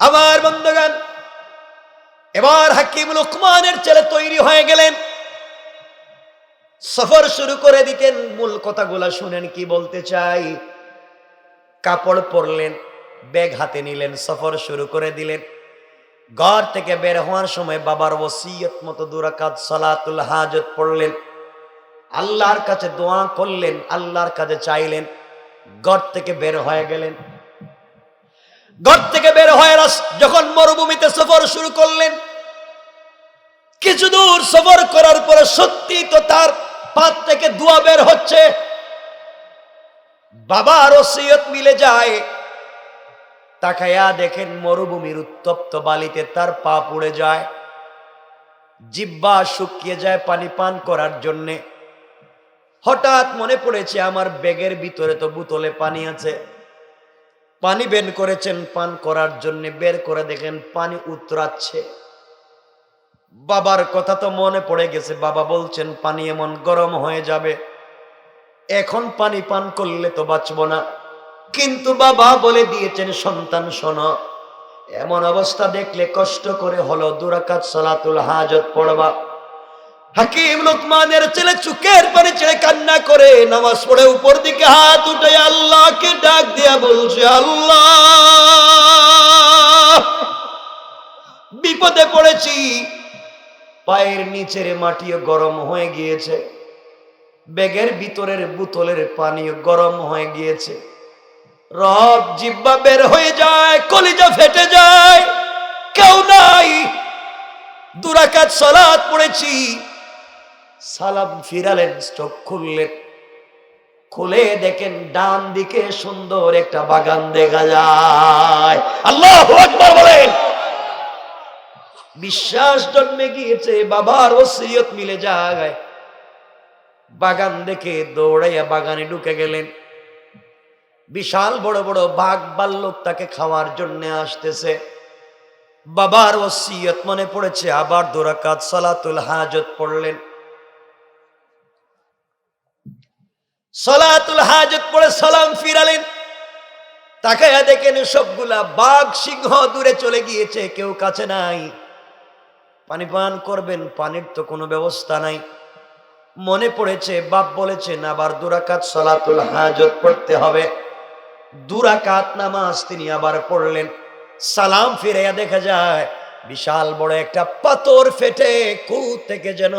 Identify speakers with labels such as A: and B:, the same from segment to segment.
A: আমার বন্ধুগণ, এবার হাকিম লুকমানের ছেলে তৈরি হয়ে গেলেন, সফর শুরু করে দিতেন। মূল কথাগুলা শুনেন কি বলতে চাই। কাপড় পরলেন, ব্যাগ হাতে নিলেন, সফর শুরু করে দিলেন। ঘর থেকে বের হওয়ার সময় বাবার ওসিয়ত মতো 2 রাকাত সালাতুল হাজত পড়লেন, আল্লাহর কাছে দোয়া করলেন, আল্লাহর কাছে চাইলেন। ঘর থেকে বের হয়ে গেলেন। ঘর থেকে বের হয়ে যখন মরুভূমিতে সফর শুরু করলেন, কিছু দূর সফর করার পরে সত্যি তো তার পাত থেকে দোয়া বের হচ্ছে। বাবার ওসিয়ত মিলে যায়। তাকায়া দেখেন মরুভূমির উত্তপ্ত বালিতে তার পা পুড়ে যায়, জিহ্বা শুকিয়ে যায় পানি পান করার জন্যে। হঠাৎ মনে পড়েছে আমার ব্যাগের ভিতরে তো বোতলে পানি আছে। পানি বের করেছেন পান করার জন্য, বের করে দেখেন পানি উতরাচ্ছে। বাবার কথা তো মনে পড়ে গেছে, বাবা বলছেন পানি এমন গরম হয়ে যাবে, এখন পানি পান করলে তো বাঁচবো না। কিন্তু বাবা বলে দিয়েছেন, সন্তান শোনো, এমন অবস্থা দেখলে কষ্ট করে হলো 2 রাকাত সালাতুল হাজত পড়বা। হাকিম লুকমানের ছেলে চোখের পানি ছেড়ে কান্না করে নামাজ পড়ে উপর দিকে হাত উঠে আল্লাহকে ডাক দিয়া বলছে, আল্লাহ, বিপদে পড়েছি, পায়ের নিচের মাটিও গরম হয়ে গিয়েছে, ব্যাগের ভিতরের বোতলের পানিও গরম হয়ে গিয়েছে। রব, জিহ্বা বের হয়ে যায়, কলিজা ফেটে যায়, কেউ নাই। 2 রাকাত সালাত পড়েছি। সালাম ফিরালেন, চোখ খুললেন, খুলে দেখেন ডান দিকে সুন্দর একটা বাগান দেখা যায়। আল্লাহু আকবার বলেন। বিশ্বাস জন্মে গিয়েছে, বাবার ওসিয়ত মিলে যায়। বাগান দেখে দৌড়াইয়া বাগানে ঢুকে গেলেন। বিশাল বড় বড় বাঘ ভাল্লুক তাকে খাওয়ার জন্য আসতেছে। বাবার ওসিয়ত মনে পড়েছে, আবার 2 রাকাত সালাতুল হাজত পড়লেন। সালাতুল হাজত পড়ে সালাম ফিরালেন। তাকায়া দেখেন সবগুলা বাঘ সিংহ দূরে চলে গিয়েছে, কেউ কাছে নাই। পানি পান করবেন, পানির তো কোনো ব্যবস্থা নাই। মনে পড়েছে বাপ বলেছেন আবার 2 রাকাত সালাতুল হাজত পড়তে হবে। 2 রাকাত নামাজ তিনি আবার পড়লেন। সালাম ফিরাইয়া দেখা যায় বিশাল বড় একটা পাথর ফেটে কুয়ো থেকে যেন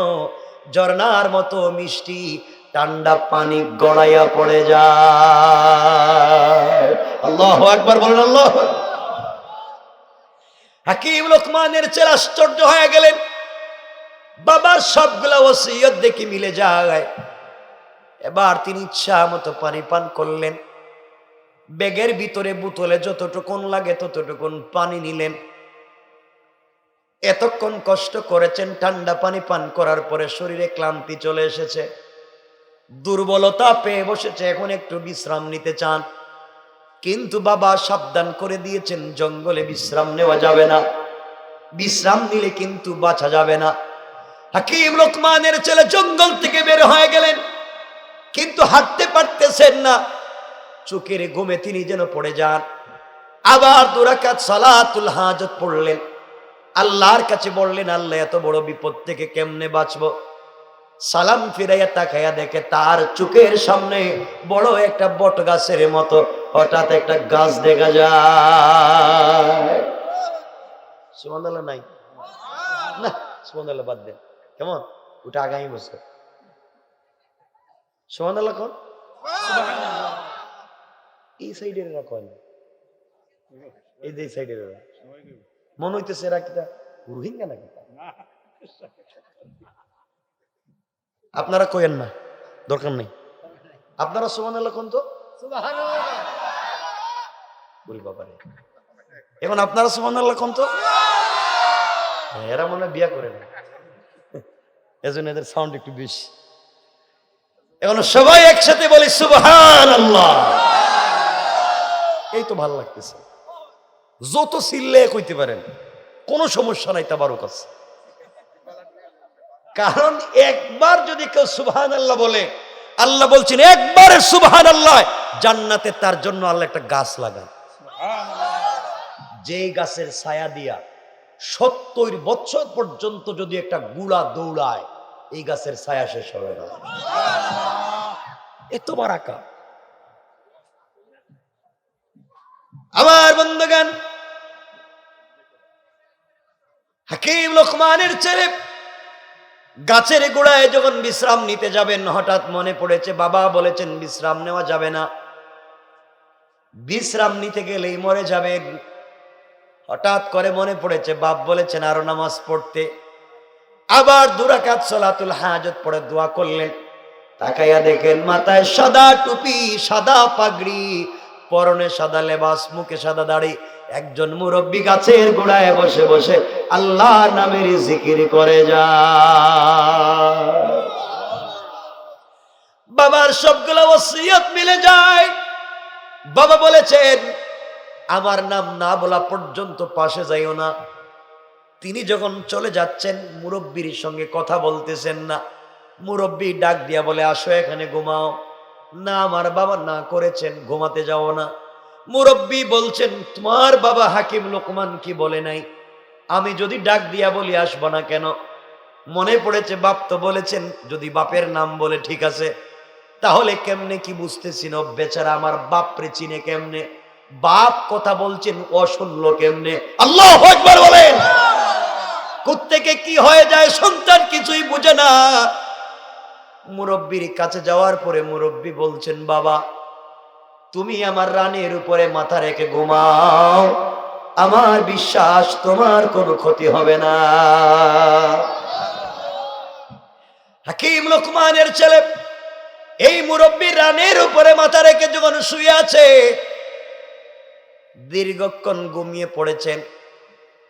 A: ঝর্ণার মতো মিষ্টি ঠান্ডা পানি গড়াইয়া পড়ে যায়। আল্লাহু আকবার বলেন। আল্লাহ। হাকিম লুকমানের ছেলে আশ্চর্য হয়ে গেলেন, বাবার সবগুলা ওসিয়ত দেখি মিলে যায়। এবার তিনি ইচ্ছা মতো পানি পান করলেন। ব্যাগের ভিতরে বোতলে যতটুকুন লাগে ততটুকুন পানি নিলেন। এতক্ষণ কষ্ট করেছেন, ঠান্ডা পানি পান করার পরে শরীরে ক্লান্তি চলে এসেছে, দুর্বলতা পেয়ে বসেছে, এখন একটু বিশ্রাম নিতে চান। কিন্তু বাবা সাবধান করে দিয়েছেন, জঙ্গলে বিশ্রাম নেওয়া যাবে না, বিশ্রাম নিলে কিন্তু বাঁচা যাবে না। হাকিম লুকমানের ছেলে জঙ্গল থেকে বের হয়ে গেলেন, কিন্তু হাঁটতে পারতেছেন না, চোখের ঘুমে তিনি যেন পড়ে যান। আবার 2 রাকাত সালাতুল হাজত পড়লেন, আল্লাহর কাছে বললেন, আল্লাহ, এত বড় বিপদ থেকে কেমনে বাঁচবো। সালাম ফিরাইয়া তাকাইয়া দেখে তার চোখের সামনে বড় একটা বট গাছের মতো হঠাৎ একটা গাছ দেখা যায়। সুবহানাল্লাহ নাই না, সুবহানাল্লাহ বাদ দেন, কেমন ওটা আগামী বছর। সুবহানাল্লাহ কোন এই সাইডের রাখো না, এই যে সাইডের মনে হইতেছে এরা কিটা রোহিঙ্গা নাকি। আপনারা কইেন না, দরকার নেই। আপনারা সুবহানাল্লাহ কোন তো বলি বাবারে, এখন আপনারা সুবহানাল্লাহ কোন তো। এরা মনে বিয়া করে না, এজন্য এদের সাউন্ড একটু বেশি। এখন সবাই একসাথে বলি সুবহানাল্লাহ। এই তো ভালো লাগতেছে, যত চিল্লে কইতে পারেন, কোনো সমস্যা নাই, তাবারক আছে। কারণ একবার যদি কেউ সুবহানাল্লাহ বলে, আল্লাহ বলছেন একবারে সুবহানাল্লাহ, জান্নাতে তার জন্য আল্লাহ একটা গাছ লাগান। যেই গাছের ছায়া দিয়া 70 বছর পর্যন্ত যদি একটা গুড়া দৌড়ায়, এই গাছের ছায়া শেষ হবে না। এত বারাকা। আমার বন্ধুগণ, হাকিম লোকমানের ছেলে গাছের গোড়ায় যখন বিশ্রাম নিতে যাবেন, হঠাৎ মনে পড়েছে বাবা বলেছেন বিশ্রাম নেওয়া যাবে না, বিশ্রাম নিতে গেলেই মরে যাবেন। হঠাৎ করে মনে পড়েছে বাপ বলেছেন আরো নামাজ পড়তে। আবার 2 রাকাত সালাতুল হাজত পড়ে দোয়া করলেন। তাকাইয়া দেখেন মাথায় সাদা টুপি, সাদা পাগড়ি, পরনে সাদা লেবাস, মুখে সাদা দাড়ি, একজন মুরব্বী গাছের গোড়ায় বসে বসে আল্লাহর নামের জিকির করে যায়। বাবার সবগুলো ওসিয়ত মিলে যায়। বাবা বলেছেন আমার নাম না বলা পর্যন্ত পাশে যাইও না। তিনি যখন চলে যাচ্ছেন মুরব্বীর সঙ্গে কথা বলতেছেন না। মুরব্বী ডাক দিয়া বলে আসো এখানে ঘুমাও। না আমার বাবা না করেছেন, ঘুমাতে যাও না। মুরব্বী বলছেন তোমার বাবা হাকিম লোকমান কি বলে নাই? আমি যদি ডাক দিয়া বলি আসবো না কেন? মনে পড়েছে বাপ তো বলেছেন, যদি বাপের নাম বলে ঠিক আছে, তাহলে কেমনে কি বুঝতেছি না বেচারা আমার বাপরে চিনে কেমনে? বাপ কথা বলছেন ও শুনলো কেমনে? আল্লাহু আকবার বলেন। কোত্থেকে কি হয়ে যায় সন্তান কিছুই বুঝে না। মুরব্বীর কাছে যাওয়ার পরে মুরব্বী বলছেন বাবা তুমি আমার রানের উপরে মাথা রেখে ঘুমাও, আমার বিশ্বাস তোমার কোনো ক্ষতি হবে না। হাকিম লোকমানের ছেলে এই মুরব্বী রানের উপরে মাথা রেখে যখন শুয়ে আছে, দীর্ঘক্ষণ ঘুমিয়ে পড়েছেন।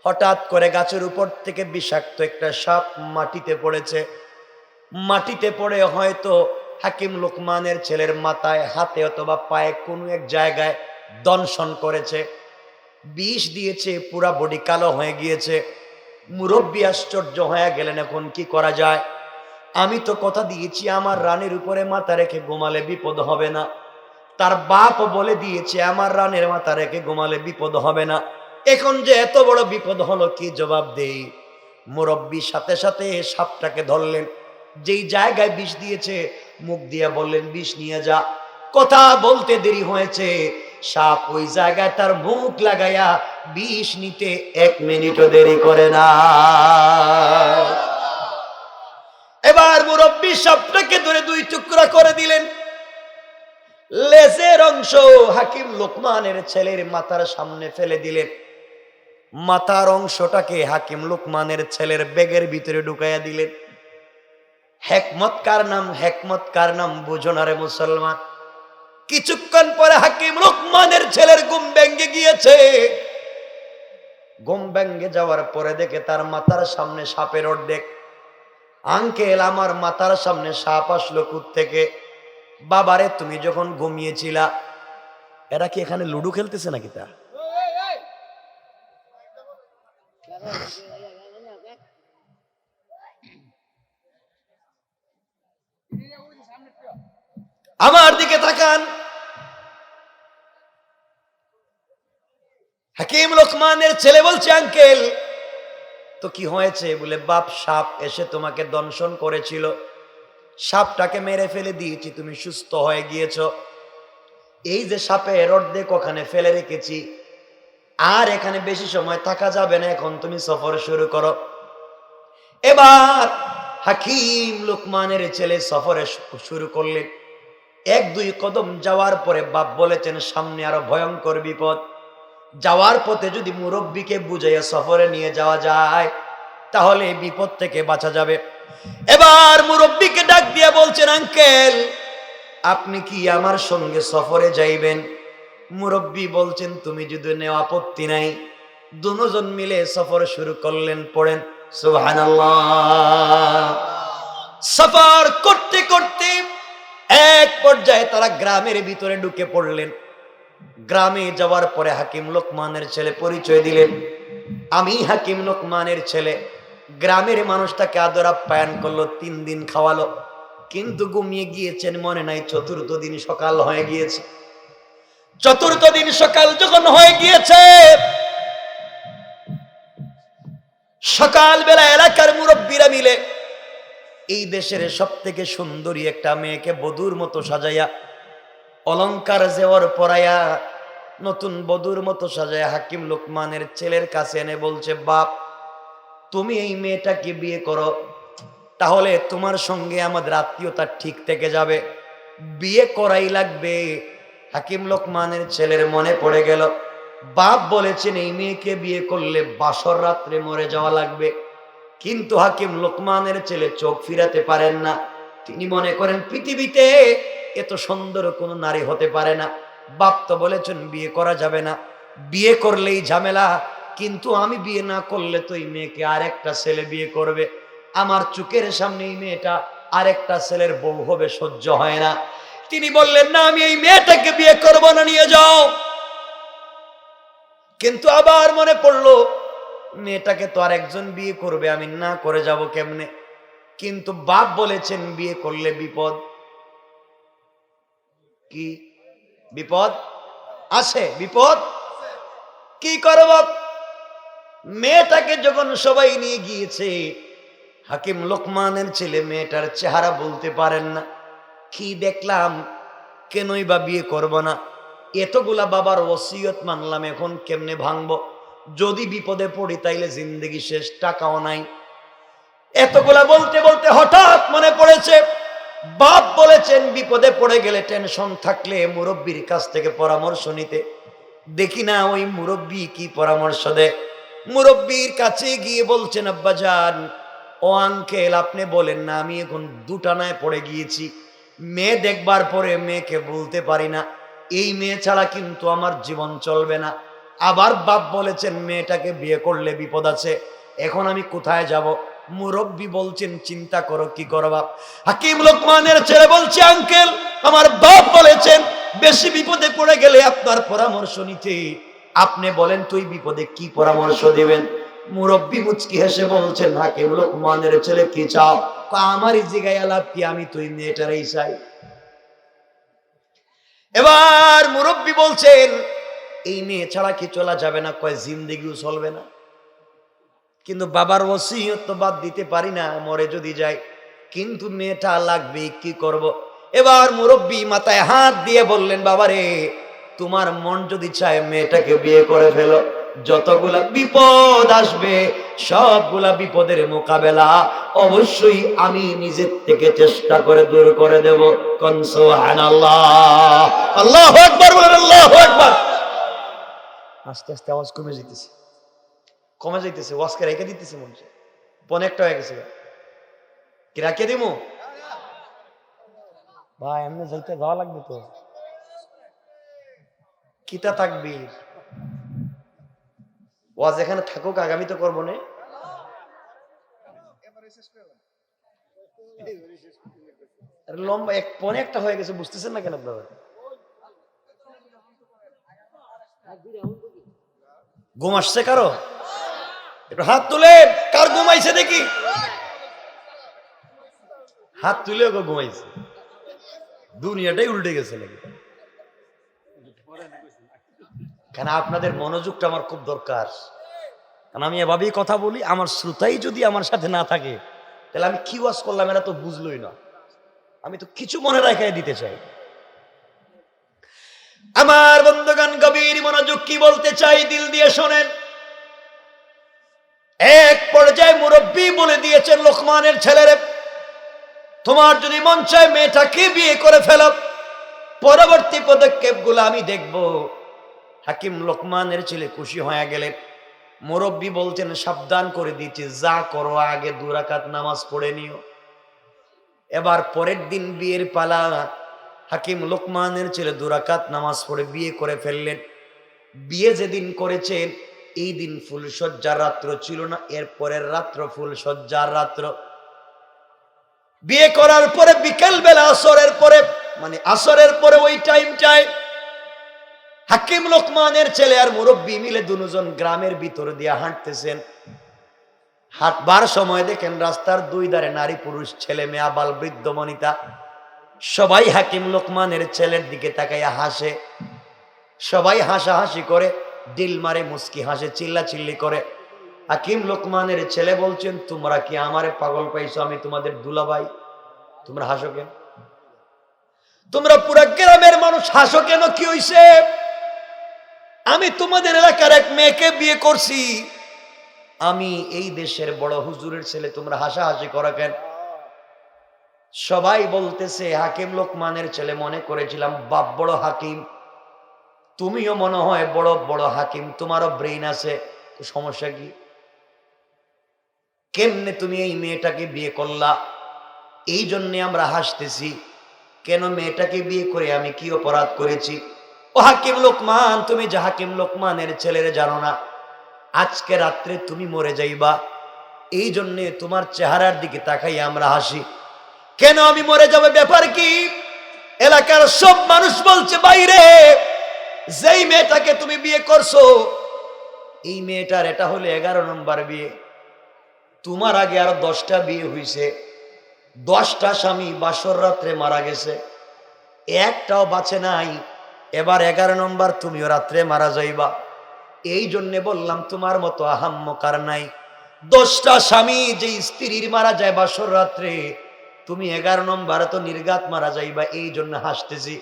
A: হঠাৎ করে গাছের উপর থেকে বিষাক্ত একটা সাপ মাটিতে পড়েছে। মাটিতে পড়ে হয়তো হাকিম লোকমানের ছেলের মাথায়, হাতে অথবা পায়ে কোনো এক জায়গায় দংশন করেছে, বিষ দিয়েছে, পুরা বডি কালো হয়ে গিয়েছে। মুরব্বী আশ্চর্য হয়ে গেলেন এখন কি করা যায়? আমি তো কথা দিয়েছি আমার রানের উপরে মাথা রেখে ঘুমালে বিপদ হবে না, তার বাপ বলে দিয়েছে আমার রানের মাথা রেখে ঘুমালে বিপদ হবে না, এখন যে এত বড় বিপদ হলো কি জবাব দেই? মুরব্বী সাথে সাথে সাপটাকে ধরলেন, যেই জায়গায় বিষ দিয়েছে মুখ দিয়ে বললেন বিষ নিয়ে যা। কথা বলতে দেরি হয়েছে, সাপ ওই জায়গায় তার মুখ লাগাইয়া বিষ নিতে 1 মিনিটও দেরি করে না। এবার মুরব্বী সাপটাকে ধরে 2 টুকরা করে দিলেন। লেজের অংশ হাকিম লোকমানের ছেলের মাথার সামনে ফেলে দিলেন। মাথার অংশটাকে হাকিম লোকমানের ছেলের ব্যাগের ভিতরে ঢুকাইয়া দিলেন। হেকমত কার নাম বুঝো না রে মুসলমান। কিছুক্ষণ পরে হাকিম লোকমানের ছেলের ঘুম ভেঙে গিয়েছে। ঘুম ভেঙে যাওয়ার পরে দেখে তার মাথার সামনে সাপের অর্ধেক। আঙ্কেল আমার মাথার সামনে সাপ আসলো কোত্থেকে? বাবারে তুমি যখন ঘুমিয়েছিলা। এরা কি এখানে লুডো খেলতেছে নাকি? তা আমার দিকে তাকান। হাকিম লোকমানের ছেলে বলছে আঙ্কেল তো কি হয়েছে? বলে বাপ সাপ এসে তোমাকে দংশন করেছিল, সাপটাকে মেরে ফেলে দিয়েছি, তুমি সুস্থ হয়ে গিয়েছ। এই যে সাপের অর্ধেক ওখানে ফেলে রেখেছি, আর এখানে বেশি সময় থাকা যাবে না, এখন তুমি সফর শুরু করো। এবার হাকিম লোকমানের ছেলে সফরে শুরু করলেন। 1-2 কদম যাওয়ার পরে বাপ বলেছেন সামনে আরো ভয়ঙ্কর বিপদ। যাওয়ার পথে যদি মুরব্বীকে বুঝাইয়া সফরে নিয়ে যাওয়া যায় তাহলে এই বিপদ থেকে বাঁচা যাবে। এবার মুরব্বীকে ডাক দিয়া বলছেন আঙ্কেল আপনি কি আমার সঙ্গে সফরে যাইবেন? মুরব্বী বলছেন তুমি যদি নেওয়া আপত্তি নাই। দুজন মিলে সফর শুরু করলেন। পড়েন সুবহানাল্লাহ। সফর করতে করতে এক পর্যায়ে তারা গ্রামের ভিতরে ঢুকে পড়লেন। গ্রামে যাওয়ার পরে হাকিম লোকমানের ছেলে পরিচয় দিলেন, আমি হাকিম লোকমানের ছেলে। গ্রামের মানুষ তাকে আদর আপ্যায়ন করলো, 3 দিন খাওয়ালো, কিন্তু ঘুমিয়ে গিয়েছেন মনে নাই। 4র্থ দিন সকাল হয়ে গিয়েছে। 4র্থ দিন সকাল যখন হয়ে গিয়েছে সকালবেলা এলাকার মুরব্বীরা মিলে এই দেশের সব থেকে সুন্দরী একটা মেয়েকে বধূর মতো সাজাইয়া, অলংকার জেওয়ার পরাইয়া, নতুন বধূর মতো সাজাইয়া হাকিম লোকমানের ছেলের কাছে এনে বলছে, বাপ তুমি এই মেয়েটাকে বিয়ে করো, তাহলে তোমার সঙ্গে আমাদের আত্মীয়তা ঠিক থেকে যাবে, বিয়ে করাই লাগবে। হাকিম লোকমানের ছেলের মনে পড়ে গেল, বাপ বলেছেন এই মেয়েকে বিয়ে করলে বাসর রাত্রে মরে যাওয়া লাগবে, কিন্তু হাকিম লোকমানের ছেলে চোখ ফিরাতে পারেন না। তিনি মনে করেন পৃথিবীতে এত সুন্দর কোনো নারী হতে পারে না। বাপ তো বলেছেন বিয়ে করা যাবে না, বিয়ে করলেই ঝামেলা, কিন্তু আমি বিয়ে না করলে তো এই মেয়েকে আরেকটা ছেলে বিয়ে করবে, আমার চোখের সামনে এই মেয়েটা আরেকটা ছেলের বউ হবে, সহ্য হয় না। তিনি বললেন, না আমি এই মেয়েটাকে বিয়ে করব না, নিয়ে যাও। কিন্তু আবার মনে পড়লো মেয়েটাকে তো আর একজন বিয়ে করবে, আমি না করে যাব কেমনে? কিন্তু বাপ বলেছেন বিয়ে করলে বিপদ। কি বিপদ আছে? বিপদ কি করব? মেয়েটাকে যখন সবাই নিয়ে গিয়েছে, হাকিম লোকমানের ছেলে মেয়েটার চেহারা বলতে পারেন না, কি দেখলাম, কেনই বা বিয়ে করব না? এতগুলা বাবার ওসিয়ত মানলাম, এখন কেমনে ভাঙবো? যদি বিপদে পড়ি তাইলে জিন্দেগি শেষ, টাকাও নাই। এতগুলা বলতে বলতে হঠাৎ মনে পড়েছে, বাপ বলেছেন বিপদে পড়ে গেলে, টেনশন থাকলে মুরব্বীর কাছ থেকে পরামর্শ নিতে। দেখি না ওই মুরব্বী কি পরামর্শ দেয়। মুরব্বীর কাছে গিয়ে বলছেন, আব্বাজান, ও আঙ্কেল আপনি বলেন না, আমি এখন দুটানায় পড়ে গিয়েছি, মেয়ে দেখবার পরে মেয়েকে বলতে পারি না, এই মেয়ে ছাড়া কিন্তু আমার জীবন চলবে না। আবার বাপ বলেছেন মেয়েটাকে বিয়ে করলে বিপদ আছে, এখন আমি কোথায় যাব? মুরব্বী বলছেন চিন্তা করো, কি করো বাপ? হাকিম লোকমানের ছেলে বলছে, আঙ্কেল আমার বাপ বলেছেন বেশি বিপদে পড়ে গেলে আপনার পরামর্শ নিতে, আপনি বলেন তুই বিপদে কি পরামর্শ দিবেন? মুরব্বী মুচকি হেসে বলছেন, হাকিম লোকমানের ছেলে কি চাও? আমারই জিগায় আলাপ কি, আমি তুই মেয়েটারই চাই। এবার মুরব্বী বলছেন এই মেয়ে ছাড়া কি চলা যাবে না? কয় জিন্দেগিও চলবে না, কিন্তু বাবার ওসিয়ত তো বাদ দিতে পারি না, মরে যদি যাই, কিন্তু মেয়েটা লাগবে, কি করব? এবার মুরব্বী মাথায় হাত দিয়ে বললেন, বাবারে তোমার মন যদি চায় মেয়েটাকে বিয়ে করে ফেলো, যতগুলা বিপদ আসবে সবগুলা বিপদের মোকাবেলা অবশ্যই আমি নিজের থেকে চেষ্টা করে দূর করে দেব। কোন সুবহানাল্লাহ, আল্লাহু আকবার বলেন, আল্লাহু আকবার। আস্তে আস্তে আওয়াজ কমে যাইতেছে, কমে যাইতেছে, ওয়াজকে রেখে দিতেছে, মনে হচ্ছে পনেকটা হয়ে গেছে, কি রাখিয়ে দিমু ভাই? এমনি যাইতে যাওয়া লাগবে তো, কিতা তাকবীর, ওয়াজ এখানে থাকুক, আগামী তো করবো না। লম্বা পনে একটা হয়ে গেছে, বুঝতেছেন না কেন আপনারা? ঘুম আসছে কারো? একটু হাত তুলে, কার ঘুমাইছে দেখি, হাত তুলে ঘুমাইছে। দুনিয়াটাই উল্টে গেছে নাকি? কেন আপনাদের মনোযোগটা আমার খুব দরকার, কারণ আমি এভাবেই কথা বলি, আমার শ্রোতাই যদি আমার সাথে না থাকে তাহলে আমি কি ওয়াজ করলাম এরা তো বুঝলোই না। আমি তো কিছু মনে রাখাই দিতে চাই। আমার বন্ধুগণ গভীর মনোযোগ, কি বলতে চাই দিল দিয়ে শোনেন। এক পর্যায়ে মুরব্বী বলে দিয়েছেন লোকমানের ছেলেরে, তোমার যদি মন চায় মেয়েটাকে বিয়ে করে ফেলো, পরবর্তী পদক্ষেপ গুলো আমি দেখব। হাকিম লোকমানের ছেলে খুশি হয়ে গেলেন। মুরব্বী বলছেন সাবধান করে দিচ্ছি, যা করো আগে 2 রাকাত নামাজ পড়ে নিও। এবার পরের দিন বিয়ের পালা, হাকিম লোকমানের ছেলে 2 রাকাত নামাজ পড়ে বিয়ে করে ফেললেন। বিয়ে যেদিন করেছেন এই দিন ফুলসজ্জার রাত্র ছিল না, এর পরের রাত্র ফুলসজ্জার রাত্র। বিয়ে করার পরে বিকেল বেলা আসরের পরে, মানে আসরের পরে ওই টাইমটায় হাকিম লোকমানের ছেলে আর মুরব্বী মিলে দুজন গ্রামের ভিতর দিয়ে হাঁটতেছেন। হাঁটবার সময় দেখেন রাস্তার 2 ধারে নারী পুরুষ, ছেলে মেয়ে, আবাল বৃদ্ধ বনিতা সবাই হাকিম লোকমানের ছেলের দিকে তাকাইয়া হাসে। সবাই হাসাহাসি করে, দিল মারে মুস্কি হাসে, চিল্লাচিল্লি করে। হাকিম লোকমানের ছেলে বলছেন, তোমরা কি আমারে পাগল পাইছো? আমি তোমাদের দুলাভাই, তোমরা হাসো কেন? তোমরা পুরা গ্রামের মানুষ হাসো কেন? কি হইছে? আমি তোমাদের এলাকার এক মেয়েকে বিয়ে করছি, আমি এই দেশের বড় হুজুরের ছেলে, তোমরা হাসাহাসি করা কেন? সবাই বলতেছে হাকিম লোকমানের ছেলে মনে করেছিলাম বাপ বড় হাকিম, তুমিও মনে হয় বড় বড় হাকিম, তোমারও ব্রেইন আছে, তো সমস্যা কি? কেমনে তুমি এই মেয়েটাকে বিয়ে করলা? এই জন্যে আমরা হাসতেছি। কেন মেয়েটাকে বিয়ে করে আমি কি অপরাধ করেছি? ও হাকিম লোকমান, তুমি যে হাকিম লোকমানের ছেলেরে জানো না, আজকে রাত্রে তুমি মরে যাইবা, এই জন্যে তোমার চেহারার দিকে তাকাই আমরা হাসি। কেন আমি মরে যাবে? ব্যাপার কি? এলাকার সব মানুষ বলছে, বাইরে যেই মেয়েটাকে তুমি বিয়ে করছো, এই মেয়েটার এটা হলো 11 নম্বর বিয়ে। তোমার আগে আরো 10টা বিয়ে হয়েছে, 10টা স্বামী বাসর রাত্রে মারা গেছে, একটাও বাঁচে নাই। এবার 11 নম্বর তুমিও রাত্রে মারা যাইবা। এই জন্যে বললাম তোমার মতো আহাম্মকার নাই। 10টা স্বামী যে স্ত্রীর মারা যায় বাসর রাত্রে, তুমি 11 নম্বরে তো নির্ঘাত মারা যাইবা, এই জন্য হাসতেছি।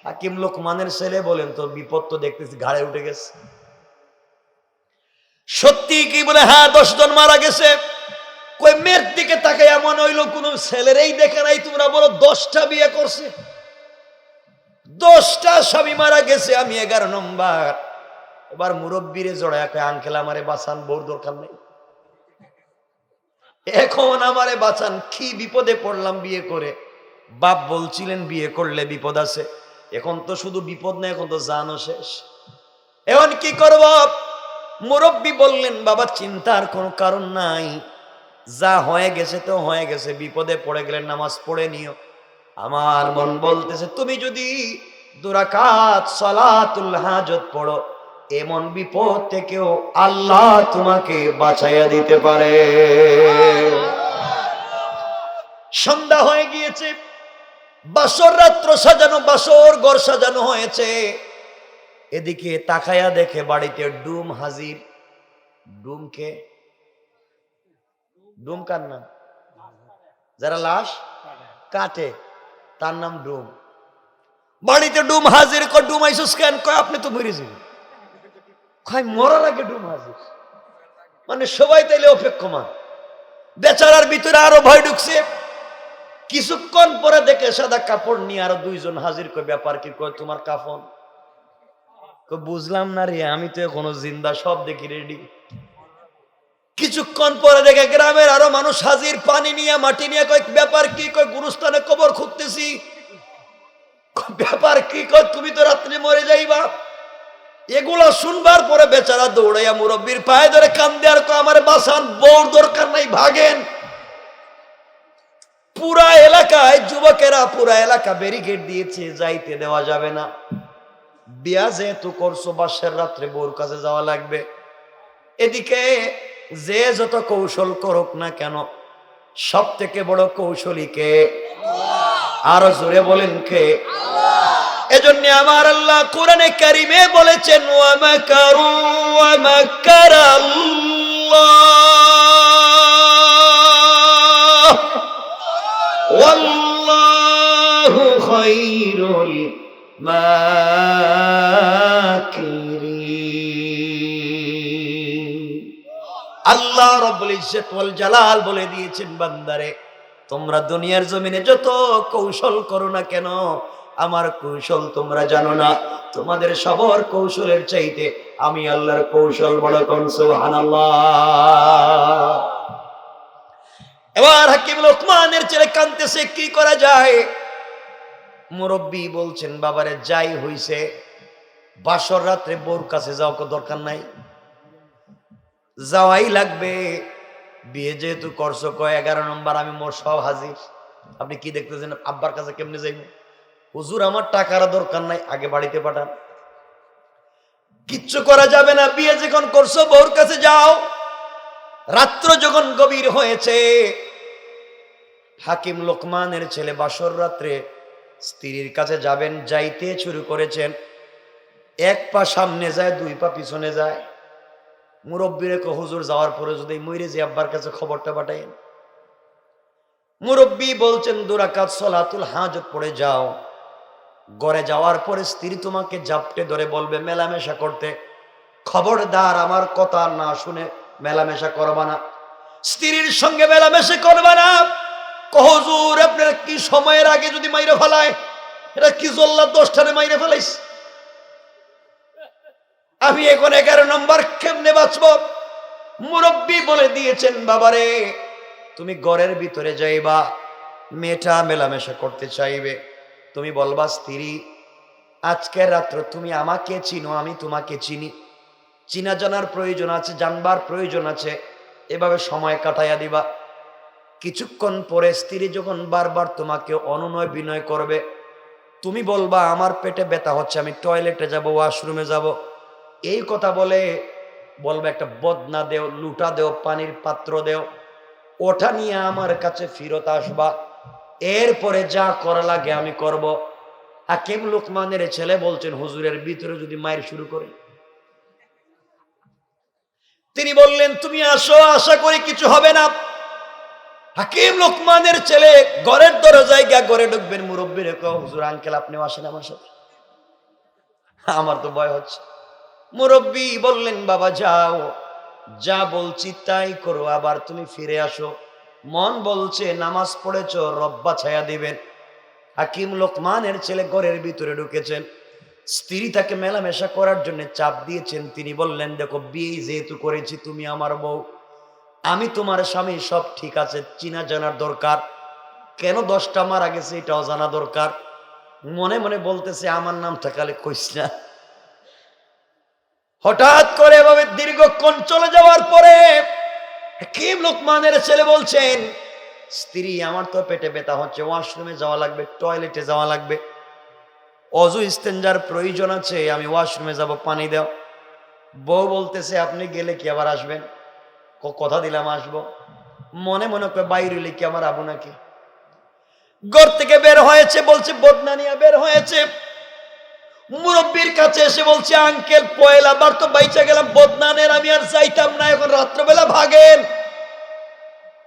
A: হাকিম লোকমানের ছেলে বলেন, তো বিপদ তো দেখতেছি ঘাড়ে উঠে গেছে। সত্যি কি? বলে হ্যাঁ, 10 জন মারা গেছে। কই মেয়ের দিকে তাকে এমন হইলো কোন ছেলেরই দেখে নাই, তোমরা বলো 10টা বিয়ে করছে, 10টা স্বামী মারা গেছে, আমি 11 নম্বর। এবার মুরব্বীরে জড়ায় কয়, আঙ্কেল আমারে বাঁচান, বউর দরকার নেই, এখন আমারে বাঁচান, কি বিপদে পড়লাম বিয়ে করে। বাপ বলছিলেন বিয়ে করলে বিপদ আছে, এখন তো শুধু বিপদ না, এখন তো জানও শেষ, এখন কি করব? মুরব্বী বললেন, বাবা চিন্তার কোনো কারণ নাই, যা হয়ে গেছে তো হয়ে গেছে, বিপদে পড়ে গেলেন নামাজ পড়ে নিও। আমার মন বলতেছে, তুমি যদি 2 রাকাত সালাতুল হাজত পড়ো, এমন বিপদ থেকেও আল্লাহ তোমাকে বাঁচাইয়া দিতে পারে। সন্ধ্যা হয়ে গিয়েছে, বাসর রাত্র সাজানো, বাসর ঘর সাজানো হয়েছে। এদিকে তাকায়া দেখে বাড়িতে ডুম হাজির। ডুমকে, ডুম কার নাম? যারা লাশ কাটে তার নাম ডুম। বাড়িতে ডুম হাজির। কয় ডুম আইসুস কেন? কয় আপনি তো মরে যাবেন। কয় মরার আগে ডুম হাজির, মানে সবাই তাইলে অপেক্ষমান। বেচারার ভিতরে আরো ভয় ঢুকছে। কিছুক্ষণ পরে দেখে সাদা কাপড় নিয়ে আরো 2 জন হাজির। কয় ব্যাপার কি? কয় তোমার কাফন। বুঝলাম না রে, আমি তো এখনো জিন্দা, সব দেখি রেডি। কিছুক্ষণ পরে দেখে গ্রামের আরো মানুষ হাজির, পানি নিয়ে মাটি নিয়ে। কয় ব্যাপার কি? কয় গুরুস্থানে কবর খুঁজতেছি। ব্যাপার কি? কয় তুমি তো রাত্রে মরে যাইবা। এগুলা শুনবার পরে বেচারা দৌড়াইয়া মুরব্বীর পায়ে ধরে কান্দে আর কয় আমার বাঁচান, বউর দরকার নাই, ভাগেন। পুরা এলাকায় যুবকেরা, পুরা এলাকা ব্যারিকেড দিয়েছে, যাইতে দেওয়া যাবে না। বিয়া যেহেতু করছো, বাসের রাত্রে বউর কাছে যাওয়া লাগবে। এদিকে যে যত কৌশল করুক না কেন, সব থেকে বড় কৌশলী কে? আরো জোরে বলেন কে? এজন্য আমার আল্লাহ কোরআনে কারিমে বলেছেন, ওয়া মাকারু ওয়া মাকারাল্লাহ ওয়াল্লাহু খায়রুল মাকিরিন। আল্লাহ রাব্বুল ইজ্জত ওয়াল জালাল বলে দিয়েছেন, বান্দারে তোমরা দুনিয়ার জমিনে যত কৌশল করো না কেন, আমার কৌশল তোমরা জানো না। তোমাদের সবার কৌশলের চাইতে আমি আল্লাহর কৌশল বড়। কোন সুবহানাল্লাহ। এবার হাকিম লোকমানের ছেলে কাঁদতেছে, কি করা যায়? মুরব্বী বলছেন, বাবারে যাই হইছে, বাসর রাত্রে বউর কাছে যাওয়া দরকার নাই, যাওয়াই লাগবে। বিয়ে যেহেতু করছো, কয় 11 নম্বর, আমি মোর সব হাজির। আপনি কি দেখতেছেন? আব্বার কাছে কেমনে যাইব? হুজুর আমার টাকার দরকার নাই, আগে বাড়িতে পাঠান। কিচ্ছু করা যাবে না, বিয়ে যখন করছো বউর কাছে যাও। রাত্র যখন গভীর হয়েছে, হাকিম লোকমানের ছেলে বাসর রাত্রে স্ত্রীর কাছে যাবেন, যাইতে শুরু করেছেন। 1 পা সামনে যায়, 2 পা পিছনে যায়। মুরব্বীরে কো হুজুর যাওয়ার পরে যদি মইরে যে আব্বার কাছে খবরটা পাঠাইন। মুরব্বী বলছেন 2 রাকাত সলাতুল হাজত পড়ে যাও, ঘরে যাওয়ার পরে স্ত্রী তোমাকে জাপটে ধরে বলবে মেলামেশা করতে, খবরদার আমার কথা না শুনে মেলামেশা করবা না, স্ত্রীর সঙ্গে মেলামেশা করবা না। হুজুর আপনার কি সময়ের আগে যদি মাইরে ফেলায়, এটা কি জল্লাদ 10টারে মাইরে ফেলাইস, আমি এখন 11 নম্বর কেমনে বাঁচব? মুরব্বী বলে দিয়েছেন বাবারে তুমি ঘরের ভিতরে যাইবা, মেয়েটা মেলামেশা করতে চাইবে, তুমি বলবা স্ত্রী আজকের রাত্র তুমি আমাকে চিনো, আমি তোমাকে চিনি, চিনা জানার প্রয়োজন আছে, জানবার প্রয়োজন আছে, এভাবে সময় কাটাইয়া দিবা। কিছুক্ষণ পরে স্ত্রী যখন বারবার তোমাকে অনুনয় বিনয় করবে, তুমি বলবা আমার পেটে ব্যথা হচ্ছে, আমি টয়লেটে যাব, ওয়াশরুমে যাব, এই কথা বলে বলবে একটা বদনা দেও, লুটা দেও, পানির পাত্র দেও, ওটা নিয়ে আমার কাছে ফিরত আসবা, এরপরে যা করা লাগে আমি করব। হাকিম লোকমানের ছেলে বলছেন হুজুরের ভিতরে যদি মায়ের শুরু করে, তিনি বললেন তুমি আসো, আশা করি কিছু হবে না। হাকিম লোকমানের ছেলে ঘরের দরজায় গিয়ে ঘরে ঢুকবেন, মুরব্বীর হুজুর আঙ্কেল আপনিও আসেন আমার সাথে, আমার তো ভয় হচ্ছে। মুরব্বী বললেন বাবা যাও, যা বলছি তাই করো, আবার তুমি ফিরে আসো, মন বলছে নামাজ পড়েছ রব্বা ছায়া দিবেন। হাকিম লোকমানের ছেলে ঘরের ভিতরে ঢুকেছেন, স্ত্রী তাকে মেলামেশা করার জন্য চাপ দিয়েছেন। তিনি বললেন দেখো বিয়ে যেহেতু করেছি, তুমি আমার বউ, আমি তোমার স্বামী, সব ঠিক আছে, চিনা জানার দরকার, কেন 10টা মারা গেছে এটাও জানা দরকার। মনে মনে বলতেছে আমার নামটা কালে কইস না। হঠাৎ করে এভাবে দীর্ঘক্ষণ চলে যাওয়ার পরে হাকিম লোকমানের ছেলে বলছেন স্ত্রী আমার তো পেটে ব্যথা হচ্ছে, ওয়াশরুমে যাওয়া লাগবে, টয়লেটে যাওয়া লাগবে, অজু ইস্তেঞ্জার প্রয়োজন আছে, আমি ওয়াশরুমে যাব, পানি দাও। বউ বলতেছে আপনি গেলে কি আবার আসবেন? কথা দিলাম আসবো। মনে মনে করে বাইরে কি আমার আবু নাকি? ঘর থেকে বের হয়েছে, বলছে বদনা নিয়ে বের হয়েছে। মুরব্বীর কাছে এসে বলছে আঙ্কেল পয়লা বার তো বাইচা গেলাম, বদনানের আমি আর চাইতাম না, এখন রাত্রবেলা ভাগেন।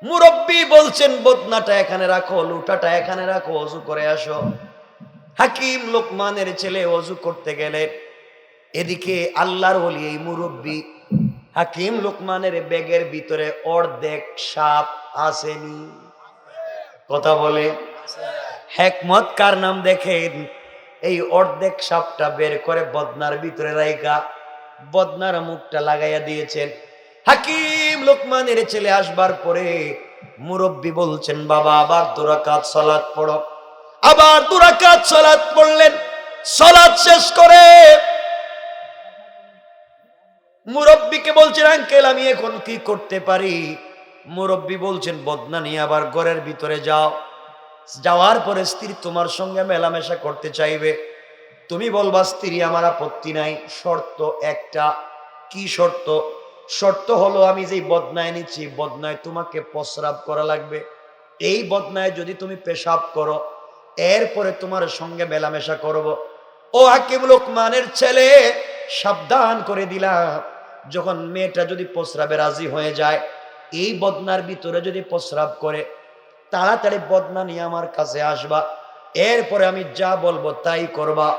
A: মুরব্বী বলছেন বদনাটা এখানে রাখো, লুটাটা এখানে রাখো, অজু করে আসো। হাকিম লোকমানের ছেলে অজু করতে গেলে, এদিকে আল্লাহর ওলি এই মুরব্বী হাকিম লোকমানের ব্যাগের ভিতরে অর্ধেক সাপ আসেনি, কথা বলে হেকমত কার নাম দেখেন, এই অর্ধেক সাপটা বের করে বদনার ভিতরে রাইখা বদনার মুখটা লাগাইয়া দিয়েছেন। হাকিম লোকমানের ছেলে আসবার পরে মুরব্বী বলছেন বাবা আবার 2 রাকাত সালাত পড়ো, আবার 2 রাকাত সালাত পড়লেন। সালাত শেষ করে মুরব্বীকে বলছেন আঙ্কেল আমি এখন কি করতে পারি? মুরব্বী বলছেন বদনা নিয়ে আবার ঘরের ভিতরে যাও, যাওয়ার পরে স্ত্রী তোমার সঙ্গে মেলামেশা করতে চাইবে, তুমি বলবা স্ত্রী আমার আপত্তি নাই, শর্ত একটা। কি শর্ত? শর্ত হলো আমি যেই বদনায় নিচ্ছি, বদনায় তোমাকে প্রস্রাব করা লাগবে, এই বদনায় যদি তুমি পেশাব করো এরপরে তোমার সঙ্গে মেলামেশা করব। ও হাকিম লোকমানের ছেলে সাবধান করে দিলাম, যখন মেয়েটা যদি প্রস্রাবে রাজি হয়ে যায়, এই বদনার ভিতরে যদি প্রস্রাব করে, তাড়াতাড়ি বদনা নিয়ে আমার কাছে আসবা, এরপরে আমি যা বলবো তাই করবা।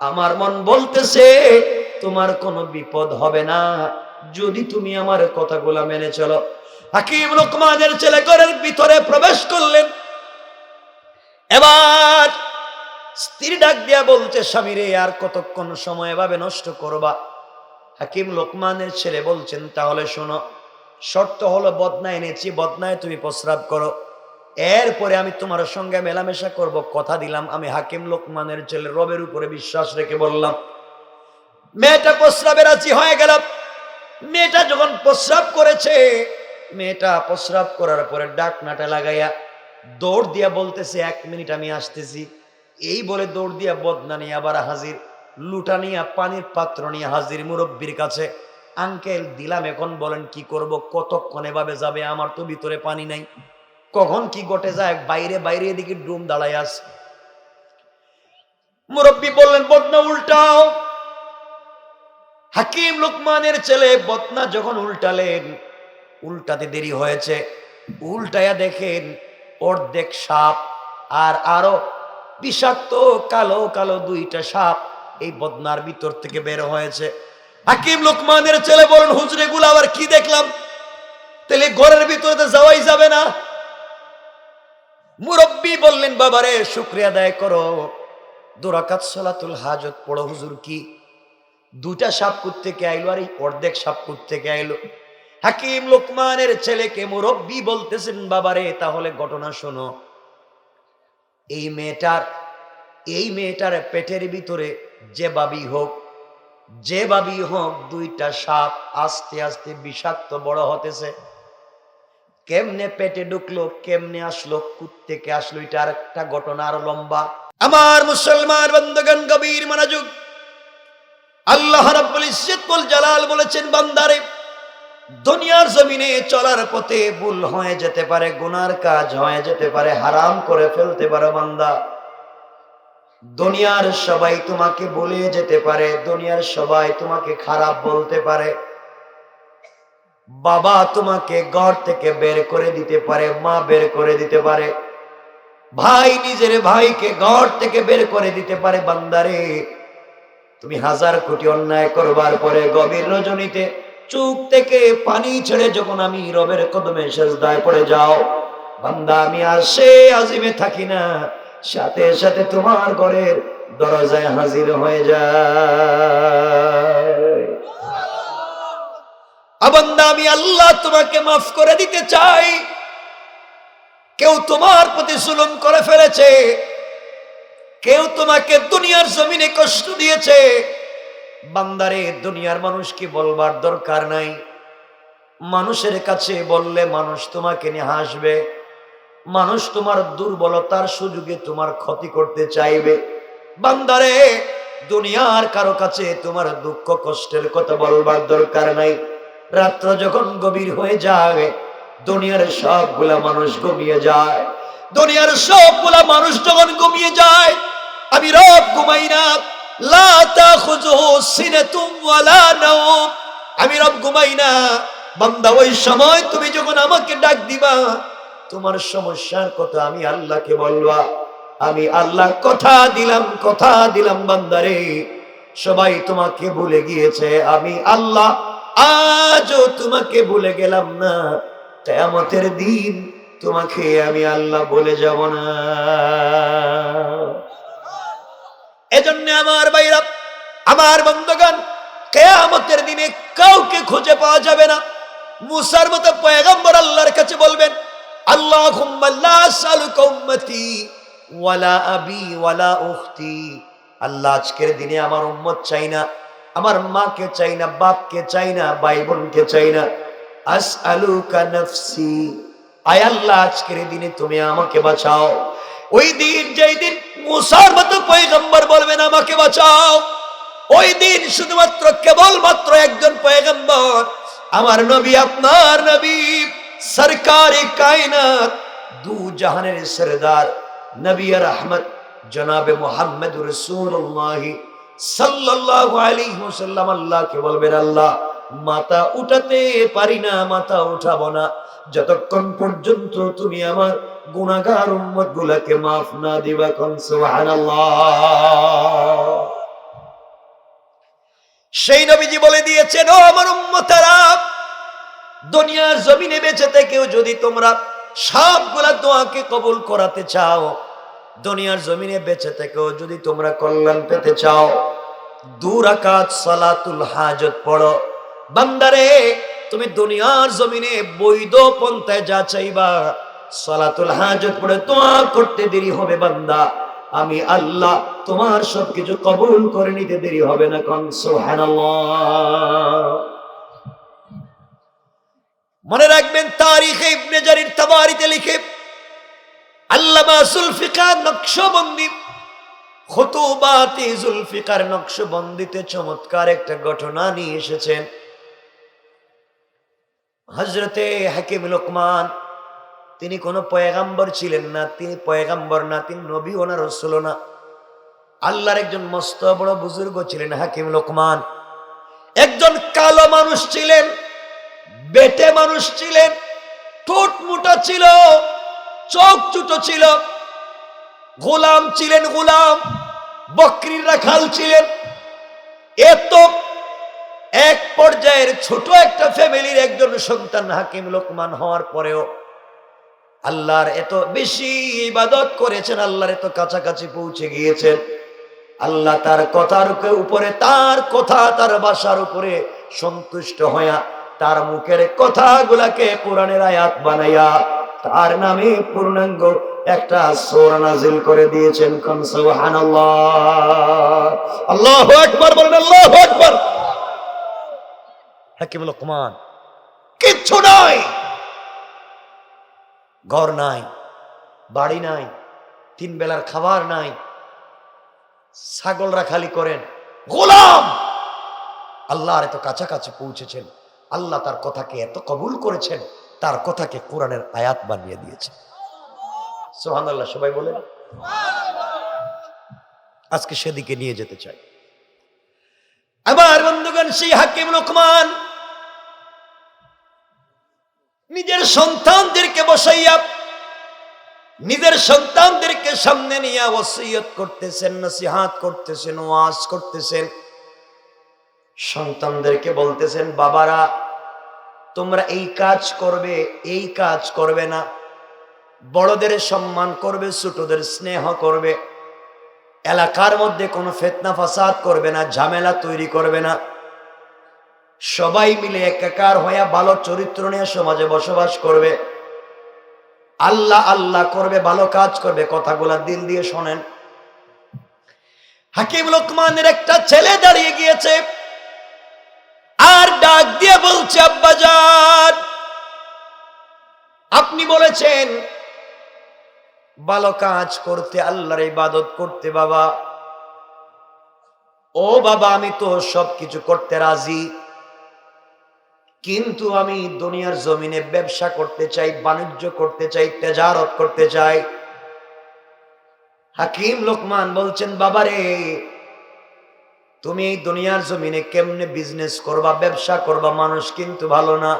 A: আমার মন বলতেছে তোমার কোনো বিপদ হবে না যদি তুমি আমার কথাগুলা মেনে চলো। হাকিম লোকমানের ছেলে ঘরের ভিতরে প্রবেশ করলেন। এবার স্ত্রী ডাক দিয়া বলছে স্বামী রে আর কতক্ষণ সময় এভাবে নষ্ট করবা? হাকিম লোকমানের ছেলে বলছেন তাহলে শোনো, শর্ত হলো বদনায় এনেছি, বদনায় তুমি প্রস্রাব করো, এরপরে আমি তোমার সঙ্গে মেলামেশা করব, কথা দিলাম। আমি হাকিম লোকমানের ছেলে রবের উপরে বিশ্বাস রেখে বললাম। মেয়েটা প্রস্রাবে রাজি হয়ে গেল। মেয়েটা যখন প্রস্রাব করেছে, মেয়েটা প্রস্রাব করার পরে ডাকনাটা লাগাইয়া দৌড় দিয়া বলতেছে 1 মিনিট আমি আসতেছি, এই বলে দৌড় দিয়া বদনা নিয়ে আবার হাজির, লুটা নিয়ে পানির পাত্র নিয়ে হাজির মুরব্বীর কাছে। আঙ্কেল দিলাম, এখন বলেন কি করব, কতক্ষণ এভাবে যাবে, আমার তো ভিতরে পানি নাই, কখন কি ঘটে যায়, বাইরে বাইরে এদিকে ডুম দাঁড়ায় আছে। মুরব্বী বললেন বদনা উল্টাও। হাকিম লোকমানের ছেলে বদনা যখন উল্টালেন, উল্টাতে দেরি হয়েছে, উল্টায়া দেখেন অর্ধেক সাপ আর আরো বিষাক্ত কালো কালো দুইটা সাপ এই বদনার ভিতর থেকে বের হয়েছে। হাকিম লোকমানের ছেলে বলেন, হুজুর এগুলো আবার কি দেখলাম? তাহলে ঘরের ভিতরে যাওয়াই যাবে না। মুরব্বী বললেন, বাবারে শুকরিয়া আদায় করো, 2 রাকাত সালাতুল হাজত পড়ো। হুজুর কি দুটা সাপ থেকে আইলো আর এই অর্ধেক সাপ থেকে আইলো? হাকিম লোকমানের ছেলেকে মুরব্বী বলতেছেন, বাবারে তাহলে ঘটনা শোনো। এই মেয়েটার পেটের ভিতরে যে বাবি হোক দুইটা সাপ আস্তে আস্তে বিষাক্ত বড় হতেছে। কেমনে পেটে ঢুকলো, কেমনে আসলো, থেকে আসলো, এটা আর একটা ঘটনা, আরো লম্বা। আমার মুসলমান বন্ধুগণ, গভীর মনোযোগ। আল্লাহ রাব্বুল ইজ্জত ওয়াল জালাল বলেছেন, বান্দারে দুনিয়ার জমিনে চলার পথে ভুল হয়ে যেতে পারে, গুনার কাজ হয়ে যেতে পারে, হারাম করে ফেলতে পারো বান্দা। দুনিয়ার সবাই তোমাকে বলে যেতে পারে, দুনিয়ার সবাই তোমাকে খারাপ বলতে পারে, বাবা তোমাকে ঘর থেকে বের করে দিতে পারে, মা বের করে দিতে পারে, ভাই নিজের ভাইকে ঘর থেকে বের করে দিতে পারে। বান্দারে তুমি 1000 কোটি অন্যায় করবার পরে গভীর রজনীতে চোখ থেকে পানি ছেড়ে যখন আমি রবের কদমে সেজদায় পড়ে যাও, বান্দা আমি আর সে আজিমে থাকি না, সাথে সাথে তোমার ঘরের দরজায় হাজির হয়ে যায়। বান্দা আমি আল্লাহ তোমাকে মাফ করে দিতে চাই। কেউ তোমার প্রতি জুলুম করে ফেলেছে, কেউ তোমাকে দুনিয়ার জমিনে কষ্ট দিয়েছে, বান্দারে দুনিয়ার মানুষকে বলবার দরকার নাই। মানুষের কাছে বললে মানুষ তোমাকে নিয়ে হাসবে, মানুষ তোমার দুর্বলতার সুযোগে তোমার ক্ষতি করতে চাইবে। বান্দারে দুনিয়ার কারো কাছে তোমার দুঃখ কষ্টের কথা বলবার দরকার নাই। রাত্র যখন গভীর হয়ে যায়, দুনিয়ার সবগুলা মানুষ ঘুমিয়ে যায়, দুনিয়ার সবগুলা মানুষ যখন ঘুমিয়ে যায়, আমি রব ঘুমাই না। লা তাখুযুহু সিনাতুম ওয়ালা নাওম, আমি রব ঘুমাই না। বান্দা ওই সময় তুমি যখন আমাকে ডাক দিবা, তোমার সমস্যার কথা আমি আল্লাহকে বলবা। আমি আল্লাহ কথা দিলাম বান্দারে, সবাই তোমাকে ভুলে গিয়েছে, আমি আল্লাহ আজও তোমাকে ভুলে গেলাম না। কিয়ামতের দিন তোমাকে আমি আল্লাহ বলে যাব না। এজন্য আমার ভাইরা, আমার বন্ধুগণ, কিয়ামতের দিনে কাউকে খুঁজে পাওয়া যাবে না। মুসার মতো পয়গম্বর আল্লাহর কাছে বলবেন, আল্লাহুম্মা লা আসআলুকা উম্মতি ওয়ালা আবি ওয়ালা উখতি। আল্লাহ আজকের দিনে আমার উম্মত চাই না, আমার মাকে চাই না, বাপকে চাই না, ভাই বোনকে চাই না। আসআলুকা নাফসি, আয় আল্লাহ আজকের দিনে তুমি আমাকে বাঁচাও। ওই দিন, যেই দিন মুসার মতো পয়গম্বর বলবেন আমাকে বাঁচাও, ওই দিন শুধুমাত্র কেবলমাত্র একজন পয়গম্বর, আমার নবী, আপনার নবী, সরকারে কায়নাত, দু জাহানের সরদার নবী রহমত জনাবে মুহাম্মদুর রাসূলুল্লাহ সাল্লাল্লাহু আলাইহি ওয়াসাল্লাম আল্লাহকে বলবেন, আল্লাহ মাথা উঠাতে পারি না, মাথা উঠাবো না যতক্ষণ পর্যন্ত তুমি আমার গুনাহগার উম্মত গুলাকে মাফ না দিবা। কোন সুবহানাল্লাহ। সেই নবীজি বলে দিয়েছেন, ও আমার উম্মতেরা, দুনিয়ার জমিনে বেঁচে থেকেও যদি তোমরা সবগুলা দোয়াকে কবুল করাতে চাও, দুনিয়ার জমিনে বেঁচে থেকেও যদি তোমরা কল্যাণ পেতে চাও, 2 রাকাত সালাতুল হাজত পড়ো। বান্দারে তুমি দুনিয়ার জমিনে বৈধ পন্থায় যা চাইবা, সালাতুল হাজত পড়ে দোয়া করতে দেরি হবে বান্দা, আমি আল্লাহ তোমার সবকিছু কবুল করে নিতে দেরি হবে না। কোন সুবহানাল্লাহ। মনে রাখবেন, তারিখে ইবনে জারির তাবারিতে লিখে আল্লামা জুলফিকার নকশবন্দি খুতুবাতে জুলফিকার নকশবন্দিতে চমৎকার একটা ঘটনা নিয়ে এসেছেন। হযরতে হাকিম লোকমান, তিনি কোনো পয়গম্বর ছিলেন না, তিনি পয়গম্বর না, তিনি নবীও না, রাসূলও না, আল্লাহর একজন মস্ত বড় বুজুর্গ ছিলেন হাকিম লোকমান। একজন কালো মানুষ ছিলেন, বেটে মানুষ ছিলেন, ঠোঁট মোটা ছিল, চোখ ছোট ছিল, গোলাম ছিলেন, গোলাম বকরির রাখাল ছিলেন। এত এক পর্যায়ের ছোট একটা ফ্যামিলির একজন সন্তান হাকিম লোকমান হওয়ার পরেও আল্লাহর এত বেশি ইবাদত করেছেন, আল্লাহর এত কাছাকাছি পৌঁছে গিয়েছেন। আল্লাহ তার কথার উপরে, তার কথা, তার ভাষার উপরে সন্তুষ্ট হইয়া তার মুখের কথাগুলাকে কোরআনের আয়াত বানাইয়া তার নামে পূর্ণাঙ্গ একটা সূরা নাযিল করে দিয়েছেন। কোন সুবহানাল্লাহ, আল্লাহু আকবার বলেন, আল্লাহু আকবার। হাকিম লোকমান কিচ্ছু নাই, ঘর নাই, বাড়ি নাই, তিন বেলার খাবার নাই, ছাগলরা খালি করেন, গোলাম। আল্লাহর এত কাছাকাছি পৌঁছেছেন, আল্লাহ তার কথাকে এত কবুল করেছেন, তার কথাকে কোরআনের আয়াত বানিয়ে দিয়েছে। সুবহানাল্লাহ, সবাই বলেন। আজকে সেদিকে নিয়ে যেতে চাই। আবার বন্ধুগণ, সেই হাকিম লোকমান নিজের সন্তানদেরকে বসাইয়া, নিজের সন্তানদেরকে সামনে নিয়ে ওসিয়ত করতেছেন, নসিহত করতেছেন, ওয়াজ করতেছেন। সন্তানদেরকে বলতেছেন, বাবারা তোমরা এই কাজ করবে, এই কাজ করবে না, বড়দের সম্মান করবে, ছোটদের স্নেহ করবে, এলাকার মধ্যে কোনো ফিতনা ফাসাদ করবে না, ঝামেলা তৈরি করবে না, সবাই মিলে একাকার হয়ে ভালো চরিত্র নিয়ে সমাজে বসবাস করবে, আল্লাহ আল্লাহ করবে, ভালো কাজ করবে। কথাগুলা দিল দিয়ে শোনেন। হাকিম লোকমানের একটা ছেলে দাঁড়িয়ে গিয়েছে আর ডাক দিয়ে বলছে, আব্বাজান আপনি বলেছেন ভালো কাজ করতে, আল্লাহর ইবাদত করতে। বাবা, ও বাবা, আমি তো সবকিছু করতে রাজি, কিন্তু আমি দুনিয়ার জমিনে ব্যবসা করতে চাই, বাণিজ্য করতে চাই, তেজারত করতে চাই। হাকিম লোকমান বলছেন, বাবারে তুমি এই দুনিয়ার জমিনে কেমনে বিজনেস করবা, ব্যবসা করবা? মানুষ কিন্তু ভালো না,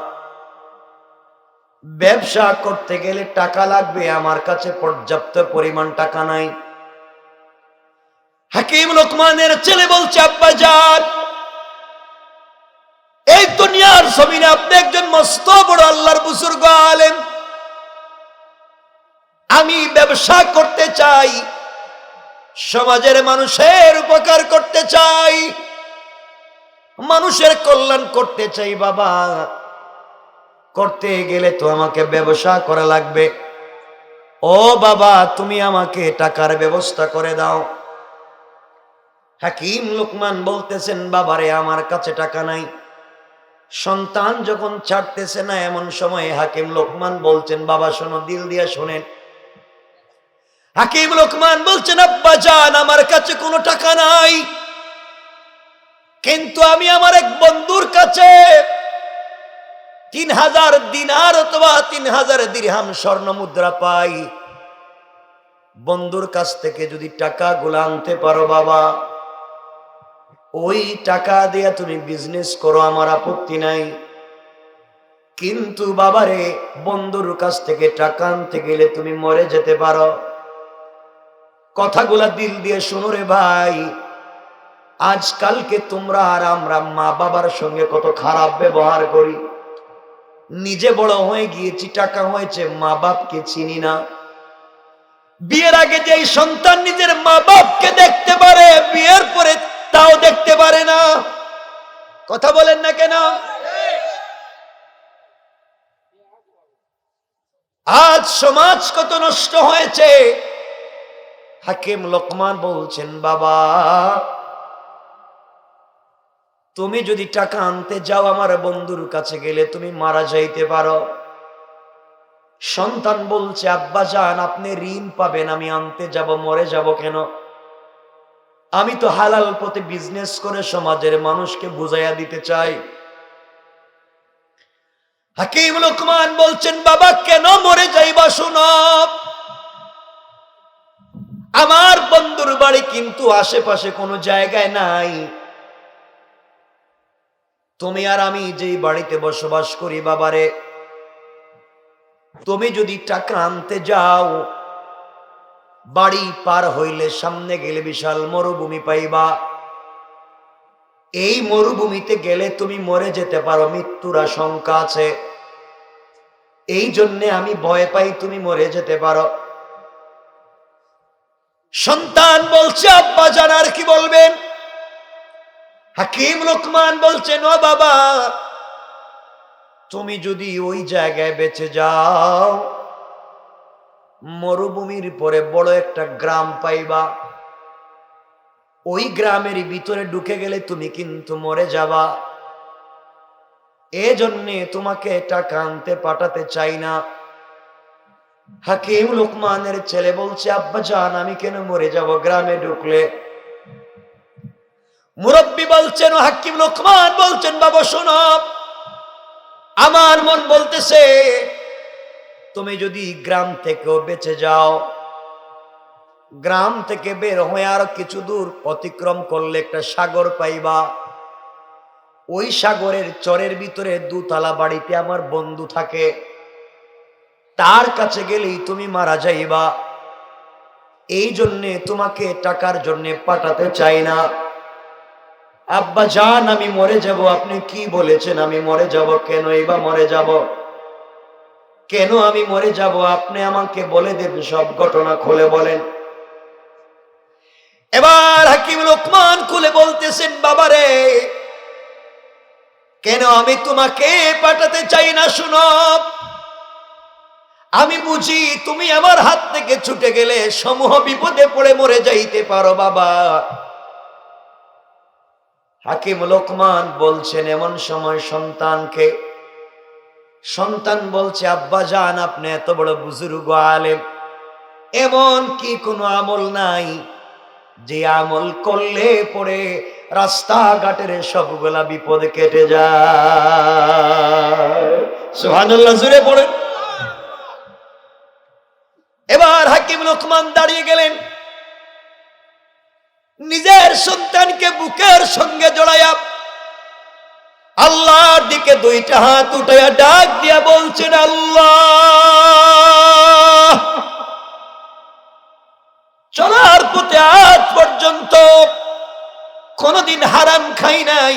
A: ব্যবসা করতে গেলে টাকা লাগবে, আমার কাছে পর্যাপ্ত পরিমাণ টাকা নাই। হাকিম লোকমানের ছেলে বলছে, আব্বাজান এই দুনিয়ার জমিনে আপনি একজন মস্ত বড় আল্লাহর বুজুর্গ আলেম, আমি ব্যবসা করতে চাই, সমাজের মানুষের উপকার করতে চাই, মানুষের কল্যাণ করতে চাই। বাবা, করতে গেলে তো আমাকে ব্যবসা করা লাগবে। ও বাবা, তুমি আমাকে টাকার ব্যবস্থা করে দাও। হাকিম লোকমান বলতেছেন, বাবারে আমার কাছে টাকা নাই। সন্তান যখন ছাড়তেছে না, এমন সময় হাকিম লোকমান বলছেন, বাবা শোনো, দিল দিয়ে শোনেন। হাকিম লোকমান বলছেন, আব্বা জান আমার কাছে কোনো টাকা নাই, কিন্তু আমি আমার এক বন্ধুর কাছে 3000 দিনার অথবা 3000 দিরহাম স্বর্ণ মুদ্রা পাই। বন্ধুর কাছ থেকে যদি টাকাগুলো আনতে পারো বাবা, ওই টাকা দিয়ে তুমি বিজনেস করো, আমার আপত্তি নাই। কিন্তু বাবারে, বন্ধুর কাছ থেকে টাকা আনতে গেলে তুমি মরে যেতে পারো। কথাগুলা দিল দিয়ে শোনো রে ভাই। আজকালকে তোমরা আর আমরা মা বাবার সঙ্গে কত খারাপ ব্যবহার করি। নিজে বড় হয়ে গিয়েছি, টাকা হয়েছে, মা বাপকে চিনি না। বিয়ের আগে যে সন্তান নিজের মা বাপকে দেখতে পারে, বিয়ের পরে তাও দেখতে পারে না। কথা বলেন না কেন? আজ সমাজ কত নষ্ট হয়েছে। হাকিম লোকমান বলছেন, বাবা তুমি যদি টাকা আনতে যাও, আমার বন্ধুর কাছে গেলে তুমি মারা যাইতে পারো। সন্তান বলছে, আব্বা জান আপনি ঋণ পাবেন, আমি আনতে যাব, মরে যাব কেন? আমি তো হালাল পথে বিজনেস করে সমাজের মানুষকে বুঝাইয়া দিতে চাই। হাকিম লোকমান বলছেন, বাবা কেন মরে যাইবা? শুনো, আমার বন্ধুর বাড়ি কিন্তু আশেপাশে কোনো জায়গায় নাই। তুমি আর আমি যেই বাড়িতে বসবাস করি বাবারে, তুমি যদি টাকা আনতে যাও, বাড়ি পার হইলে সামনে গেলে বিশাল মরুভূমি পাইবা। এই মরুভূমিতে গেলে তুমি মরে যেতে পারো, মৃত্যুর আশঙ্কা আছে। এই জন্যে আমি ভয় পাই তুমি মরে যেতে পারো। সন্তান বলছে আব্বা জান আর কি বলবেন? হাকিম লোকমান বলছেন ও বাবা, তুমি যদি ওই জায়গায় বেঁচে যাও, মরুভূমির পরে বড় একটা গ্রাম পাইবা। ওই গ্রামের ভিতরে ঢুকে গেলে তুমি কিন্তু মরে যাবা। এজন্যে তোমাকে টাকা আনতে পাঠাতে চাই না। হাকিম লোকমানের ছেলে বলছে আব্বা জান আমি কেন মরে যাব গ্রামে ঢুকলে? মুরব্বী বলছেন, হাকিম লোকমান বলছেন বাবা শোনো, আমার মন বলতেছে তুমি যদি গ্রাম থেকেও বেঁচে যাও, গ্রাম থেকে বের হয়ে আর কিছু দূর অতিক্রম করলে একটা সাগর পাইবা। ওই সাগরের চরের ভিতরে দুতলা বাড়িতে আমার বন্ধু থাকে, তার কাছে গেলেই তুমি মারা যাইবা। এই জন্যে তোমাকে টাকার জন্য পাঠাতে চাই না। আব্বা জান আমি মরে যাব। আপনি কি বলেছেন আমি মরে যাব? কেন এবার মরে যাব? কেন আমি মরে যাব? আপনি আমাকে বলে দেন, সব ঘটনা খুলে বলেন। এবার হাকিম লোকমান খুলে বলতেছেন বাবারে, কেন আমি তোমাকে পাঠাতে চাই না শুনো, আমি বুঝি তুমি আমার হাত থেকে ছুটে গেলে সমূহ বিপদে পড়ে মরে যাইতে পারো বাবা। হাকিম লোকমান বলছেন এমন সময় সন্তানকে, সন্তান বলছে আব্বা জান আপনি এত বড় বুজুর্গ আলেম, এমন কি কোনো আমল নাই যে আমল করলে পরে রাস্তাঘাটের সবগুলা বিপদ কেটে যায়? সুবহানাল্লাহ জোরে পড়েন। এবার হাকিম লোকমান দাঁড়িয়ে গেলেন, নিজের সন্তানকে বুকের সঙ্গে জড়াইয়া আল্লাহর দিকে দুইটা হাত উঠাইয়া ডাক দিয়া বলছেন আল্লাহ, চলার পথে আজ পর্যন্ত কোনদিন হারাম খাই নাই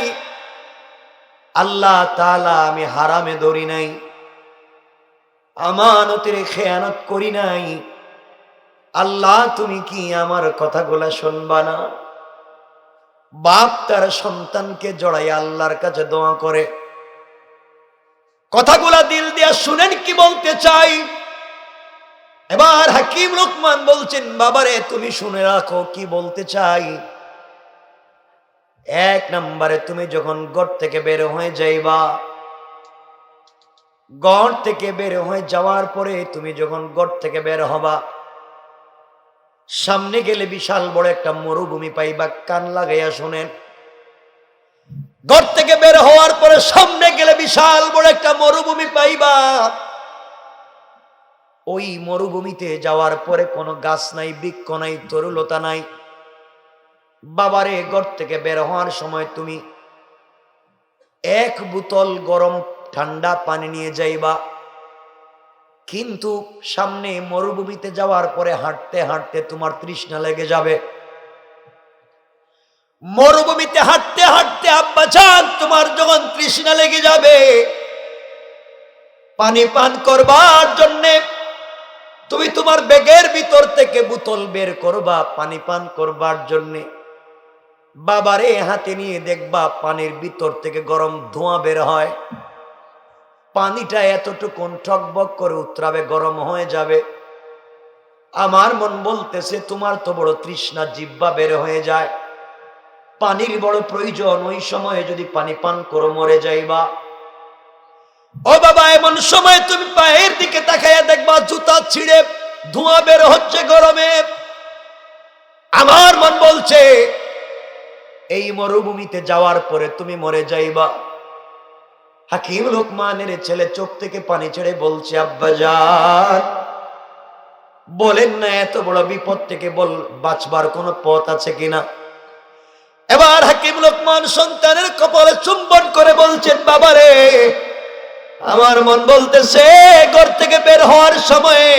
A: আল্লাহ তাআলা, আমি হারামে ধরি নাই, আমানতের খেয়ানত করি নাই। আল্লাহ তুমি কি আমার কথাগুলা শুনবা না? বাপ তার সন্তানকে জড়াই আল্লাহর কাছে দোয়া করে। কথাগুলা দিল দিয়া শুনেন কি বলতে চাই। এবার হাকিম লোকমান বলছেন বাবারে তুমি শুনে রাখো কি বলতে চাই। এক নম্বরে তুমি যখন ঘর থেকে বের হয়ে যাইবা, ঘর থেকে বের হয়ে যাওয়ার পরে তুমি যখন ঘর থেকে বের হবা, সামনে গেলে বিশাল বড় একটা মরুভূমি পাইবা। কান লাগাইয়া শুনেন, ঘর থেকে বের হওয়ার পরে সামনে গেলে বিশাল বড় একটা মরুভূমি পাইবা। ওই মরুভূমিতে যাওয়ার পরে কোনো গাছ নাই, বৃক্ষ নাই, তরুলতা নাই। বাবারে ঘর থেকে বের হওয়ার সময় তুমি এক বোতল গরম ঠান্ডা পানি নিয়ে যাইবা। কিন্তু সামনে মরুভূমিতে যাওয়ার পরে হাঁটতে হাঁটতে তোমার তৃষ্ণা লেগে যাবে। মরুভূমিতে হাঁটতে হাঁটতে আব্বা জান তোমার যখন তৃষ্ণা লেগে যাবে, পানি পান করবার জন্যে তুমি তোমার ব্যাগের ভিতর থেকে বোতল বের করবা পানি পান করবার জন্যে। বাবারে হাতে নিয়ে দেখবা পানির ভিতর থেকে গরম ধোঁয়া বের হয়। পানিটা এতটুকুন টকবক করে উতরাবে, গরম হয়ে যাবে। আমার মন বলতেছে তোমার তো বড় তৃষ্ণা, জিহ্বা বের হয়ে যায়, পানির বড় প্রয়োজন। ওই সময়ে যদি পানি পান করো মরে যাইবা। ও বাবা এমন সময় তুমি পায়ের দিকে তাকাইয়া দেখবা জুতা ছিঁড়ে ধোঁয়া বের হচ্ছে গরমে। আমার মন বলছে এই মরুভূমিতে যাওয়ার পরে তুমি মরে যাইবা। হাকিম লোকমানের ছেলে চোখ থেকে পানি ছেড়ে বলছে আব্বাজান বলেন না এত বড় বিপদ থেকে বাঁচবার কোনো পথ আছে কিনা? এবার হাকিম লোকমান সন্তানের কপালে চুম্বন করে বলছেন, বাবারে, আমার মন বলতেছে ঘর থেকে বের হওয়ার সময়ে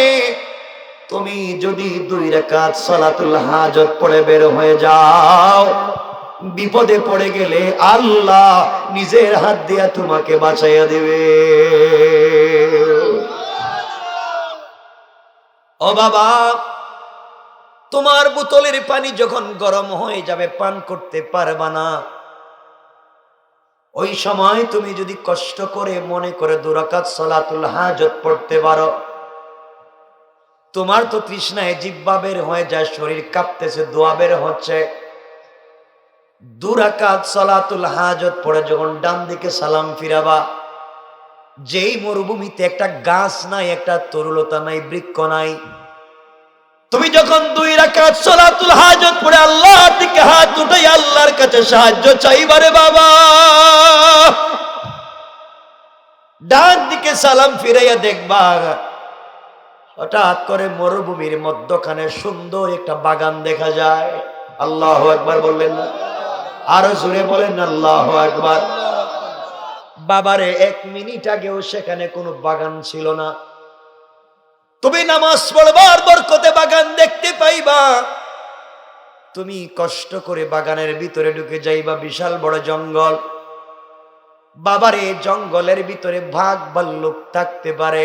A: তুমি যদি 2 রাকাত সালাতুল হাজত পড়ে বের হয়ে যাও, বিপদে পড়ে গেলে আল্লাহ নিজের হাত দিয়া তোমাকে বাঁচাইয়া দিবে। ও বাবা, তোমার বোতলের পানি যখন গরম হয়ে যাবে পান করতে পারবা না, ওই সময় তুমি যদি কষ্ট করে মনে করে 2 রাকাত সালাতুল হাজত পড়তে পারো, তোমার তো তৃষ্ণায় জিহ্বা বের হয়ে যায়, শরীর কাঁপতেছে, দোয়া বের হচ্ছে। 2 রাকাত সালাতুল হাজত পড়ে যখন ডান দিকে সালাম ফিরাবা, যেই মরুভূমিতে একটা গাছ নাই, একটা তরুলতা নাই, বৃক্ষ নাই, তুমি যখন 2 রাকাত সালাতুল হাজত পড়ে আল্লাহর দিকে হাত উঠাই আল্লাহর কাছে সাহায্য চাইবারে বাবা, ডান দিকে সালাম ফিরাইয়া দেখবা হঠাৎ করে মরুভূমির মধ্যখানে সুন্দর একটা বাগান দেখা যায়। আল্লাহু আকবার বললেন না? আরো জোরে বলেন না আল্লাহু আকবার। বাবারে, 1 মিনিট আগেও সেখানে কোনো বাগান ছিল না। তুমি নামাজ পড়বার বরকতে বাগান দেখতে পাইবা। তুমি কষ্ট করে বাগানের ভিতরে ঢুকে যাইবা, বিশাল বড় জঙ্গল। বাবারে, জঙ্গলের ভিতরে বাঘ ভাল্লুক থাকতে পারে,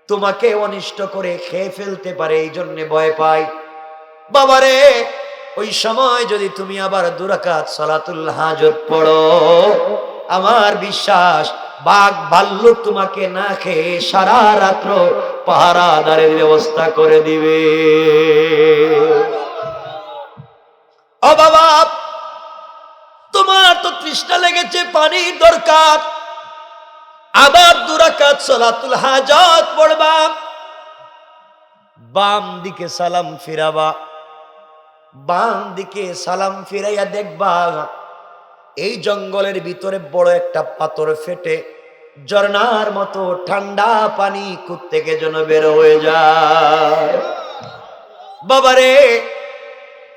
A: তোমাকে অনিষ্ট করে খেয়ে ফেলতে পারে, এই জন্য ভয় পাই। বাবারে, ওই সময় যদি তুমি আবার 2 রাকাত সালাতুল হাজত পড়ো, আমার বিশ্বাস বাঘ ভাল্লুক তোমাকে না খেয়ে সারা রাত্র পাহারাদারের ব্যবস্থা করে দিবে। ও বাবা, তোমার তো তৃষ্ণা লেগেছে, পানির দরকার, আবার 2 রাকাত সালাতুল হাজত পড়বা, বাম দিকে সালাম ফিরাবা, বাম দিকে সালাম ফিরাইয়া দেখবা এই জঙ্গলের ভিতরে বড় একটা পাথর ফেটে ঝর্ণার মতো ঠান্ডা পানি কোত্থেকে যেন বের হয়ে যায়। বাবারে,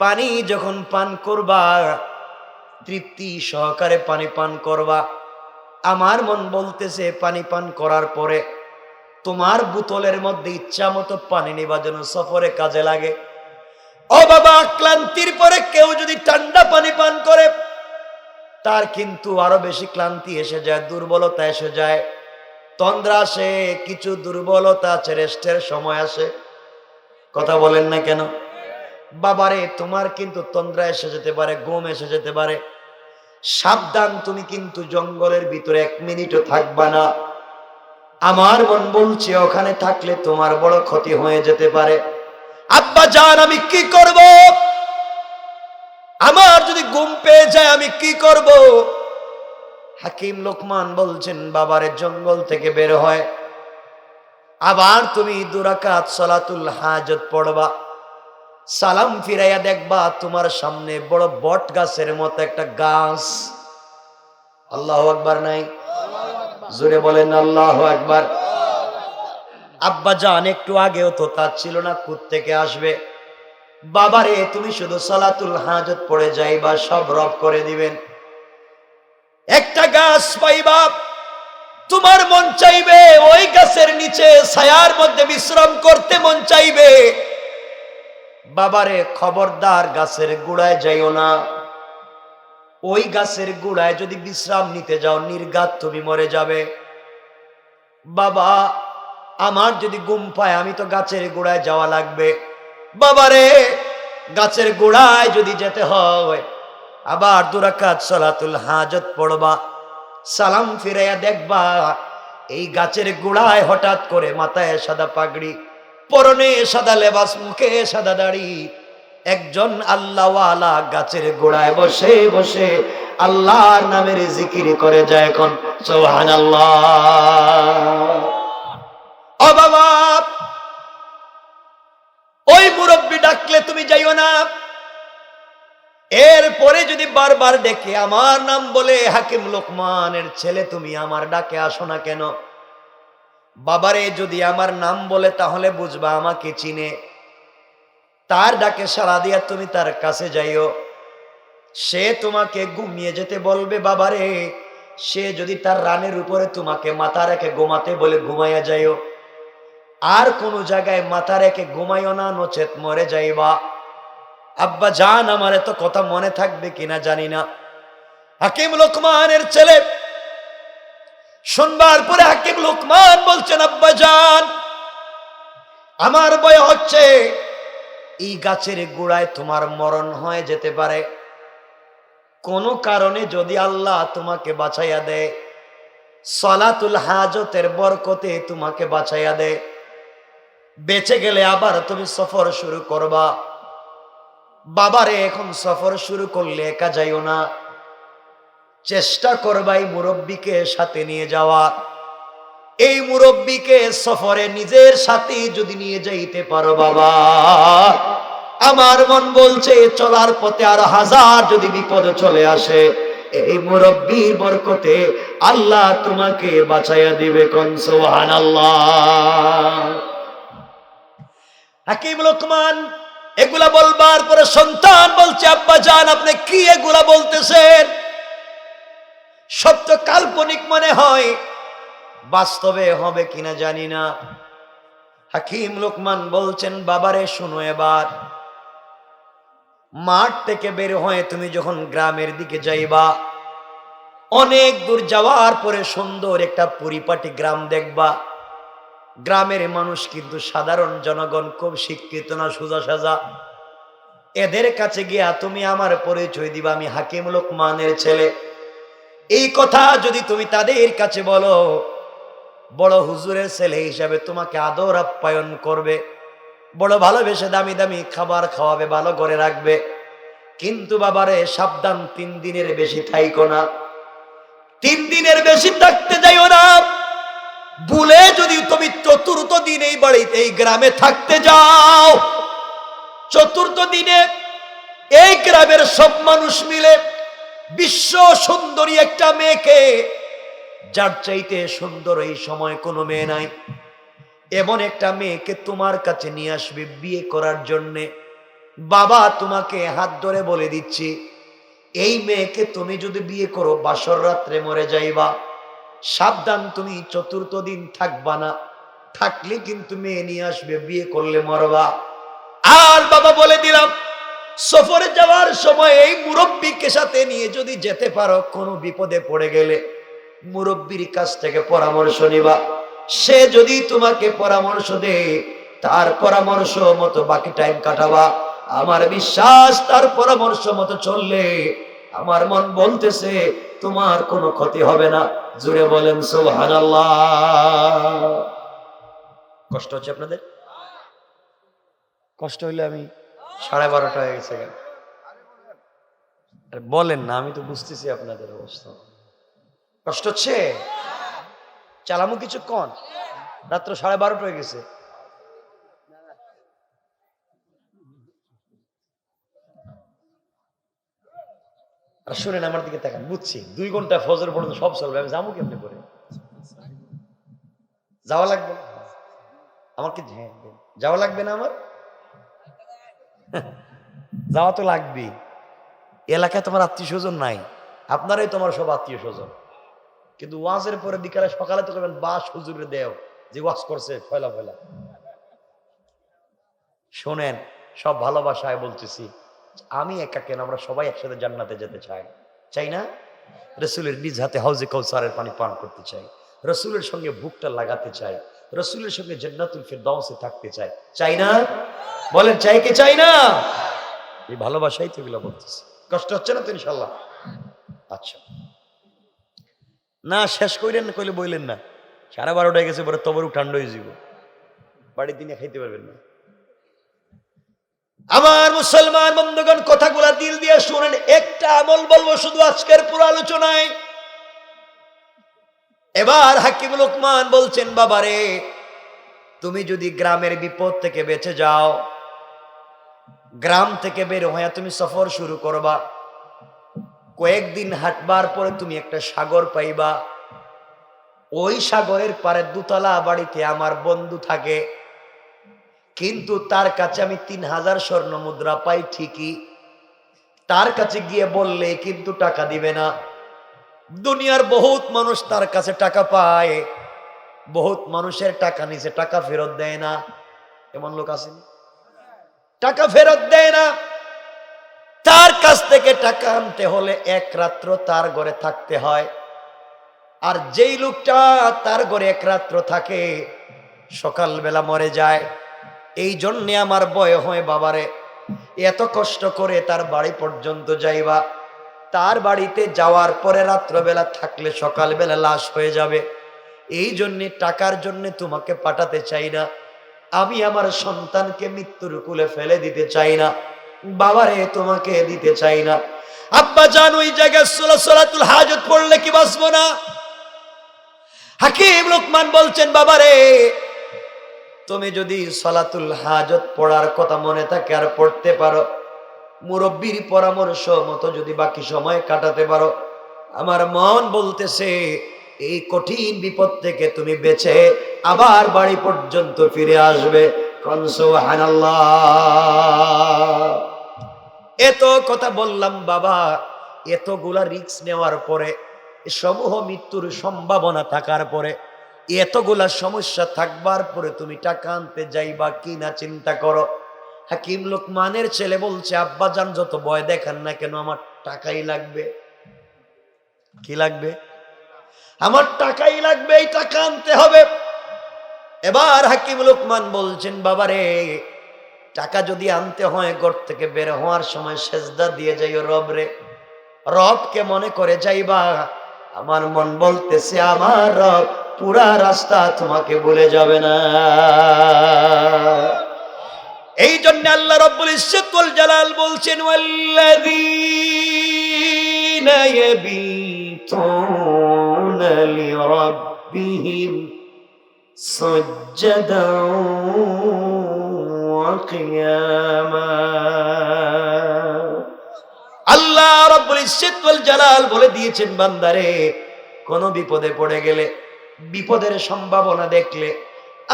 A: পানি যখন পান করবা, তৃপ্তি সহকারে পানি পান করবা, আমার মন বলতেছে পানি পান করার পরে তোমার বোতলের মধ্যে ইচ্ছা মতো পানি নেবা যেন সফরে কাজে লাগে। ও বাবা, ক্লান্তির পরে কেউ যদি ঠান্ডা পানি পান করে তার কিন্তু আরো বেশি ক্লান্তি এসে যায়, দুর্বলতা এসে যায়, তন্দ্রা আসে, কিছু দুর্বলতা আছে, রেস্টের সময় আসে। কথা বলেন না কেন? বাবারে, তোমার কিন্তু তন্দ্রা এসে যেতে পারে, ঘুম এসে যেতে পারে, সাবধান, তুমি কিন্তু জঙ্গলের ভিতরে 1 মিনিটও থাকবা না। আমার মন বলছে ওখানে থাকলে তোমার বড় ক্ষতি হয়ে যেতে পারে। আব্বা জান, আমি কি করব? আমার যদি ঘুম পেয়ে যায় আমি কি করব? হাকিম লোকমান বলছেন, বাবারে, জঙ্গল থেকে বের হয় আবার তুমি 2 রাকাত সালাতুল হাজত পড়বা, সালাম ফিরাইয়া দেখবা তোমার সামনে বড় বট গাছের মতো একটা গাছ। আল্লাহু আকবার নাই? জোরে বলেন আল্লাহু আকবার। আব্বা জান, একটু আগেও তো তা ছিল না, কোত্থেকে আসবে? বাবারে, তুমি শুধু সালাতুল হাজত পড়ে যাইবা, সব রব করে দিবেন। একটা গাছ পাইবা, তোমার মন চাইবে ওই গাছের নিচে ছায়ার মধ্যে বিশ্রাম করতে মন চাইবে। বাবারে, খবরদার গাছের গোড়ায় যাইও না। ওই গাছের গোড়ায় যদি বিশ্রাম নিতে যাও নির্ঘাত তুমি মরে যাবে। বাবা, আমার যদি ঘুম পায় আমি তো গাছের গোড়ায় যাওয়া লাগবে। বাবারে, গাছের গোড়ায় যদি যেতে হয় আবার 2 রাকাত সালাতুল হাজত পড়বা, সালাম ফিরাইয়া দেখবা এই গাছের গোড়ায় হঠাৎ করে মাথায় সাদা পাগড়ি, পরনে সাদা লেবাস, মুখে সাদা দাড়ি একজন আল্লাহওয়ালা গাছের গোড়ায় বসে বসে আল্লাহর নামের জিকির করে যায়। এখন সুবহানাল্লাহ। ও বাবা, ওই মুরব্বি ডাকলে তুমি যাইও না। এরপরে যদি বারবার ডেকে আমার নাম বলে, হাকিম লোকমানের ছেলে তুমি আমার ডাকে আসো না কেন? বাবারে, যদি আমার নাম বলে তাহলে বুঝবা আমাকে চিনে। তার ডাকে সাড়া দিয়া তুমি তার কাছে যাইও। সে তোমাকে ঘুমিয়ে যেতে বলবে বাবারে, সে যদি তার রানের উপরে তোমাকে মাথা রেখে ঘুমাতে বলে ঘুমাইয়া যাইও, আর কোন জায়গায় মাথা রেখে ঘুমাইও না, নচেত মরে যাইবা। আব্বা জান, আমার এত কথা মনে থাকবে কিনা জানি না। হাকিম লোকমানের ছেলে শুনবার পরে হাকিম লোকমান বলছেন, আব্বা জান, আমার ভয় হচ্ছে এই গাছের গোড়ায় তোমার মরণ হয়ে যেতে পারে। কোন কারণে যদি আল্লাহ তোমাকে বাঁচাইয়া দেয়, সলাতুল হাজতের বরকতে তোমাকে বাঁচাইয়া দেয়, বেঁচে গেলে আবার তুমি সফর শুরু করবা। বাবারে, এখন সফর শুরু করলে একা যাইও না, চেষ্টা করবাই মুরব্বীকে সাথে নিয়ে যাওয়া। এই মুরব্বীকে সফরে নিজের সাথে যদি নিয়ে যাইতে পারো বাবা, আমার মন বলছে চলার পথে আর হাজার যদি বিপদ চলে আসে, এই মুরব্বীর বরকতে আল্লাহ তোমাকে বাঁচাইয়া দিবে। কোন সুবহানাল্লাহ। হাকিম লোকমান এগুলা বলবার পরে সন্তান বলছে, আব্বা জান, আপনি কি এগুলা বলতেছেন? সব তো কাল্পনিক মনে হয়, বাস্তবে হবে কিনা জানি না। হাকিম লোকমান বলছেন, বাবারে শুনো, এবার মাঠ থেকে বের হয়ে তুমি যখন গ্রামের দিকে যাইবা, অনেক দূর যাওয়ার পরে সুন্দর একটা পরিপাটি গ্রাম দেখবা। গ্রামের মানুষ কিন্তু সাধারণ জনগণ, খুব শিক্ষিত না, সোজা সাজা। এদের কাছে গিয়া তুমি আমার পরিচয় দিবা, আমি হাকিম লোকমানের ছেলে। এই কথা যদি তুমি তাদের কাছে বলো, বড় হুজুরের ছেলে হিসাবে তোমাকে আদর আপ্যায়ন করবে, বড় ভালোবেসে দামি দামি খাবার খাওয়াবে, ভালো করে রাখবে। কিন্তু বাবারে সাবধান, 3 দিনের বেশি থাইকো না, 3 দিনের বেশি থাকতে যাইও না। ভুলে যদি তুমি 4র্থ দিন এই বাড়িতে, এই গ্রামে থাকতে যাও, 4র্থ দিনে এই গ্রামের সব মানুষ মিলে বিশ্ব সুন্দরী একটা মেয়েকে, যার চাইতে সুন্দর এই সময় কোনো মেয়ে নাই, এমন একটা মেয়েকে তোমার কাছে নিয়ে আসবে বিয়ে করার জন্যে। বাবা, তোমাকে হাত ধরে বলে দিচ্ছি, এই মেয়েকে তুমি যদি বিয়ে করো, বাসর রাত্রে মরে যাইবা। সাবধান, তুমি 4র্থ দিন থাকবা না, থাকলে কিন্তু মেয়ে নিয়ে আসবে, বিয়ে করলে মরবা। আর বাবা বলে দিলাম, সফরে যাওয়ার সময় এই মুরব্বীকে সাথে নিয়ে যদি যেতে পারো, কোনো বিপদে পড়ে গেলে মুরব্বীর কাছ থেকে পরামর্শ নিবা। সে যদি তোমাকে পরামর্শ দেয়, তার পরামর্শ মতো বাকি টাইম কাটাবা। আমার বিশ্বাস, তার পরামর্শ মতো চললে আমার মন বলতেছে তোমার কোনো ক্ষতি হবে না। জুড়ে বলেন সুবহানাল্লাহ। কষ্ট হচ্ছে আপনাদের? কষ্ট হইলে আমি 12:30 হয়ে গেছে কেন? বলেন না, আমি তো বুঝতেছি আপনাদের অবস্থা। কষ্ট হচ্ছে? চালামু কিছুক্ষণ, রাত্র 12:30 হয়ে গেছে। আর শুনেন, আমার দিকে তাকান, বুঝছি 2 ঘন্টা ফজর পর্যন্ত সব চলবে, আমি যাবো কেমনে করে? যাওয়া লাগবে আমার কি? যাওয়া লাগবে না আমার? যাওয়া তো লাগবেই। এলাকায় তোমার আত্মীয় স্বজন নাই, আপনারাই তোমার সব আত্মীয় স্বজন। কিন্তু ওয়াজের পরে বিকালে সকালে তো করবেন বাস হুজুরে দেও, যে ওয়াজ করছে ফয়লা ফয়লা। শোনেন, সব ভালোবাসায় বলতেছি, আমি একা কেন, আমরা সবাই একসাথে জান্নাতে যেতে চাই, চাই না? রসুলের নিজ হাতে হাউজে কাউসারের পানি পান করতে চাই, রসুলের সঙ্গে বুকটা লাগাতে চাই, রসুলের সঙ্গে জান্নাতুল ফিরদাউসে থাকতে চাই, চাই না? বলেন, চাই কি চাই না? এই ভালোবাসাই তো এগুলো বলতেছি। কষ্ট হচ্ছে না তো ইনশাল্লাহ? আচ্ছা, না শেষ কইলেন না, কইলে বইলেন না, 12:30 গেছে, পরে তবরু ঠান্ডা হয়ে যাব, বাড়ির দিনে খাইতে পারবেন না। আমার মুসলমান বন্ধুগণ, কথাগুলা দিল দিয়ে শুনেন। একটা আমল বলবো শুধু আজকের পুরো আলোচনায়। এবার হাকিম লোকমান বলছেন, বাবারে, তুমি যদি গ্রামের বিপদ থেকে বেঁচে যাও, গ্রাম থেকে বের হয়ে তুমি সফর শুরু করবা, কয়েকদিন হাঁটবার পরে তুমি একটা সাগর পাইবা। ওই সাগরের পারে 2তলা বাড়িতে আমার বন্ধু থাকে, কিন্তু তার কাছে আমি 3000 স্বর্ণ মুদ্রা পাই ঠিকই, তার কাছে গিয়ে বললে কিন্তু টাকা দিবে না। দুনিয়ার বহুত মানুষ তার কাছে টাকা পায়, বহুত মানুষের টাকা নিচে টাকা ফেরত দেয় না। এমন লোক আসেনি? টাকা ফেরত দেয় না। তার কাছ থেকে টাকা আনতে হলে এক রাত্র তার ঘরে থাকতে হয়। আর যেই লোকটা তার ঘরে এক রাত্র থাকে সকালবেলা মরে যায়। এই জন্যে আমার ভয় হয় বাবারে, এত কষ্ট করে তার বাড়ি পর্যন্ত যাইবা, তার বাড়িতে যাওয়ার পরে রাত্রবেলা থাকলে সকালবেলা লাশ হয়ে যাবে। এই জন্যে টাকার জন্য তোমাকে পাঠাতে চাই না। আমি আমার সন্তানকে মৃত্যুর কুলে ফেলে দিতে চাই না। বাবারে তোমাকে দিতে চাই না। আব্বা জান ওই জায়গায় সালাতুল হাজত পড়লে কি বাঁচবো না? হাকিম লোকমান বলছেন, বাবারে তুমি যদি সালাতুল হাজত পড়ার কথা মনে থাকে আর পড়তে পারো, মুরব্বীর পরামর্শ মতো যদি বাকি সময় কাটাতে পারো, আমার মন বলতেছে এই কঠিন বিপদ থেকে তুমি বেঁচে আবার বাড়ি পর্যন্ত ফিরে আসবে। সুবহানাল্লাহ। এত কথা বললাম বাবা, এতগুলা রিস্ক নেওয়ার পরে, সমূহ মৃত্যুর সম্ভাবনা থাকার পরে, এতগুলা সমস্যা থাকবার পরে তুমি টাকা আনতে যাইবা কি না চিন্তা করো। হাকিম লোকমানের ছেলে বলছে, আব্বা জান যত ভয় দেখান না কেন, আমার টাকাই লাগবে। কি লাগবে? আমার টাকাই লাগবে, এই টাকা আনতে হবে। এবার হাকিম লোকমান বলছেন, বাবারে টাকা যদি আনতে হয় ঘর থেকে বের হওয়ার সময় সেজদা দিয়ে যাইও রবরে, রবকে মনে করে যাইবা। আমার মন বলতেছে আমার রব পুরা রাস্তা তোমাকে ভুলে যাবে না। এই জন্য আল্লাহ রাব্বুল ইজ্জত ওয়াল জালাল বলছেন, ওয়াল্লাযীনা ইয়াবীতুনা লিরাব্বিহিম সুজদান ওয়া কিয়ামা। আল্লাহ রাব্বুল ইজ্জত ওয়াল জালাল বলে দিয়েছেন, বান্দারে কোন বিপদে পড়ে গেলে, বিপদের সম্ভাবনা দেখলে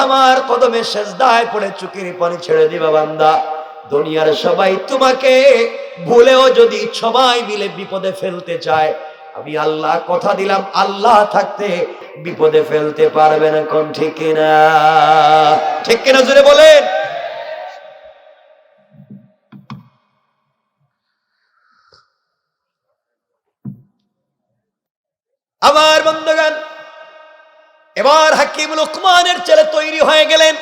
A: আমার কদমে সেজদায় পড়ে চোখের পানি ছেড়ে দিবা বান্দা। দুনিয়ার সবাই তোমাকে ভুলেও যদি সবাই মিলে বিপদে ফেলতে চায়, আমি আল্লাহ কথা দিলাম আল্লাহ থাকতে বিপদে ফেলতে পারবে না। কোন ঠিক কিনা? ঠিক কিনা জোরে বলেন। আমার বন্ধুগণ, এবার হাকিম লোকমানের ছেলে তৈরি হয়ে গেলেন,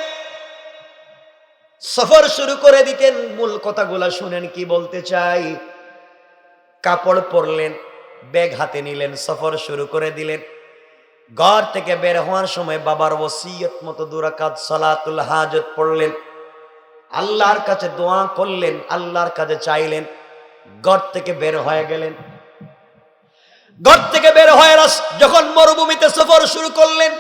A: সফর শুরু করে দিতেন। মূল কথাগুলা শুনেন কি বলতে চাই। কাপড় পরলেন, ব্যাগ হাতে নিলেন, সফর শুরু করে দিলেন। ঘর থেকে বের হওয়ার সময় বাবার ওসিয়ত মতো 2 রাকাত সালাতুল হাজত পড়লেন, আল্লাহর কাছে দোয়া করলেন, আল্লাহর কাছে চাইলেন। ঘর থেকে বের হয়ে গেলেন। ঘর থেকে বের হয়ে যখন মরুভূমিতে সফর শুরু করলেন,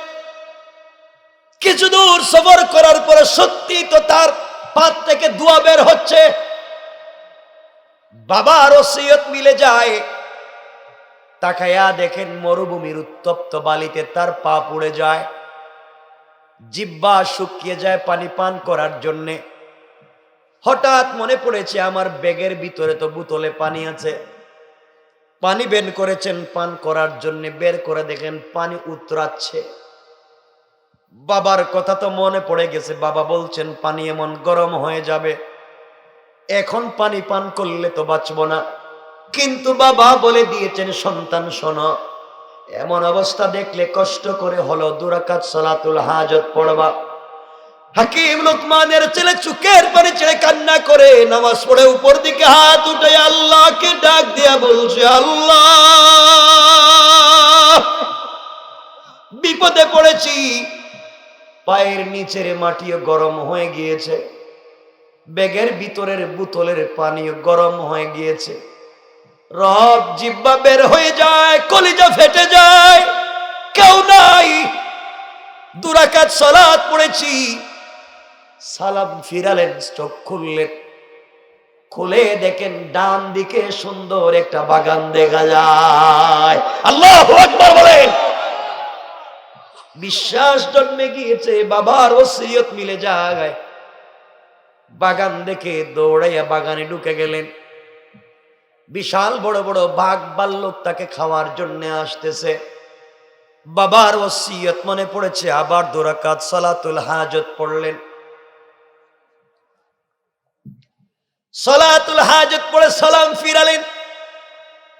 A: কিছু দূর সফর করার পরে সত্যি তো তার পাত থেকে ধোঁয়া বের হচ্ছে। বাবার ওসিয়ত মিলে যায়। তাকায়া দেখেন মরুভূমির উত্তপ্ত বালিতে তার পা পুড়ে যায়, জিহ্বা শুকিয়ে যায় পানি পান করার জন্যে। হঠাৎ মনে পড়েছে আমার ব্যাগের ভিতরে তো বোতলে পানি আছে। পানি বের করেছেন পান করার জন্য, বের করে দেখেন পানি উতরাচ্ছে। বাবার কথা তো মনে পড়ে গেছে। বাবা বলছেন পানি এমন গরম হয়ে যাবে, এখন পানি পান করলে তো বাঁচবো না। কিন্তু বাবা বলে দিয়েছেন, সন্তান শোনো, এমন অবস্থা দেখলে কষ্ট করে হলো 2 রাকাত সালাতুল হাজত পড়বা। হাকিম লোকমানের ছেলে চোখের পানি ছেড়ে কান্না করে নামাজ পড়ে উপর দিকে হাত উঠে আল্লাহকে ডাক দিয়া বলছে, আল্লাহ বিপদে পড়েছি, পায়ের নিচের মাটিও গরম হয়ে গিয়েছে, ব্যাগের ভিতরের বোতলের পানিও গরম হয়ে গিয়েছে। রব জিহ্বা বের হয়ে যায়, কলিজা ফেটে যায়, কেউ নাই। 2 রাকাত সালাত পড়েছি। সালাম ফিরালেন, চোখ খুললেন, খুলে দেখেন ডান দিকে সুন্দর একটা বাগান দেখা যায়। আল্লাহু আকবার বলেন। বিশ্বাস জন্মে গিয়েছে, বাবার ওসিয়ত মিলে যায়। বাগান দেখে দৌড়াইয়া বাগানে ঢুকে গেলেন। বিশাল বড় বড় বাঘ ভাল্লুক তাকে খাওয়ার জন্য আসতেছে। বাবার ওসিয়ত মনে পড়েছে, আবার 2 রাকাত সালাতুল হাজত পড়লেন। সালাতুল হাজত পড়ে সালাম ফিরালেন।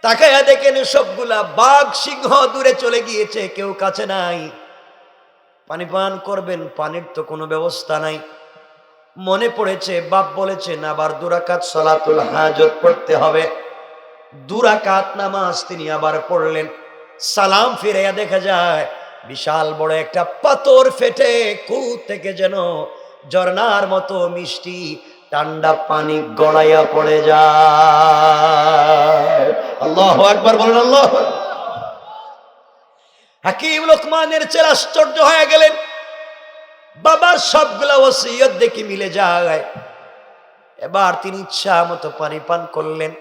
A: তাকায়া দেখেন সবগুলা বাঘ সিংহ দূরে চলে গিয়েছে, কেউ কাছে নাই। পানি পান করবেন, পানির তো কোনো ব্যবস্থা নাই। মনে পড়েছে বাপ বলেছেন আবার 2 রাকাত সালাতুল হাজত পড়তে হবে। 2 রাকাত নামাজ তিনি আবার পড়লেন। সালাম ফিরাইয়া দেখা যায় বিশাল বড় একটা পাথর ফেটে কুয়ো থেকে যেন ঝর্ণার মতো মিষ্টি ঠান্ডা পানি গড়াইয়া পড়ে যায়। আল্লাহু আকবার বলেন। আল্লাহ। হাকিম লোকমানের ছেলে আশ্চর্য হয়ে গেলেন। বাবার সবগুলা ওসিয়ত দেখি মিলে যায়। এবার তিনি ইচ্ছা মতো পানি পান করলেন।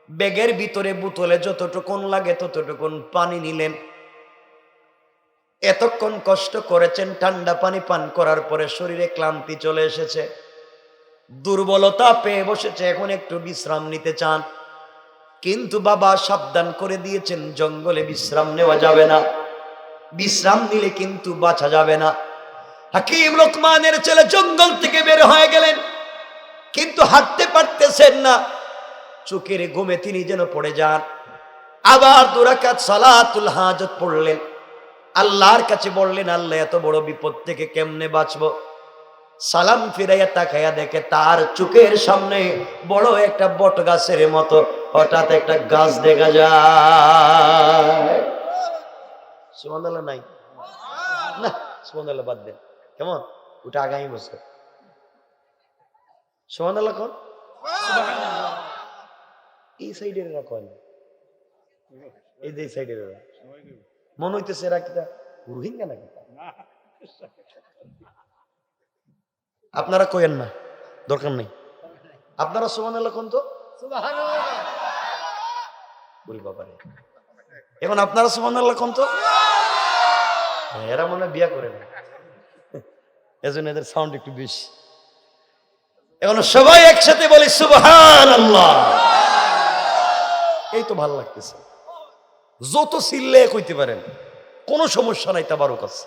A: ব্যাগের ভিতরে বোতলে যতটুকুন লাগে ততটুকুন পানি নিলেন। এতক্ষণ কষ্ট করেছেন, ঠান্ডা পানি পান করার পরে শরীরে ক্লান্তি চলে এসেছে, দুর্বলতা পেয়ে বসেছে, এখন একটু বিশ্রাম নিতে চান। কিন্তু বাবা সাবধান করে দিয়েছেন জঙ্গলে বিশ্রাম নেওয়া যাবে না, বিশ্রাম নিলে কিন্তু বাঁচা যাবে না। হাকিম লোকমানের ছেলে জঙ্গল থেকে বের হয়ে গেলেন, কিন্তু হাঁটতে পারতেছেন না। চোখের ঘুমে তিনি যেন পড়ে যান। আবার 2 রাকাত সালাতুল হাজত পড়লেন। আল্লাহর কাছে বললেন, আল্লাহ এত বড় বিপদ থেকে কেমনে বাঁচবো? সালাম ফিরাইয়া তাকাইয়া দেখে তার চোখের সামনে বড় একটা বট গাছের মতো হঠাৎ একটা গাছ দেখা যায়। সুবহানাল্লাহ নাই না, সুবহানাল্লাহ বাদ দেন, কেমন ওটা আগামী বছর। সুবহানাল্লাহ কোন এই সাইডের কয় না, এই যে সাইডের মনে হইতেছে এরা কিটা রোহিঙ্গা নাকি? আপনারা কইেন না, দরকার নেই। আপনারা সুবহানাল্লাহ কোন তো বলি বাবারে, এখন আপনারা সুবহানাল্লাহ কোন তো। এরা মনে হয় বিয়া করে না, এজন্য এদের সাউন্ড একটু বেশি। এখন সবাই একসাথে বলি সুবহানাল্লাহ। এই তো ভালো লাগতেছে, যত চিল্লে কইতে পারেন, কোনো সমস্যা নাই, তাবারুক আছে।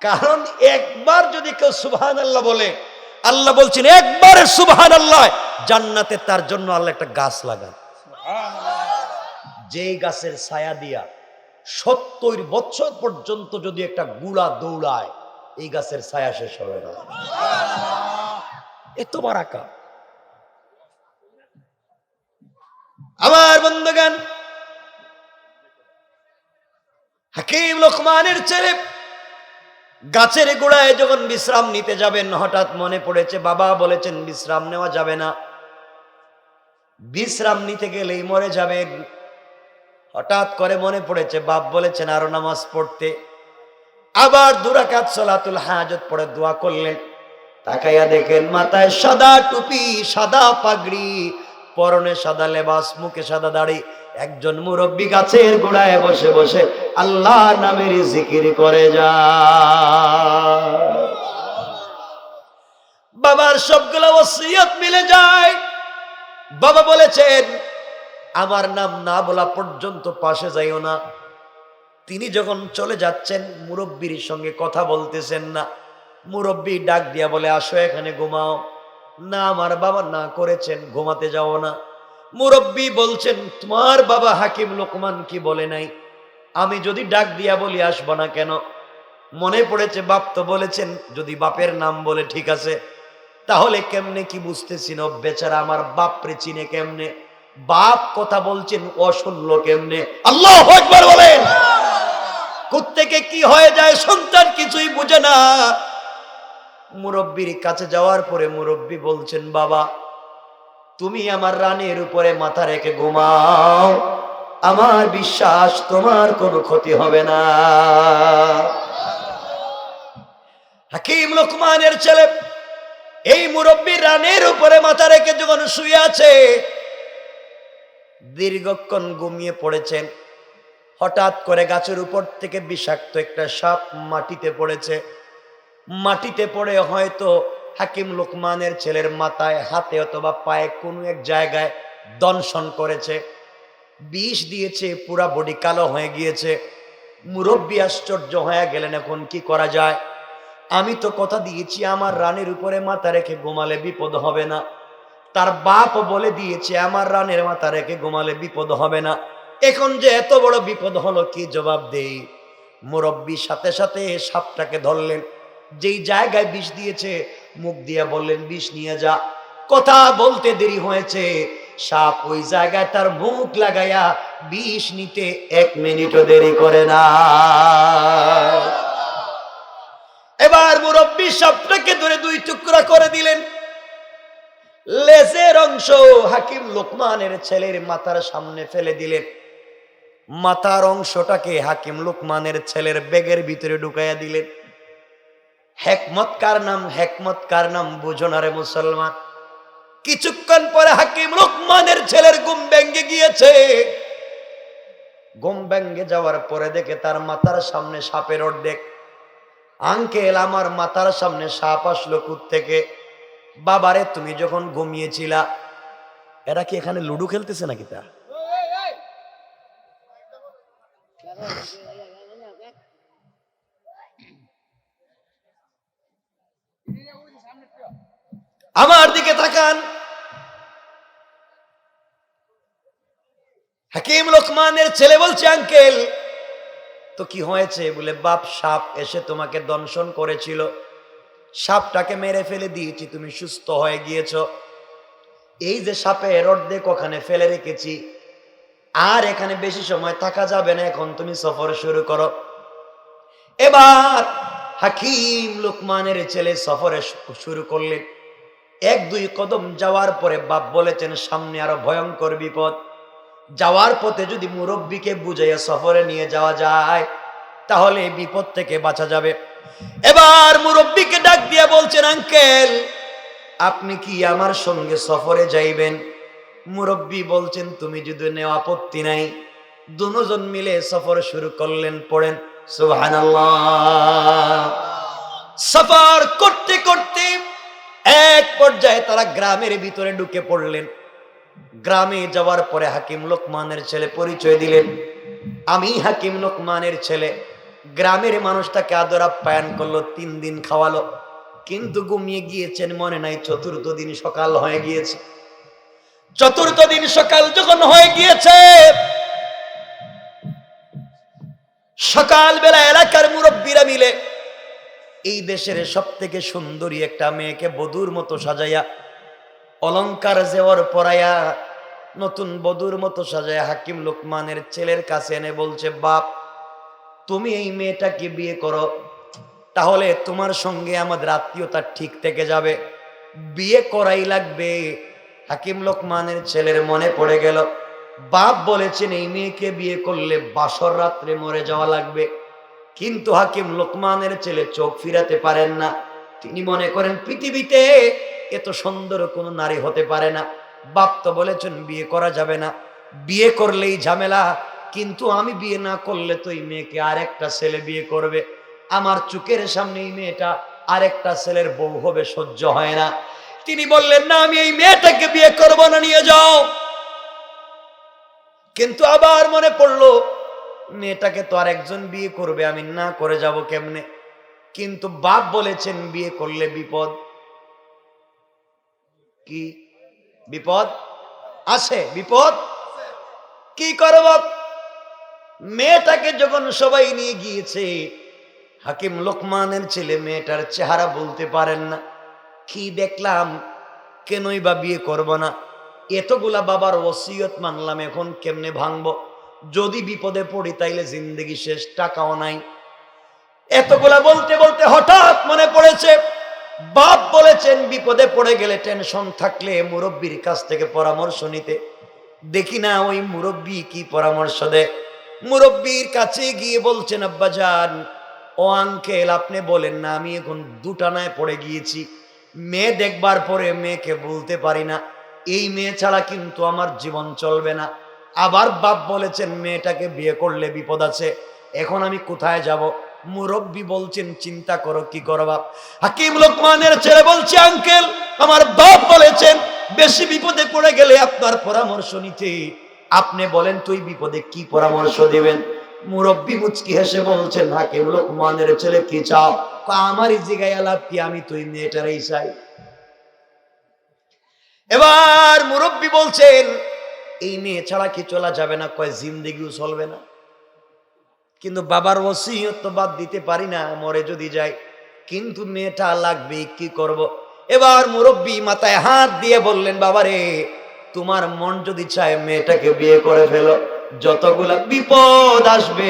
A: কারণ একবার যদি কেউ সুবহানাল্লাহ বলে, আল্লাহ বলছেন একবারে সুবহানাল্লাহ, জান্নাতে তার জন্য আল্লাহ একটা গাছ লাগান, যেই গাছের ছায়া দিয়া 70 বছর পর্যন্ত যদি একটা গুড়া দৌড়ায়, এই গাছের ছায়া শেষ হবে না। এত বারাকা। আমার বন্ধুগণ, হাকিম লোকমানের ছেলে গাছের গোড়ায় যখন বিশ্রাম নিতে যাবেন, হঠাৎ মনে পড়েছে বাবা বলেছেন বিশ্রাম নেওয়া যাবে না, বিশ্রাম নিতে গেলেই মরে যাবেন। হঠাৎ করে মনে পড়েছে বাপ বলেছেন আরো নামাজ পড়তে। আবার 2 রাকাত সালাতুল হাজত পড়ে দোয়া করলেন। তাকাইয়া দেখেন মাথায় সাদা টুপি, সাদা পাগড়ি, পরনে সাদা লেবাস, মুখে সাদা দাড়ি, একজন মুরব্বী গাছের গোড়ায় বসে বসে আল্লাহর নামের জিকির করে যায়। বাবার সবগুলো ওসিয়ত মিলে যায়। বাবা বলেছেন আমার নাম না বলা পর্যন্ত পাশে যাইও না। তিনি যখন চলে যাচ্ছেন মুরব্বীর সঙ্গে কথা বলতেছেন না। মুরব্বী ডাক দিয়া বলে আসো এখানে ঘুমাও। না, আমার বাবা না করেছেন, ঘুমাতে যাও না। মুরব্বী বলছেন তোমার বাবা হাকিম লোকমান কি বলে নাই? আমি যদি ডাক দিয়া বলি আসবো না কেন? মনে পড়েছে বাপ তো বলেছেন, যদি বাপের নাম বলে ঠিক আছে, তাহলে কেমনে কি বুঝতেছি না বেচারা আমার বাপরে চিনে কেমনে? বাপ কথা বলছেন ও শুনলো কেমনে? আল্লাহু আকবার বলেন। কোত্থেকে কি হয়ে যায় সন্তান কিছুই বুঝে না। মুরব্বীর কাছে যাওয়ার পরে মুরব্বী বলছেন বাবা তুমি আমার রানের উপরে মাথা রেখে ঘুমাও, আমার বিশ্বাস তোমার কোনো ক্ষতি হবে না। হাকিম লোকমানের ছেলে এই মুরব্বীর রানের উপরে মাথা রেখে যখন শুয়ে আছে, দীর্ঘক্ষণ ঘুমিয়ে পড়েছেন। হঠাৎ করে গাছের উপর থেকে বিষাক্ত একটা সাপ মাটিতে পড়েছে। মাটিতে পড়ে হয়তো হাকিম লোকমানের ছেলের মাথায়, হাতে অথবা পায়ে কোনো এক জায়গায় দংশন করেছে, বিষ দিয়েছে, পুরা বডি কালো হয়ে গিয়েছে। মুরব্বী আশ্চর্য হয়ে গেলেন, এখন কি করা যায়? আমি তো কথা দিয়েছি আমার রানের উপরে মাথা রেখে ঘুমালে বিপদ হবে না, তার বাপ বলে দিয়েছে আমার রানের মাথা রেখে ঘুমালে বিপদ হবে না, এখন যে এত বড় বিপদ হলো কি জবাব দেই? মুরব্বী সাথে সাথে সাপটাকে ধরলেন, যেই জায়গায় বিষ দিয়েছে মুখ দিয়ে বললেন বিষ নিয়ে যা। কথা বলতে দেরি হয়েছে, সাপ ওই জায়গায় তার মুখ লাগাইয়া বিষ নিতে 1 মিনিটও দেরি করে না। এবার মুরব্বী সাপটাকে ধরে 2 টুকরা করে দিলেন। লেজের অংশ হাকিম লোকমানের ছেলের মাথার সামনে ফেলে দিলেন, মাথার অংশটাকে হাকিম লোকমানের ছেলের ব্যাগের ভিতরে ঢুকাইয়া দিলেন। হেকমত কার নাম, হেকমত কার নাম বুঝো না রে মুসলমান। কিছুক্ষণ পরে হাকিম লোকমানের ছেলের ঘুম ভেঙে গিয়েছে। ঘুম ভেঙে যাওয়ার পরে দেখে তার মাথার সামনে সাপের অর্ধেক। আঙ্কেল, আমার মাথার সামনে সাপ আসলো কোত্থেকে? বাবারে, তুমি যখন ঘুমিয়েছিলা। এরা কি এখানে লুডো খেলতেছে নাকি? তা আমার দিকে তাকান। হাকিম লোকমানের ছেলে বলছে, আঙ্কেল তো কি হয়েছে? বলে, বাপ সাপ এসে তোমাকে দংশন করেছিল, সাপটাকে মেরে ফেলে দিয়েছি, তুমি সুস্থ হয়ে গিয়েছ। এই যে সাপের অর্ধেক ওখানে ফেলে রেখেছি, আর এখানে বেশি সময় থাকা যাবে না, এখন তুমি সফর শুরু করো। এবার হাকিম লোকমানের ছেলে সফরে শুরু করলেন। 1-2 কদম যাওয়ার পরে বাপ বলেছেন, সামনে আরো ভয়ঙ্কর বিপদ, যাওয়ার পথে যদি মুরব্বীকে বুঝাইয়া সফরে নিয়ে যাওয়া যায় তাহলে বিপদ থেকে বাঁচা যাবে। এবার মুরব্বীকে ডাক দিয়ে বলছেন, আঙ্কেল আপনি কি আমার সঙ্গে সফরে যাইবেন? মুরব্বী বলছেন, তুমি যদি নেও আপত্তি নাই। দুজন মিলে সফর শুরু করলেন। পড়েন সুবহানাল্লাহ। সফর করতে করতে এক পর্যায়ে তারা গ্রামের ভিতরে ঢুকে পড়লেন। গ্রামে যাওয়ার পরে হাকিম লোকমানের ছেলে পরিচয় দিলেন, আমি হাকিম লোকমানের ছেলে। গ্রামের মানুষ তাকে আদর আপ্যায়ন করলো, 3 দিন খাওয়ালো, কিন্তু ঘুমিয়ে গিয়েছেন, মনে নাই। 4th দিন সকাল হয়ে গিয়েছে। 4th দিন সকাল যখন হয়ে গিয়েছে, সকালবেলা এলাকার মুরব্বীরা মিলে এই দেশের সব থেকে সুন্দরী একটা মেয়েকে বধূর মতো সাজাইয়া, অলংকার জেওয়ার পরাইয়া, নতুন বধূর মতো সাজাইয়া হাকিম লোকমানের ছেলের কাছে এনে বলছে, বাপ তুমি এই মেয়েটাকে বিয়ে করো, তাহলে তোমার সঙ্গে আমাদের আত্মীয়তা ঠিক থেকে যাবে, বিয়ে করাই লাগবে। হাকিম লোকমানের ছেলের মনে পড়ে গেল, বাপ বলেছেন এই মেয়েকে বিয়ে করলে বাসর রাত্রে মরে যাওয়া লাগবে। কিন্তু হাকিম লোকমানের ছেলে চোখ ফিরাতে পারেন না। তিনি মনে করেন পৃথিবীতে এত সুন্দর কোনো নারী হতে পারে না। বাপ তো বলেছেন বিয়ে করা যাবে না, বিয়ে করলেই ঝামেলা, কিন্তু আমি বিয়ে না করলে তো এই মেয়েকে আরেকটা ছেলে বিয়ে করবে, আমার চোখের সামনে এই মেয়েটা আরেকটা ছেলের বউ হবে, সহ্য হয় না। তিনি বললেন, না আমি এই মেয়েটাকে বিয়ে করব না, নিয়ে যাও। কিন্তু আবার মনে পড়লো, মেয়েটাকে তো আর একজন বিয়ে করবে, আমি না করে যাব কেমনে? কিন্তু বাপ বলেছেন বিয়ে করলে বিপদ। কি বিপদ আছে? বিপদ কি করব? মেয়েটাকে যখন সবাই নিয়ে গিয়েছে, হাকিম লোকমানের ছেলে মেয়েটার চেহারা বলতে পারেন না, কি দেখলাম, কেনই বা বিয়ে করব না? এতগুলা বাবার ওসিয়ত মানলাম, এখন কেমনে ভাঙবো? যদি বিপদে পড়ি তাইলে জিন্দেগি শেষ, টাকাও নাই। এতগুলা বলতে বলতে হঠাৎ মনে পড়েছে, বাপ বলেছেন বিপদে পড়ে গেলে, টেনশন থাকলে মুরব্বীর কাছ থেকে পরামর্শ নিতে। দেখি না ওই মুরব্বী কি পরামর্শ দেয়। মুরব্বীর কাছে গিয়ে বলছেন, আব্বাজান, ও আঙ্কেল আপনি বলেন না, আমি এখন দুটানায় পড়ে গিয়েছি। মেয়ে দেখবার পরে মেয়েকে বলতে পারি না, এই মেয়ে ছাড়া কিন্তু আমার জীবন চলবে না। আবার বাপ বলেছেন মেয়েটাকে বিয়ে করলে বিপদ আছে, এখন আমি কোথায় যাব? মুরব্বী বলছেন চিন্তা করো কি করবা। হাকিম লোকমানের ছেলে বলছে আঙ্কেল আমার বাপ বলেছেন বেশি বিপদে পড়ে গেলে আপনার পরামর্শ নিতে, আপনি বলেন তুই বিপদে কি পরামর্শ দিবেন। মুরব্বী মুচকি হেসে বলছেন হাকিম লোকমানের ছেলে কি চাও? আমারই জিগায় আলাপ কি, আমি তুই মেয়েটারই চাই। এবার মুরব্বী বলছেন এই মেয়ে ছাড়া কি চলা যাবে না? কয় জিন্দেগিও চলবে না, কিন্তু বাবার ওসিয়ত তো বাদ দিতে পারি না, মরে যদি যাই, কিন্তু মেয়েটা লাগবে, কি করব। এবার মুরব্বী মাথায় হাত দিয়ে বললেন বাবারে তোমার মন যদি চায় মেয়েটাকে বিয়ে করে ফেলো, যতগুলা বিপদ আসবে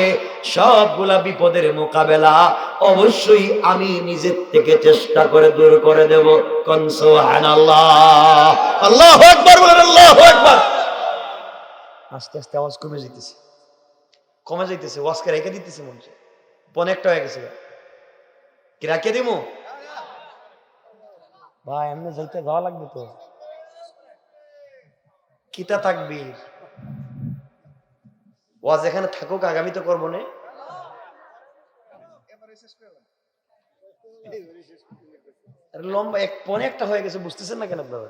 A: সবগুলা বিপদের মোকাবেলা অবশ্যই আমি নিজের থেকে চেষ্টা করে দূর করে দেব। কোন সুবহানাল্লাহ, আল্লাহু আকবার বলেন, আল্লাহু আকবার। আস্তে আস্তে আওয়াজ কমে যাইতেছে, কমে যাইতেছে, ওয়াজকে রেখে দিতেছে, মনে হচ্ছে পনে একটা হয়ে গেছে। কি রাখে দিব ভাই? এমনি যাইতে যাওয়া লাগবে তো, কিতা থাকবি ওয়াজ এখানে থাকুক, আগামী তো করবো না। লম্বা এক পনে একটা হয়ে গেছে, বুঝতেছেন না কেন আপনারা?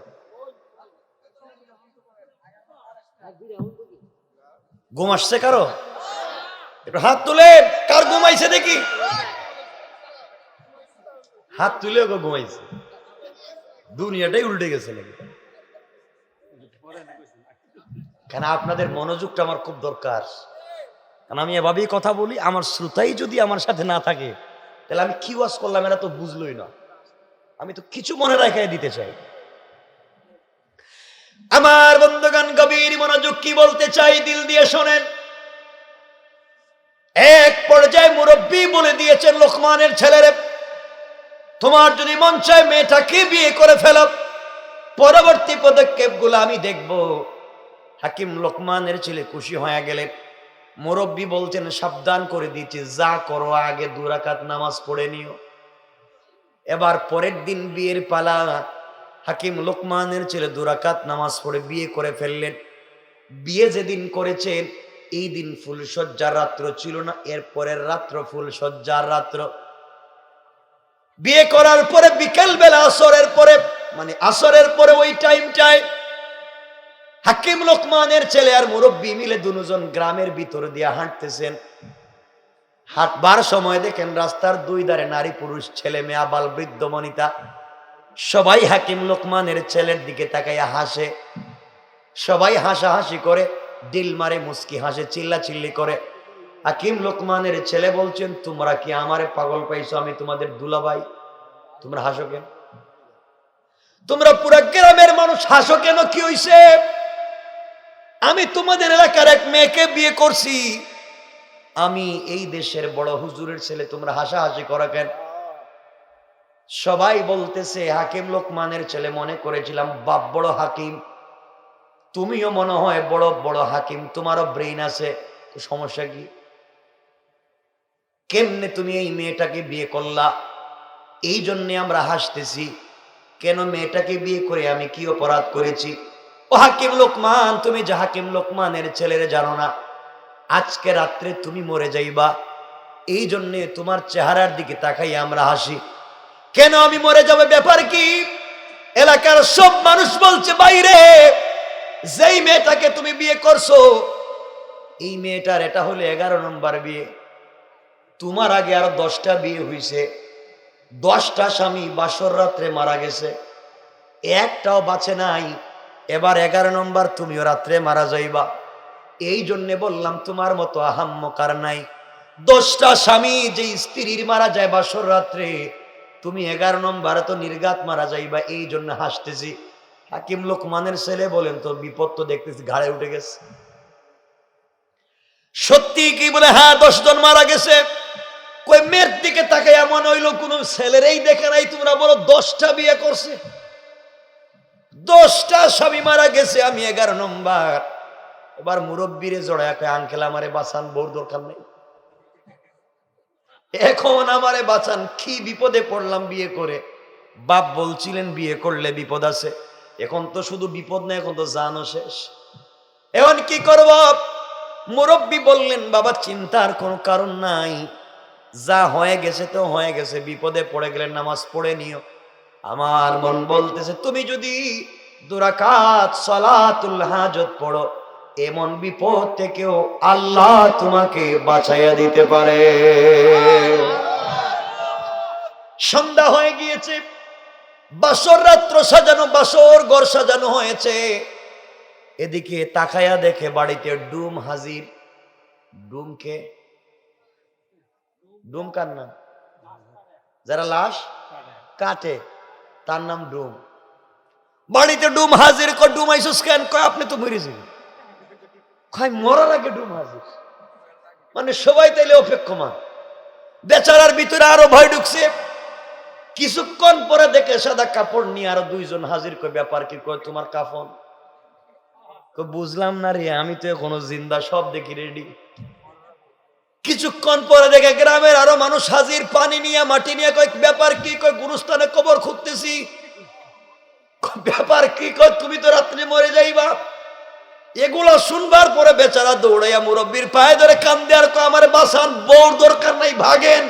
A: ঘুম আসছে কারো? একটু হাত তুলে, কার ঘুমাইছে দেখি, হাত তুলে ঘুমাইছে। দুনিয়াটাই উল্টে গেছে নাকি? কেন আপনাদের মনোযোগটা আমার খুব দরকার, কারণ আমি এভাবেই কথা বলি, আমার শ্রোতাই যদি আমার সাথে না থাকে তাহলে আমি কি ওয়াজ করলাম এরা তো বুঝলোই না। আমি তো কিছু মনে রাখাই দিতে চাই। আমার বন্ধুগণ গভীর মনোযোগ, কি বলতে চাই দিল দিয়ে শোনেন। এক পর্যায়ে মুরব্বী বলে দিয়েছেন লোকমানের ছেলেরে তোমার যদি মন চায় মেয়েটাকে বিয়ে করে ফেলো, পরবর্তী পদক্ষেপ গুলো আমি দেখব। হাকিম লোকমানের ছেলে খুশি হয়ে গেলেন। মুরব্বী বলছেন সাবধান করে দিয়েছি, যা করো আগে 2 রাকাত নামাজ পড়ে নিও। এবার পরের দিন বিয়ের পালা। হাকিম লোকমানের ছেলে 2 রাকাত নামাজ পড়ে বিয়ে করে ফেললেন। বিয়ে যেদিন করেছেন এই দিন ফুলসজ্জার রাত্র ছিল না, এর পরের রাত্র ফুলসজ্জার রাত্র। বিয়ে করার পরে বিকেল বেলা আসরের পরে, মানে আসরের পরে ওই টাইমটায় হাকিম লোকমানের ছেলে আর মুরব্বী মিলে দুজন গ্রামের ভিতর দিয়ে হাঁটতেছেন। হাঁটবার সময় দেখেন রাস্তার 2 ধারে নারী পুরুষ, ছেলে মেয়ে, আবাল বৃদ্ধ বনিতা সবাই হাকিম লোকমানের ছেলের দিকে তাকাইয়া হাসে। সবাই হাসাহাসি করে, ডিল মারে, মুস্কি হাসে, চিল্লাচিল্লি করে। হাকিম লোকমানের ছেলে বলছেন তোমরা কি আমারে পাগল পাইছো? আমি তোমাদের দুলাভাই, তোমরা হাসো কেন? তোমরা পুরা গ্রামের মানুষ হাসো কেন? কি হইছে? আমি তোমাদের এলাকার এক মেয়েকে বিয়ে করছি, আমি এই দেশের বড় হুজুরের ছেলে, তোমরা হাসাহাসি করা কেন? সবাই বলতেছে হাকিম লোকমানের ছেলে মনে করেছিলাম বাপ বড় হাকিম, তুমিও মনে হয় বড় বড় হাকিম, তোমারও ব্রেইন আছে, তো সমস্যা কি? কেমনে তুমি এই মেয়েটাকে বিয়ে করলা? এই জন্য আমরা হাসতেছি। কেন মেয়েটাকে বিয়ে করে আমি কি অপরাধ করেছি? ও হাকিম লোকমান, তুমি যে হাকিম লোকমানের ছেলেরে জানো না, আজকে রাত্রে তুমি মরে যাইবা, এই জন্যে তোমার চেহারার দিকে তাকাই আমরা হাসি। কেন আমি মরে যাবে? ব্যাপার কি? এলাকার সব মানুষ বলছে বাইরে যেই মেয়েটাকে তুমি বিয়ে করছো এই মেয়েটার এটা হলো 11 নম্বর বিয়ে, তোমার আগে আরো 10টা বিয়ে হয়েছে, 10টা স্বামী বাসর রাত্রে মারা গেছে, একটাও বাঁচে নাই, এবার 11 নম্বর তুমিও রাত্রে মারা যাইবা। এই জন্য বললাম তোমার মতো আহাম্মকার নাই। 10টা স্বামী যে স্ত্রীর মারা যায় বাসর রাত্রে, তুমি 11 নম্বরে তো নির্ঘাত মারা যাইবা, এই জন্য হাসতেছি। হাকিম লোকমানের ছেলে বলেন তো বিপদ তো দেখতেছি ঘাড়ে উঠে গেছে। সত্যি কি? বলে হ্যাঁ 10 জন মারা গেছে। কই মেয়ের দিকে তাকে এমন হইলো কোন ছেলেরই দেখে নাই, তোমরা বলো 10টা বিয়ে করছে, 10টা স্বামী মারা গেছে, আমি 11 নম্বর। এবার মুরব্বীরে জড়ায় কয় আঙ্কেল আমারে বাঁচান, বউর দরকার নেই, এখন আমারে বাঁচান, কি বিপদে পড়লাম বিয়ে করে। বাপ বলছিলেন বিয়ে করলে বিপদ আছে, এখন তো শুধু বিপদ না, এখন তো জানও শেষ, এখন কি করব? মুরব্বী বললেন বাবা চিন্তার কোনো কারণ নাই, যা হয়ে গেছে তো হয়ে গেছে, বিপদে পড়ে গেলে নামাজ পড়ে নিও। আমার মন বলতেছে তুমি যদি 2 রাকাত সালাতুল হাজত পড়ো, এমন বিপদ থেকেও আল্লাহ তোমাকে বাঁচাইয়া দিতে পারে। সন্ধ্যা হয়ে গিয়েছে, বাসর রাত্র সাজানো, বাসর ঘর সাজানো হয়েছে। এদিকে তাকায়া দেখে বাড়িতে ডুম হাজির। ডুমকে, ডুম কার নাম? যারা লাশ কাটে তার নাম ডুম। বাড়িতে ডুম হাজির। কয় ডুম আইসুস কেন? কয় আপনি তো মরে যাবেন। কয় মরার আগে ডুম হাজির, মানে সবাই তাইলে অপেক্ষমান। বেচারার ভিতরে আরো ভয় ঢুকছে। কিছুক্ষণ পরে দেখে সাদা কাপড় নিয়ে আরো 2 জন হাজির। কয় ব্যাপার কি? কয় তোমার কাফন। বুঝলাম না রে, আমি তো এখনো জিন্দা, সব দেখি রেডি। কিছুক্ষণ পরে দেখে গ্রামের আরো মানুষ হাজির, পানি নিয়ে মাটি নিয়ে। কয় ব্যাপার কি? কয় গুরুস্থানে কবর খুঁজতেছি। ব্যাপার কি? কয় তুমি তো রাত্রে মরে যাইবা। এগুলো শুনবার পরে বেচারা দৌড়াইয়া মুরব্বীর পায়ে ধরে কান্দে আর কয় আমার বাঁচান, বউর দরকার নাই, ভাগেন।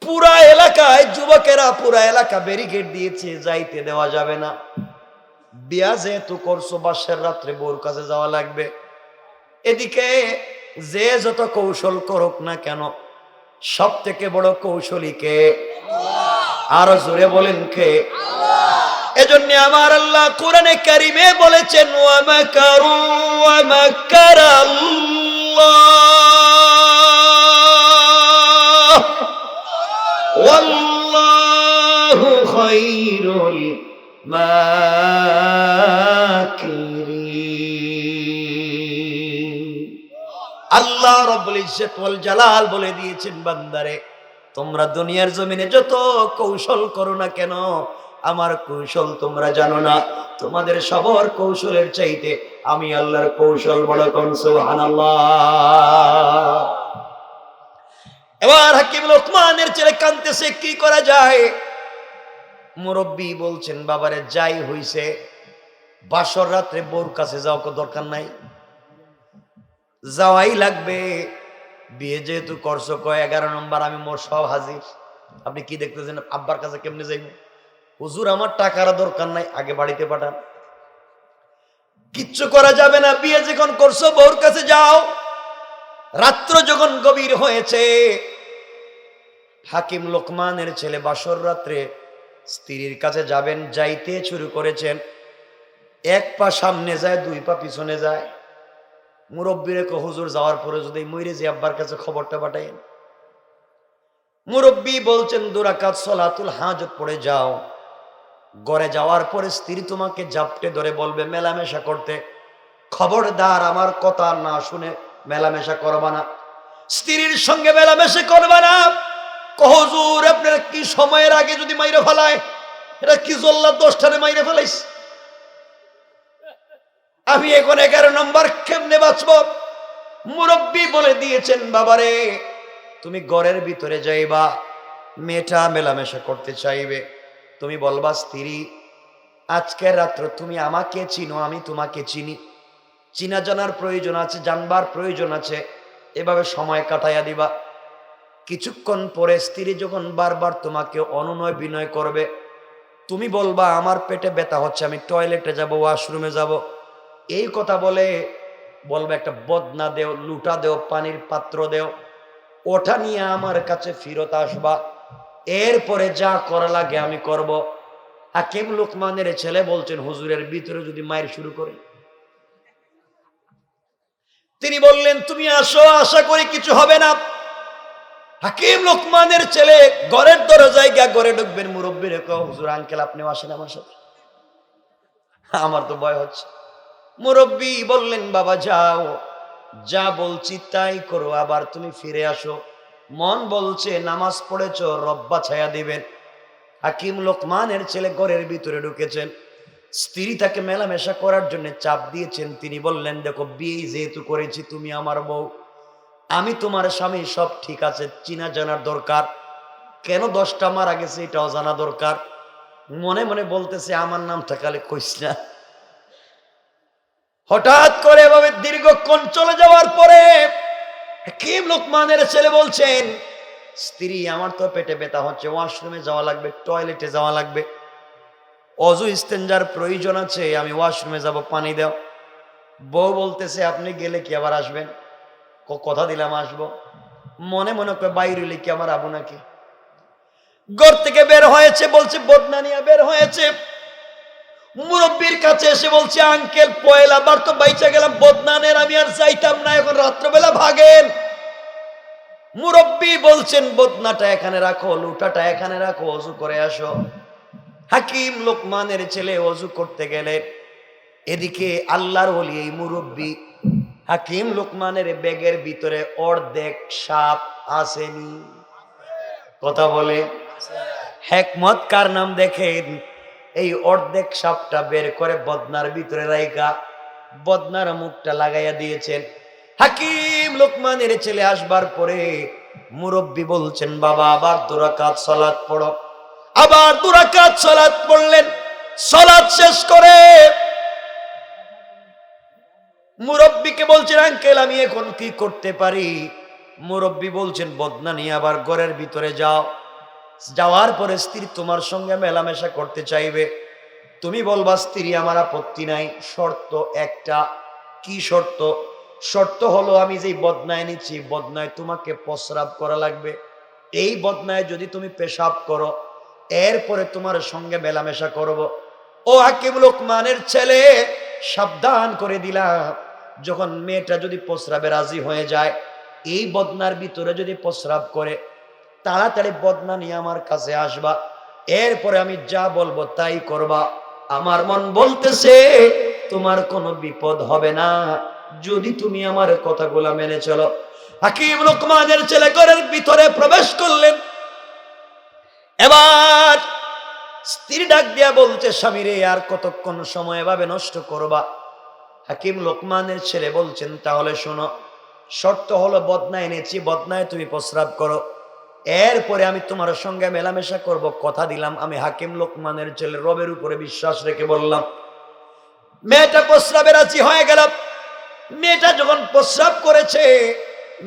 A: পুরা এলাকায় যুবকেরা, পুরা এলাকা ব্যারিকেড দিয়েছে, যাইতে দেওয়া যাবে না। বিয়া যেহেতু করছো, বাসের রাত্রে বউর কাছে যাওয়া লাগবে। এদিকে যে যত কৌশল করুক না কেন, সব থেকে বড় কৌশলী কে? আরো জোরে বলেন কে? এজন্য আমার আল্লাহ কোরআনে কারিমে বলেছেন ওয়া মাকারু ওয়া মাকারাল্লাহ ওয়াল্লাহু খায়রুল মাকিরিন। আল্লাহ রাব্বুল ইজ্জত ওয়াল জালাল বলে দিয়েছেন, বান্দারে তোমরা দুনিয়ার জমিনে যত কৌশল করো না কেন, আমার কৌশল তোমরা জানো না। তোমাদের সবার কৌশলের চাইতে আমি আল্লাহর কৌশল বড়। কোন সুবহানাল্লাহ। এবার হাকিম লোকমানের ছেলে কাঁদতেছে, কি করা যায়? মুরব্বী বলছেন, বাবারে যাই হইছে, বাসর রাত্রে বউর কাছে যাও, দরকার নাই, যাওয়াই লাগবে। বিয়ে যেহেতু করছো, কয় 11 নম্বর আমি মোর সব হাজির। আপনি কি দেখতেছেন? আব্বার কাছে কেমনে যাইব? হুজুর আমার টাকার দরকার নাই, আগে বাড়িতে পাঠান। কিচ্ছু করা যাবে না, বিয়ে যখন করছো বউর কাছে যাও। রাত্র যখন গভীর হয়েছে, হাকিম লোকমানের ছেলে বাসর রাত্রে স্ত্রীর কাছে যাবেন, যাইতে শুরু করেছেন। 1 পা সামনে যায়, 2 পা পিছনে যায়। মুরব্বীরে কো হুজুর যাওয়ার পরে যদি মইরে যে আব্বার কাছে খবরটা পাঠাইন। মুরব্বী বলছেন 2 রাকাত সালাতুল হাজত পড়ে যাও। ঘরে যাওয়ার পরে স্ত্রী তোমাকে জাপটে ধরে বলবে মেলামেশা করতে। খবরদার আমার কথা না শুনে মেলামেশা করবা না, স্ত্রীর সঙ্গে মেলামেশা করবা না। হুজুর আপনার কি সময়ের আগে যদি মাইরে ফেলায়, এটা কি জল্লাদ 10টারে মাইরে ফেলাইস, আমি এখন 11 নম্বর কেমনে বাঁচব? মুরব্বী বলে দিয়েছেন, বাবারে তুমি ঘরের ভিতরে যাইবা, মেয়েটা মেলামেশা করতে চাইবে, তুমি বলবা স্ত্রী আজকের রাত্র তুমি আমাকে চিনো, আমি তোমাকে চিনি, চিনা জানার প্রয়োজন আছে, জানবার প্রয়োজন আছে, এভাবে সময় কাটাইয়া দিবা। কিছুক্ষণ পরে স্ত্রী যখন বারবার তোমাকে অনুনয় বিনয় করবে, তুমি বলবা আমার পেটে ব্যথা হচ্ছে, আমি টয়লেটে যাব, ওয়াশরুমে যাব। এই কথা বলে বলবে একটা বদনা দেও, লুটা দেও, পানির পাত্র দেও, ওটা নিয়ে আমার কাছে ফিরত আসবা। এরপরে যা করা লাগে আমি করব। হাকিম লোকমানের ছেলে বলছেন, হুজুরের ভিতরে যদি মায়ের শুরু করে। তিনি বললেন তুমি আসো, আশা করি কিছু হবে না। হাকিম লোকমানের ছেলে ঘরের দরজায় গিয়ে ঘরে ঢুকবেন, মুরব্বীরে কও হুজুর আঙ্কেল আপনিও আসেন আমার সাথে, আমার তো ভয় হচ্ছে। মুরব্বী বললেন বাবা যাও, যা বলছি তাই করো, আবার তুমি ফিরে আসো। মন বলছে নামাজ পড়েছ, রব্বা ছায়া দিবেন। হাকিম লোকমানের ছেলে ঘরের ভিতরে ঢুকেছেন, স্ত্রী তাকে মেলামেশা করার জন্য চাপ দিয়েছেন। তিনি বললেন দেখো বিয়ে যেহেতু করেছি, তুমি আমার বউ, আমি তোমার স্বামী, সব ঠিক আছে, চিনা জানার দরকার, কেন 10টা মারা গেছে এটাও জানা দরকার। মনে মনে বলতেছে আমার নাম থাকালে কইস না। হঠাৎ করে এভাবে দীর্ঘক্ষণ চলে যাওয়ার পরে হাকিম লোকমানের ছেলে বলছেন, স্ত্রী আমার তো পেটে ব্যথা হচ্ছে, ওয়াশরুমে যাওয়া লাগবে, টয়লেটে যাওয়া লাগবে, অজু ইস্তেঞ্জার প্রয়োজন আছে, আমি ওয়াশরুমে যাব, পানি দাও। বউ বলতেছে, আপনি গেলে কি আবার আসবেন? কথা দিলাম আসবো। মনে মনে করে বাইরে হইলে কি আমার আবু নাকি? ঘর থেকে বের হয়েছে, বলছে বদনা নিয়ে বের হয়েছে। মুরব্বীর কাছে এসে বলছে, আঙ্কেল পয়লা বার তো বাইচা গেলাম, বদনানের আমি আর যাইতাম না, এখন রাত্রবেলা ভাগেন। মুরব্বী বলছেন, বদনাটা এখানে রাখো, লুটাটা এখানে রাখো, অজু করে আসো। হাকিম লোকমানের ছেলে অজু করতে গেলে, এদিকে আল্লাহর ওলি এই মুরব্বী হাকিম লোকমানের ব্যাগের ভিতরে অর্ধেক সাপ আসেনি। কথা বলে হেকমত কার নাম দেখেন, এই অর্ধেক সাপটা বের করে বদনার ভিতরে রাইখা বদনার মুখটা লাগাইয়া দিয়েছেন। হাকিম লোকমানের ছেলে আসবার পরে মুরব্বী বলছেন, বাবা আবার 2 রাকাত সালাত পড়ো। আবার 2 রাকাত সালাত পড়লেন। সালাত শেষ করে মুরব্বীকে বলছেন, আঙ্কেল আমি এখন কি করতে পারি? মুরব্বী বলছেন, বদনা নিয়ে আবার ঘরের ভিতরে যাও। যাওয়ার পরে স্ত্রী তোমার সঙ্গে মেলামেশা করতে চাইবে, তুমি বলবা স্ত্রী আমার আপত্তি নাই, শর্ত একটা। কি শর্ত? শর্ত হলো আমি যেই বদনায় নিচ্ছি, বদনায় তোমাকে প্রস্রাব করা লাগবে। এই বদনায় যদি তুমি পেশাব করো, এরপরে তোমার সঙ্গে মেলামেশা করব। ও হাকিম লোকমানের ছেলে, সাবধান করে দিলাম, যখন মেয়েটা যদি প্রস্রাবে রাজি হয়ে যায়, এই বদনার ভিতরে যদি প্রস্রাব করে, তাড়াতাড়ি বদনা নিয়ে আমার কাছে আসবা, এরপরে আমি যা বলবো তাই করবা। আমার মন বলতেছে তোমার কোনো বিপদ হবে না যদি তুমি আমার কথাগুলো মেনে চলো। হাকিম লোকমানের ছেলে ঘরের ভিতরে প্রবেশ করলেন। এবার স্ত্রী ডাক দিয়া বলছে, স্বামী রে আর কতক্ষণ সময় এভাবে নষ্ট করবা? হাকিম লোকমানের ছেলে বলছেন, তাহলে শোনো, শর্ত হলো বদনা এনেছি, বদনায় তুমি প্রস্রাব করো, এরপরে আমি তোমার সঙ্গে মেলামেশা করব, কথা দিলাম। আমি হাকিম লোকমানের ছেলে রবের উপরে বিশ্বাস রেখে বললাম। মেয়েটা প্রস্রাবে রাজি হয়ে গেল। মেয়েটা যখন প্রস্রাব করেছে,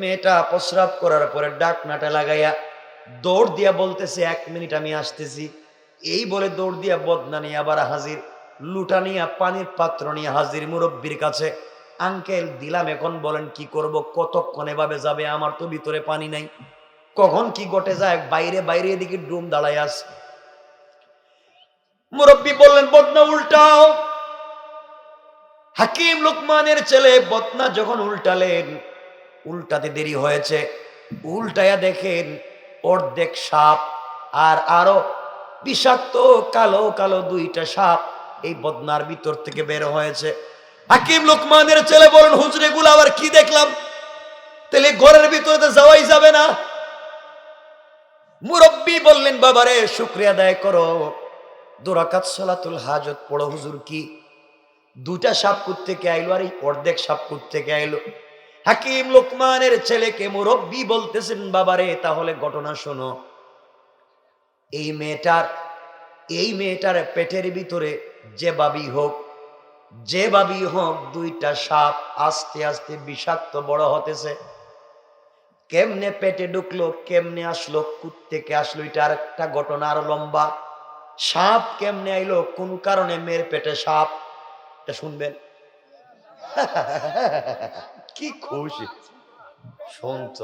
A: মেয়েটা প্রস্রাব করার পরে ডাকনাটা লাগাইয়া দৌড় দিয়া বলতেছে, 1 মিনিট আমি আসতেছি। এই বলে দৌড় দিয়া বদনা নিয়ে আবার হাজির, লুটা নিয়ে পানির পাত্র নিয়ে হাজির মুরব্বীর কাছে। আঙ্কেল দিলাম, এখন বলেন কি করব? কতক্ষণ এভাবে যাবে? আমার তো ভিতরে পানি নাই, কখন কি ঘটে যায়, বাইরে বাইরে এদিকে ডুম দাঁড়ায় আছে। মুরব্বী বললেন, বদনা উল্টাও। হাকিম লোকমানের ছেলে বদনা যখন উল্টালেন, উল্টাতে দেরি হয়েছে। উল্টায়া দেখেন অর্ধেক সাপ আর আরো বিষাক্ত কালো কালো 2টা সাপ এই বদনার ভিতর থেকে বের হয়েছে। হাকিম লোকমানের ছেলে বলেন, হুজুরে গুলো আবার কি দেখলাম? তাহলে ঘরের ভিতরে তো যাওয়াই যাবে না। মুরব্বী বললেন, বাবারে শুকরিয়া আদায় করো, 2 রাকাত সালাতুল হাজত পড়ো। হুজুর কি 2টা সাপ থেকে আইলো আর এই অর্ধেক সাপ থেকে আইলো? হাকিম লোকমানের ছেলেকে মুরব্বী বলতেছেন, বাবারে তাহলে ঘটনা শোনো। এই মেয়েটার পেটের ভিতরে যে বাবি হোক 2টা সাপ আস্তে আস্তে বিষাক্ত বড় হতেছে। কেমনে পেটে ঢুকলো, কেমনে আসলো, থেকে আসলো, এটা আর একটা ঘটনা, আরো লম্বা। সাপ কেমনে আইলো, কোন কারণে মেয়ের পেটে সাপ, এটা শুনবেন। কি খুশি শুনছ।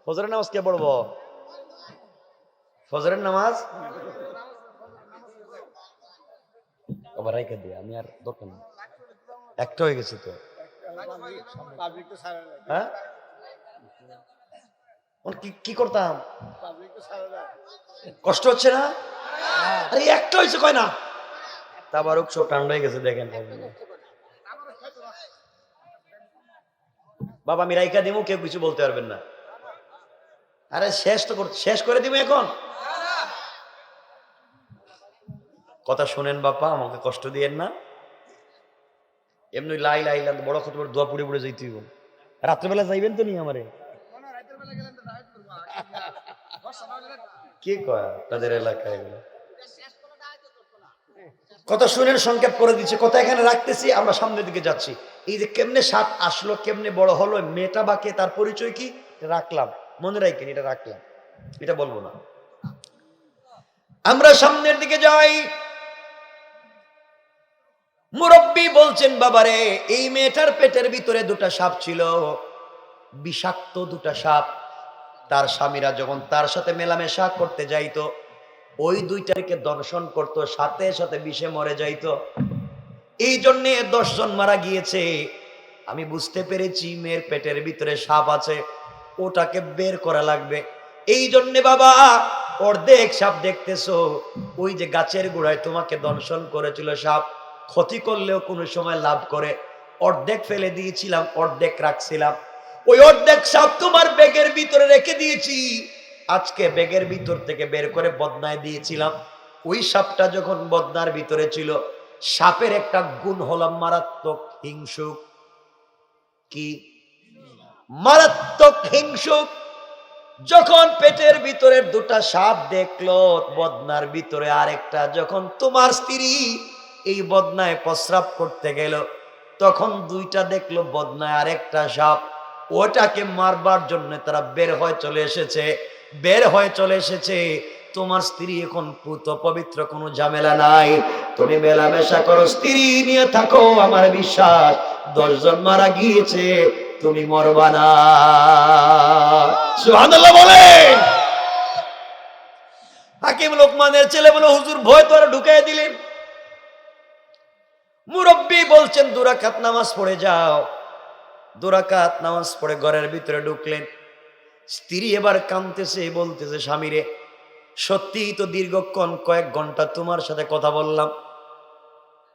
A: ফজরের নামাজ কে পড়বো? ফজরের নামাজ আবার রাইখা দিয়ে আমি আর দরকার নেই, একটা হয়ে গেছে তো। হ্যাঁ কি করতাম? কষ্ট হচ্ছে না? আরে একটা হয়েছে কয় না, তারপর সব ঠান্ডা হয়ে গেছে। দেখেন বাবা, আমি রাইখা দিব, কেউ কিছু বলতে পারবেন না। আরে শেষ করে দিব এখন। কথা শুনেন বাবা, আমাকে কষ্ট দিয়েন না। এমনি লাই লাই বড় কত বড় দোয়া পুড়ে পুড়ে যাইতে হইব। রাত্রেবেলা যাইবেন তো নি আমারে? কি কয় তাদের এলাকায়? কথা শুনেন, সংক্ষেপ করে দিচ্ছি, কথা এখানে রাখতেছি, আমরা সামনের দিকে যাচ্ছি। এই যে কেমনে সাপ আসলো, কেমনে বড় হলো, মেয়েটা বাকে, তার পরিচয় কি রাখলাম, মনে রাখেন, এটা রাখলাম, এটা বলবো না। আমরা সামনের দিকে যাই। মুরব্বী বলছেন, বাবারে এই মেয়েটার পেটের ভিতরে দুটা সাপ ছিল, বিষাক্ত দুটা সাপ। তার স্বামীরা যখন তার সাথে মেলামেশা করতে যাইতো, ওই দুইটাকে দর্শন করতো, সাথে সাথে বিষে মরে যাইতো। এই জন্যে 10 জন মারা গিয়েছে। আমি বুঝতে পেরেছি মেয়ের পেটের ভিতরে সাপ আছে, ওটাকে বের করা লাগবে। এই জন্যে বাবা অর্ধেক সাপ দেখতেছো, ওই যে গাছের গোড়ায় তোমাকে দর্শন করেছিল সাপ, ক্ষতি করলেও কোনো সময় লাভ করে, অর্ধেক ফেলে দিয়েছিলাম, অর্ধেক রাখছিলাম। ওই অর্ধেক সাপ তোমার ব্যাগের ভিতরে রেখে দিয়েছি, আজকে ব্যাগের ভিতর থেকে বের করে বদনায় দিয়েছিলাম। ওই সাপটা যখন বদনার ভিতরে ছিল, সাপের একটা গুণ হলো মারাত্মক হিংসুক। কি? মারাত্মক হিংসুক। যখন পেটের ভিতরের দুটা সাপ দেখলো, বদনার ভিতরে আরেকটা, যখন তোমার স্ত্রী এই বদনায় প্রস্রাব করতে গেল, তখন দুইটা দেখলো বদনায় আরেকটা সাপ, ওটাকে মারবার জন্য তারা বের হয়ে চলে এসেছে, বের হয়ে চলে এসেছে। তোমার স্ত্রী এখন পুত পবিত্র, কোনো ঝামেলা নাই, তুমি মেলামেশা করো, স্ত্রী নিয়ে থাকো, আমার বিশ্বাস 10 জন মারা গিয়েছে, তুমি মরবা না। সুবহানাল্লাহ বলেন। হাকিম লোকমানের ছেলে বলে, হুজুর ভয় তো আর ঢুকাই দিলেন। মুরব্বী বলছেন 2 রাকাত নামাজ পড়ে যাও। 2 রাকাত নামাজ পড়ে ঘরের ভিতরে ঢুকলেন। স্ত্রী এবার কাঁদতেছে, বলতেছে, স্বামীরে সত্যিই তো দীর্ঘক্ষণ, কয়েক ঘন্টা তোমার সাথে কথা বললাম,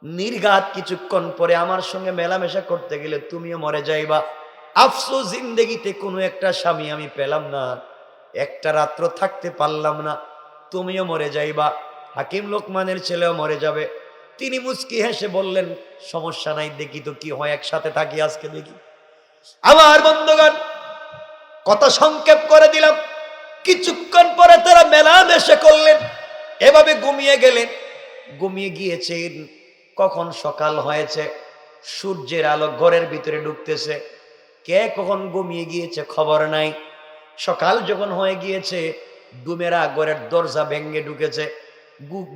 A: নির্ঘাত কিছুক্ষণ পরে আমার সঙ্গে মেলামেশা করতে গেলে তুমিও মরে যাইবা। আফসোস, জিন্দেগিতে কোনো একটা স্বামী আমি পেলাম না, একটা রাত্র থাকতে পারলাম না, তুমিও মরে যাইবা, হাকিম লোকমানের ছেলেও মরে যাবে। তিনি মুচকি হেসে বললেন, সমস্যা নাই, দেখি তো কি হয়, একসাথে থাকি আজকে দেখি। আমার বন্ধুগণ, কথা সংক্ষেপ করে দিলাম। কিছুক্ষণ পরে তারা মেলামেশা করলেন, এভাবে ঘুমিয়ে গেলেন। ঘুমিয়ে গিয়েছেন, কখন সকাল হয়েছে, সূর্যের আলো ঘরের ভিতরে ঢুকতেছে, কে কখন ঘুমিয়ে গিয়েছে খবর নাই। সকাল যখন হয়ে গিয়েছে, ডুমেরা ঘরের দরজা ভেঙে ঢুকেছে,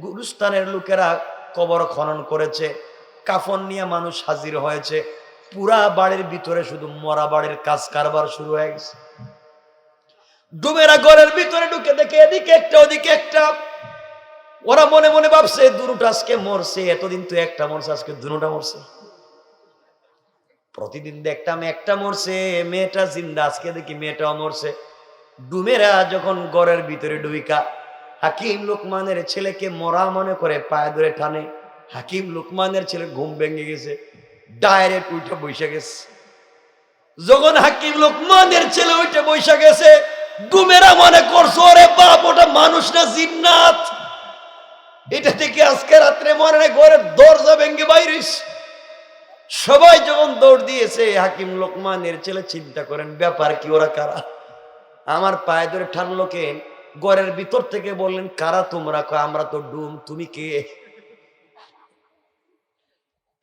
A: গুরুস্থানের লোকেরা কবর খনন করেছে, কাফন নিয়ে মানুষ হাজির হয়েছে, পুরা বাড়ির ভিতরে শুধু মরা বাড়ির কাজ কারবার শুরু হয়ে গেছে। ডুমেরা ঘরের ভিতরে ঢুকে দেখে এদিকে একটা ওদিকে একটা, ওরা মনে মনে ভাবছে দুটা আজকে মরছে, এতদিন তো একটা মরছে, আজকে দুটা মরছে। প্রতিদিন দেখতাম একটা মরছে, মেয়েটা জিন্দা, আজকে দেখি মেয়েটাও মরছে। ডুমেরা যখন ঘরের ভিতরে ঢুইকা হাকিম লোকমানের ছেলেকে মরা মনে করে পায়ে ধরে টানে, হাকিম লোকমানের ছেলে ঘুম ভেঙে গেছে, ডাইরেক্ট উঠে বসে গেছে। যখন হাকিম লোকমানের ছেলে উঠে বসে গেছে, ডুমেরা মনে করছো, ওরে বাপ, ওটা মানুষ না জিন্নাত, এটা থেকে আজকে রাত্রে মরে না, ঘরের দরজা ভেঙে বাইরিস। সবাই যখন দৌড় দিয়েছে, হাকিম লোকমানের ছেলে চিন্তা করেন ব্যাপার কি, ওরা কারা, আমার পায়ে ধরে ঠানলো কে? ঘরের ভিতর থেকে বললেন, কারা তোমরা? আমরা তো ডুম, তুমি কে?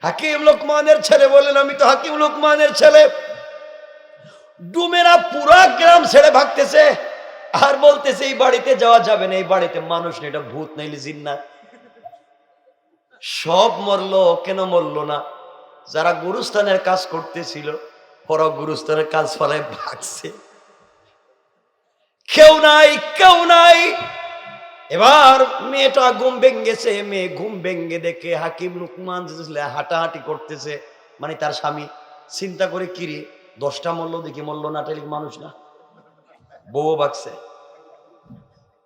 A: হাকিম লোকমানের ছেলে বললেন, আমি তো হাকিম লোকমানের ছেলে। ডুমেরা পুরা গ্রাম ছেড়ে ভাগতেছে আর বলতেছে এই বাড়িতে যাওয়া যাবে না, এই বাড়িতে মানুষ নেই, এটা ভূত নাইলে জিন্নাত। সব মরলো, কেন মরলো না? যারা গুরুস্থানের কাজ করতেছিল, ওরা গুরুস্থানের কাজ ফলায় ভাগছে, কেউ নাই, কেউ নাই। এবার মেয়েটা ঘুম ভেঙেছে, মেয়ে ঘুম ভেঙে দেখে হাকিম লোকমান হাঁটাহাঁটি করতেছে, মানে তার স্বামী। চিন্তা করে, কিরে 10টা মরলো, দেখি মরলো না, টেলিক মানুষ না, বউ বাগছে।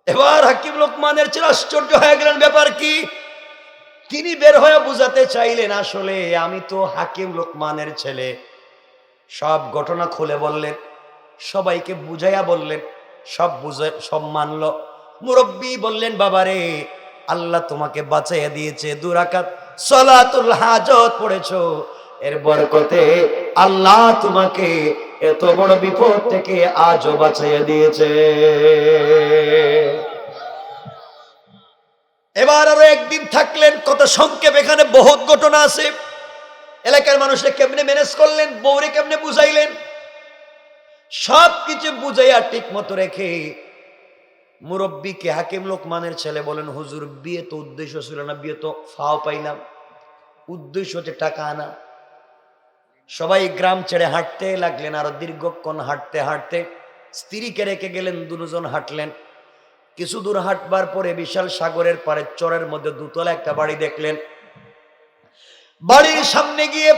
A: এবার হাকিম লোকমানের ছেলে আশ্চর্য হয়ে গেলেন, ব্যাপার কি? তিনি বের হয়ে বুঝাতে চাইলেন, আসলে আমি তো হাকিম লোকমানের ছেলে। সব ঘটনা খুলে বললেন, সবাইকে বুঝাইয়া বললেন, সব বুঝে সব মানল। মুরব্বী বললেন, বাবারে আল্লাহ তোমাকে বাঁচাইয়া দিয়েছে, 2 রাকাত সালাতুল হাজত পড়েছো, এর বরকতে আল্লাহ তোমাকে এত বড় বিপদ থেকে আজও বাঁচাইয়া দিয়েছে। এবার আরো একদিন থাকলেন, কত সংক্ষেপ, এখানে বহুত ঘটনা আছে। এলাকার মানুষরা কেমনে ম্যানেজ করলেন, বউরে কেমনে বুঝাইলেন, সবকিছু বুঝাইয়া ঠিক মতো রেখে মুরব্বীকে হাকিম লোকমানের ছেলে বলেন, হুজুর বিয়ে তো উদ্দেশ্য ছিল না, বিয়ে তো ফাও পাইলাম, উদ্দেশ্য হচ্ছে টাকা আনা। সবাই গ্রাম ছেড়ে হাঁটতে লাগলেন, আরো দীর্ঘক্ষণ হাঁটতে হাঁটতে স্ত্রীকে রেখে গেলেন, দুজন হাঁটলেন। কিছু দূর হাঁটবার পরে বিশাল সাগরের পারে চরের মধ্যে দুতলা একটা বাড়ি দেখলেন। বাড়ির সামনে গিয়ে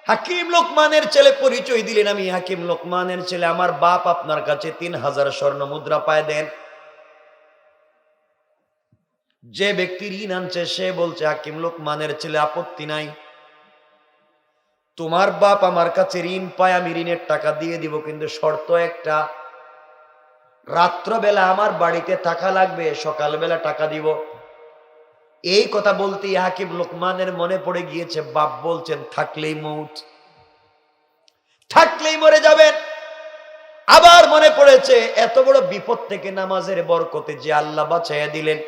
A: হাকিম লোকমানের ছেলে পরিচয় দিলেন, আমি হাকিম লোকমানের ছেলে, আমার বাপ আপনার কাছে 3000 স্বর্ণ মুদ্রা পায় দেন। যে ব্যক্তি ঋণ আনছে সে বলছে, হাকিম লোকমানের ছেলে আপত্তি নাই, তোমার বাপ আমার কাছে ঋণ পায়, আমি ঋণের টাকা দিয়ে দিব, কিন্তু শর্ত একটা, রাত্রবেলা আমার বাড়িতে টাকা লাগবে, সকালবেলা টাকা দিব। এই কথা বলতেই হাকিম লোকমানের মনে পড়ে গিয়েছে, বাপ বলছেন থাকলেই মৌত, থাকলেই মরে যাবেন। আবার মনে পড়েছে এত বড় বিপদ থেকে নামাজের বরকতে যে আল্লাহ বাঁচাইয়া দিলেন,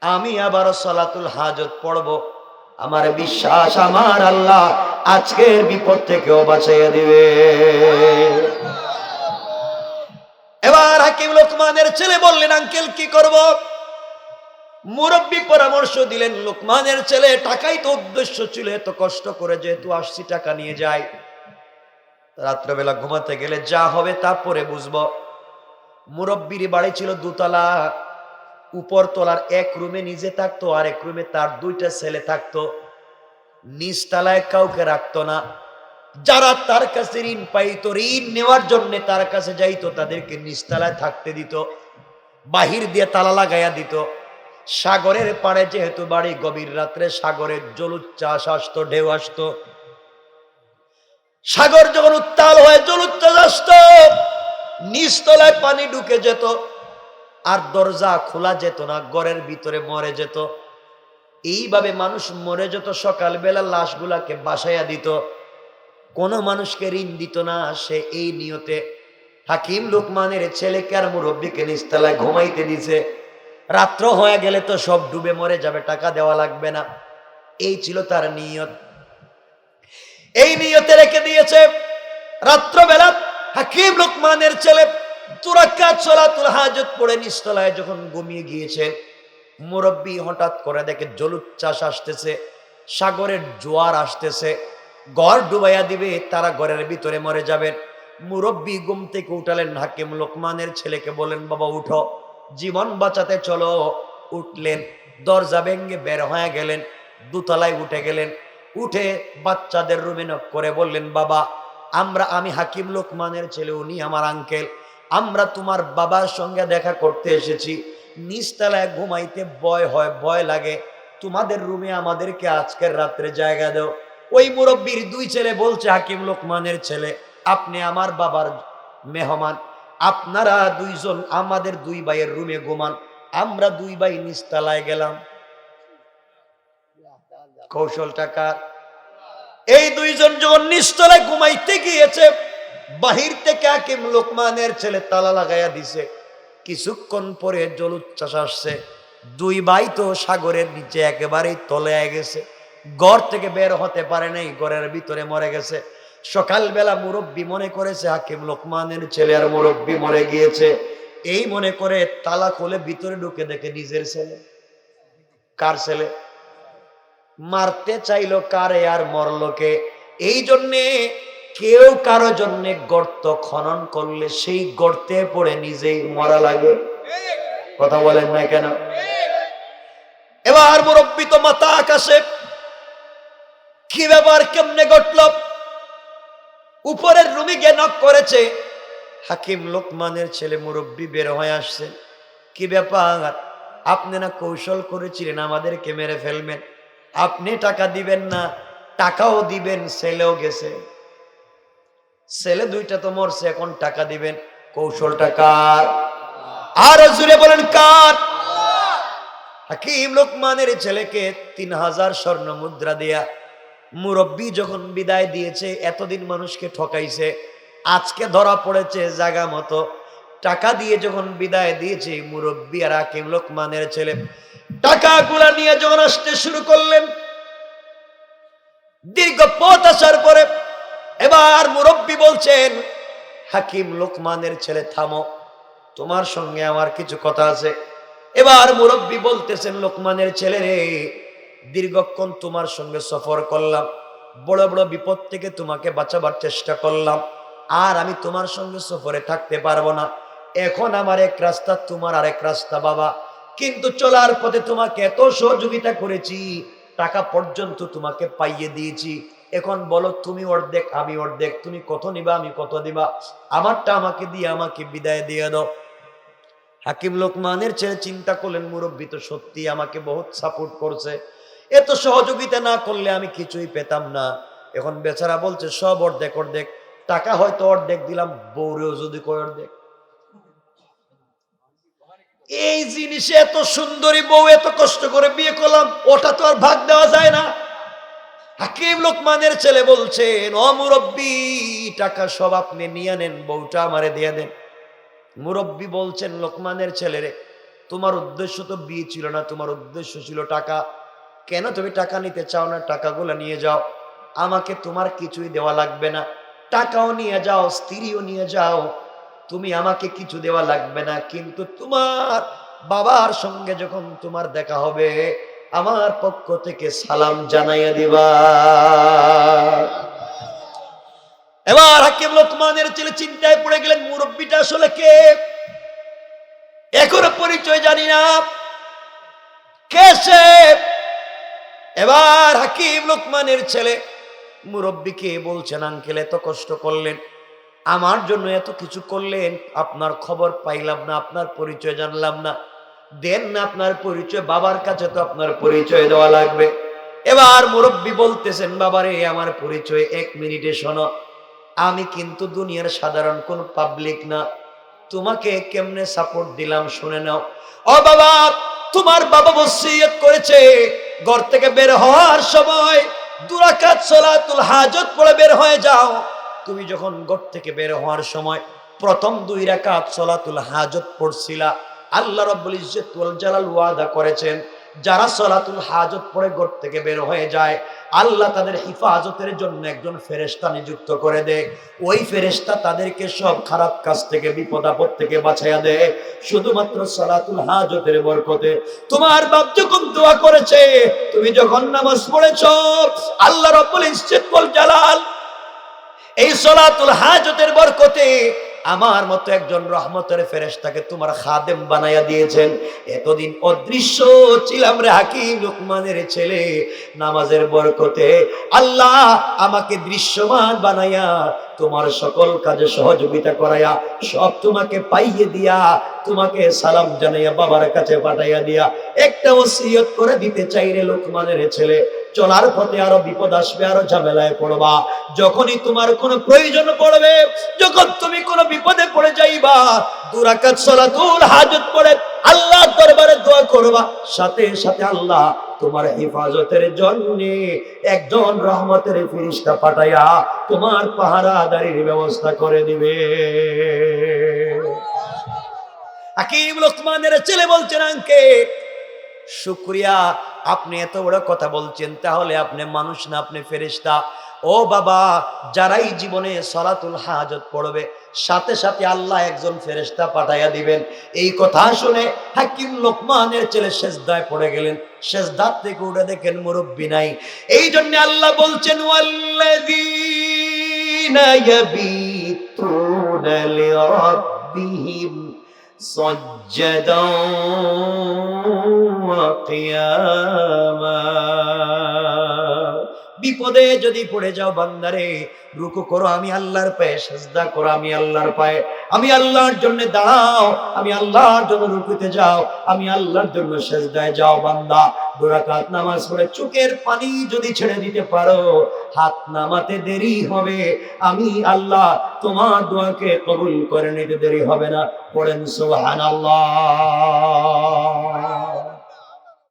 A: আমি আবারও সালাতুল হাজত পড়ব, আমার বিশ্বাস আমার আল্লাহ আজকের বিপদ থেকেও বাঁচাইয়া দিবে। এবার হাকিম লোকমানের ছেলে বললেন, আঙ্কেল কি করব? মুরব্বী পরামর্শ দিলেন, লোকমানের ছেলে টাকাই তো উদ্দেশ্য ছিল, এত কষ্ট করে যেহেতু আসছি টাকা নিয়ে যাই, রাত্রবেলা ঘুমাতে গেলে যা হবে তা পরে বুঝবো। মুরব্বীর বাড়ি ছিল দুতলা, উপর তলার এক রুমে নিজে থাকতো, আর এক রুমে তার দুইটা ছেলে থাকতো। নিচতলায় কাউকে রাখতো না, যারা তার কাছে ঋণ পাইতো, ঋণ নেওয়ার জন্য তার কাছে যাইতো, তাদেরকে নিচতলায় থাকতে দিত, বাহির দিয়ে তালা লাগাইয়া দিত। সাগরের পাড়ে যেহেতু বাড়ি, গভীর রাত্রে সাগরের জলোচ্ছ্বাস আসতো, ঢেউ আসতো, সাগর যখন উত্তাল হয়ে জলোচ্ছ্বাস আসতো, নিচতলায় পানি ঢুকে যেত, আর দরজা খোলা যেত না, ঘরের ভিতরে মরে যেত। এইভাবে মানুষ মরে যেত, সকালবেলা লাশগুলাকে বাসাইয়া দিত, কোন মানুষকে ঋণ দিত না। সে এই নিয়তে হাকিম লোকমানের ছেলেকে আর মুরব্বীকে নিচতলায় ঘুমাইতে দিছে, রাত্র হয়ে গেলে তো সব ডুবে মরে যাবে, টাকা দেওয়া লাগবে না, এই ছিল তার নিয়ত। এই নিয়তে রেখে দিয়েছে। রাত্রবেলা হাকিম লোকমানের ছেলে 2 রাকাত সালাতুল হাজত পড়ে নিচতলায় যখন ঘুমিয়ে গিয়েছে, মুরব্বী হঠাৎ করে দেখে জলোচ্ছ্বাস আসতেছে, সাগরের জোয়ার আসতেছে, ঘর ডুবাইয়া দিবে, তারা ঘরের ভিতরে মরে যাবেন। মুরব্বী ঘুম থেকে উঠালেন, হাকিম লোকমানের ছেলেকে বলেন, বাবা উঠো, জীবন বাঁচাতে চলো। উঠলেন, দরজা ভেঙে বের হয়ে গেলেন, দোতলায় উঠে গেলেন, উঠে বাচ্চাদের রুমে নক করে বললেন, বাবা আমি হাকিম লোকমানের ছেলে, উনি আমার আঙ্কেল, আমরা তোমার বাবার সঙ্গে দেখা করতে এসেছি, নিচতলায় ঘুমাইতে ভয় হয়, ভয় লাগে, তোমাদের রুমে আমাদেরকে আজকের রাত্রে জায়গা দাও। ওই মুরব্বীর 2 ছেলে বলছে, হাকিম লোকমানের ছেলে, আপনি আমার বাবার মেহমান, আপনারা 2 জন আমাদের 2 ভাইয়ের রুমে ঘুমান, আমরা 2 ভাই নিচতলায় গেলাম। কৌশল টাকা। এই 2 জন যখন নিচতলায় ঘুমাইতে গিয়েছে, বাহির থেকে হাকিম লোকমানের ছেলে তালা লাগাইয়া দিছে। কিছুক্ষণ পরে জলোচ্ছ্বাস আসছে, 2 ভাই তো সাগরের নিচে একেবারেই তলায় গেছে, ঘর থেকে বের হতে পারে নাই, ঘরের ভিতরে মরে গেছে। সকালবেলা মুরব্বী মনে করেছে হাকিম লোকমানের ছেলে আর মুরব্বী মরে গিয়েছে, এই মনে করে তালা খুলে ভিতরে ঢুকে দেখে নিজের ছেলে। কার ছেলে? মারতে চাইলো কারে আর মরলো কে? এই জন্যে কেউ কারো জন্য গর্ত খনন করলে সেই গর্তে পড়ে নিজেই মরা লাগে। কথা বলেন না কেন? এবার মুরব্বী তো মাথা আকাশে, কি ব্যাপার, কেমনে ঘটল? উপরের রুমে গিয়ে নক করেছে, হাকিম লোকমানের ছেলে মুরব্বী বের হয়ে আসছে। কি ব্যাপার, আপনি না কৌশল করেছিলেন আমাদেরকে মেরে ফেলবেন, আপনি টাকা দিবেন না, টাকাও দিবেন, ছেলেও গেছে, ছেলে 2টা তো মরছে, এখন টাকা দিবেন, কৌশলটা কার? আর জুড়ে বলেন কার? হাকিম লোকমানের ছেলেকে 3000 স্বর্ণ মুদ্রা দেয়া মুরব্বী যখন বিদায় দিয়েছে, এতদিন মানুষকে ঠকাইছে, আজকে ধরা পড়েছে জায়গা মতো, টাকা দিয়ে যখন বিদায় দিয়েছে, মুরব্বী আর হাকিম লোকমানের ছেলে টাকাগুলা নিয়ে যখন আসতে শুরু করলেন, দীর্ঘ পথ আসার পরে এবার মুরব্বী বলছেন, হাকিম লোকমানের ছেলে থামো, তোমার সঙ্গে আমার কিছু কথা আছে। এবার মুরব্বী বলতেছেন, লোকমানের ছেলে রে, দীর্ঘক্ষণ তোমার সঙ্গে সফর করলাম, বড় বড় বিপদ থেকে তোমাকে বাঁচাবার চেষ্টা করলাম, আর আমি তোমার সঙ্গে সফরে থাকতে পারবো না। এখন আমার এক রাস্তা, তোমার আরেক রাস্তা বাবা, কিন্তু চলার পথে তোমাকে এত সহযোগিতা করেছি, টাকা পর্যন্ত তোমাকে পাইয়ে দিয়েছি। এখন বলো, তুমি অর্ধেক আমি অর্ধেক, তুমি কত নিবা আমি কত দিবা, আমারটা আমাকে দিয়ে আমাকে বিদায় দিয়ে দাও। হাকিম লোকমানের ছেলে চিন্তা করলেন, মুরব্বী তো সত্যি আমাকে বহুত সাপোর্ট করছে, এত সহযোগিতা না করলে আমি কিছুই পেতাম না। এখন বেচারা বলছে সব অর্ধেক অর্ধেক, টাকা হয়তো অর্ধেক দিলাম, বউরেও যদি কয় অর্ধেক। এই জিনিসে এত সুন্দরী বউ, এত কষ্ট করে বিয়ে করলাম, ওটা তো আর ভাগ দেওয়া যায় না। হাকিম লোকমানের ছেলে বলছেন, ও মুরব্বী, টাকা সব আপনি নিয়ে নেন, বউটা আমারে দিয়ে দেন। মুরব্বী বলছেন, লোকমানের ছেলেরে, তোমার উদ্দেশ্য তো বিয়ে ছিল না, তোমার উদ্দেশ্য ছিল টাকা। কেন তুমি টাকা নিতে চাও না? টাকাগুলো নিয়ে যাও, আমাকে তোমার কিছুই দেওয়া লাগবে না, টাকাও নিয়ে যাও, স্ত্রীও নিয়ে যাও, তুমি আমাকে কিছু দেওয়া লাগবে না, কিন্তু তোমার বাবার সঙ্গে যখন তোমার দেখা হবে, আমার পক্ষ থেকে সালাম জানাইয়া দিবা। এবার হাকিম লোকমানের ছেলে চিন্তায় পড়ে গেলেন, মুরব্বীটা আসলে কে? এখনো পরিচয় জানি না, কে সে? এবার হাকিম লোকমানের ছেলে মুরব্বীকে বলছেন, আঙ্কেল এত কষ্ট করলেন, আমার জন্য এত কিছু করলেন, আপনার খবর পাইলাম না, আপনার পরিচয় জানলাম না, দেন না আপনার পরিচয়, বাবার কাছে তো আপনার পরিচয় দেওয়া লাগবে। এবার মুরব্বী বলতেছেন, বাবারে আমার পরিচয় 1 মিনিটে শোনো, আমি কিন্তু দুনিয়ার সাধারণ কোন পাবলিক না, তোমাকে কেমনে সাপোর্ট দিলাম শুনে নাও। ও বাবা, তোমার বাবা ওসিয়ত করেছে, ঘর থেকে বের হওয়ার সময় 2 রাকাত সালাতুল হাজত পড়ে বের হয়ে যাও। তুমি যখন ঘর থেকে বের হওয়ার সময় প্রথম 2 রাকাত সালাতুল হাজত পড়ছিলা, আল্লাহ রাব্বুল ইজ্জত ওয়াল জালাল ওয়াদা করেছেন, যারা সালাতুল হাজত পড়ে ঘর থেকে বের হয়ে যায়, আল্লাহ তাদের হিফাজতের জন্য একজন ফেরেশতা নিযুক্ত করে দেয়। ওই ফেরেশতা তাদেরকে সব খারাপ কাজ থেকে, বিপদ আপদ থেকে বাঁচাইয়া দেয়, শুধুমাত্র সালাতুল হাজতের বরকতে। তোমার বাপ যখন দোয়া করেছে, তুমি যখন নামাজ পড়েছো, আল্লাহ রাব্বুল ইজ্জত ওয়াল জালাল এই সালাতুল হাজতের বরকতে আমার মতো একজন রহমতের ফেরেশতাকে তোমার খাদেম বানাইয়া দিয়েছেন। এতদিন অদৃশ্য ছিলাম রে হাকিম লোকমানের ছেলে, নামাজের বরকতে আল্লাহ আমাকে দৃশ্যমান বানাইয়া তোমার সকল কাজে সহযোগিতা করাইয়া সব তোমাকে পাইয়ে দিয়া, তোমাকে সালাম জানাইয়া বাবার কাছে পাঠাইয়া দিয়া একটা ওসিয়ত করে দিতে চাই রে লোকমানের ছেলে, চলার পথে আরো বিপদ আসবে, আরো ঝামেলায় পড়বা, যখনই তোমার কোনো প্রয়োজন পড়বে, যখন তুমি কোনো বিপদে পড়ে যাইবা, 2 রাকাত সালাতুল হাজত পড়ে আল্লাহর দরবারে দোয়া করবা, সাথে সাথে আল্লাহ তোমার হেফাজতের জন্য একজন রহমতের ফেরেশতা পাঠাইয়া তোমার পাহারাদারির ব্যবস্থা করে দিবে। হাকিম লোকমানের ছেলে বলছেন, আঙ্কেল শুকরিয়া, আপনি এত বড় কথা বলছেন, তাহলে আপনি মানুষ না, আপনি ফেরেশতা। ও বাবা, যারাই জীবনে সালাতুল হাজত পড়বে, সাথে সাথে আল্লাহ একজন ফেরেশতা পাঠাইয়া দিবেন। এই কথা শুনে হাকিম লোকমানের ছেলে সেজদায় পড়ে গেলেন। সেজদার থেকে উঠে দেখেন মুরব্বি নাই। এই জন্য আল্লাহ বলছেন, ওয়াল্লাযীনা ইয়াবিতুনা লিরাব্বিহিম সাজ্জাদান ওয়া কিয়ামা। বিপদে যদি পড়ে যাও বান্দারে, রুকু করো আমি আল্লাহর পায়ে, সিজদা করো আমি আল্লাহর পায়ে, আমি আল্লাহর জন্য দাঁড়াও, আমি আল্লাহর জন্য রুকুতে যাও, আমি আল্লাহর জন্য সিজদায় যাও। বান্দা 2 রাকাত নামাজ পড়ে চোখের পানি যদি ছেড়ে দিতে পারো, হাত নামাতে দেরি হবে, আমি আল্লাহ তোমার দোয়াকে কবুল করে নিতে দেরি হবে না। পড়েন সুবহানাল্লাহ।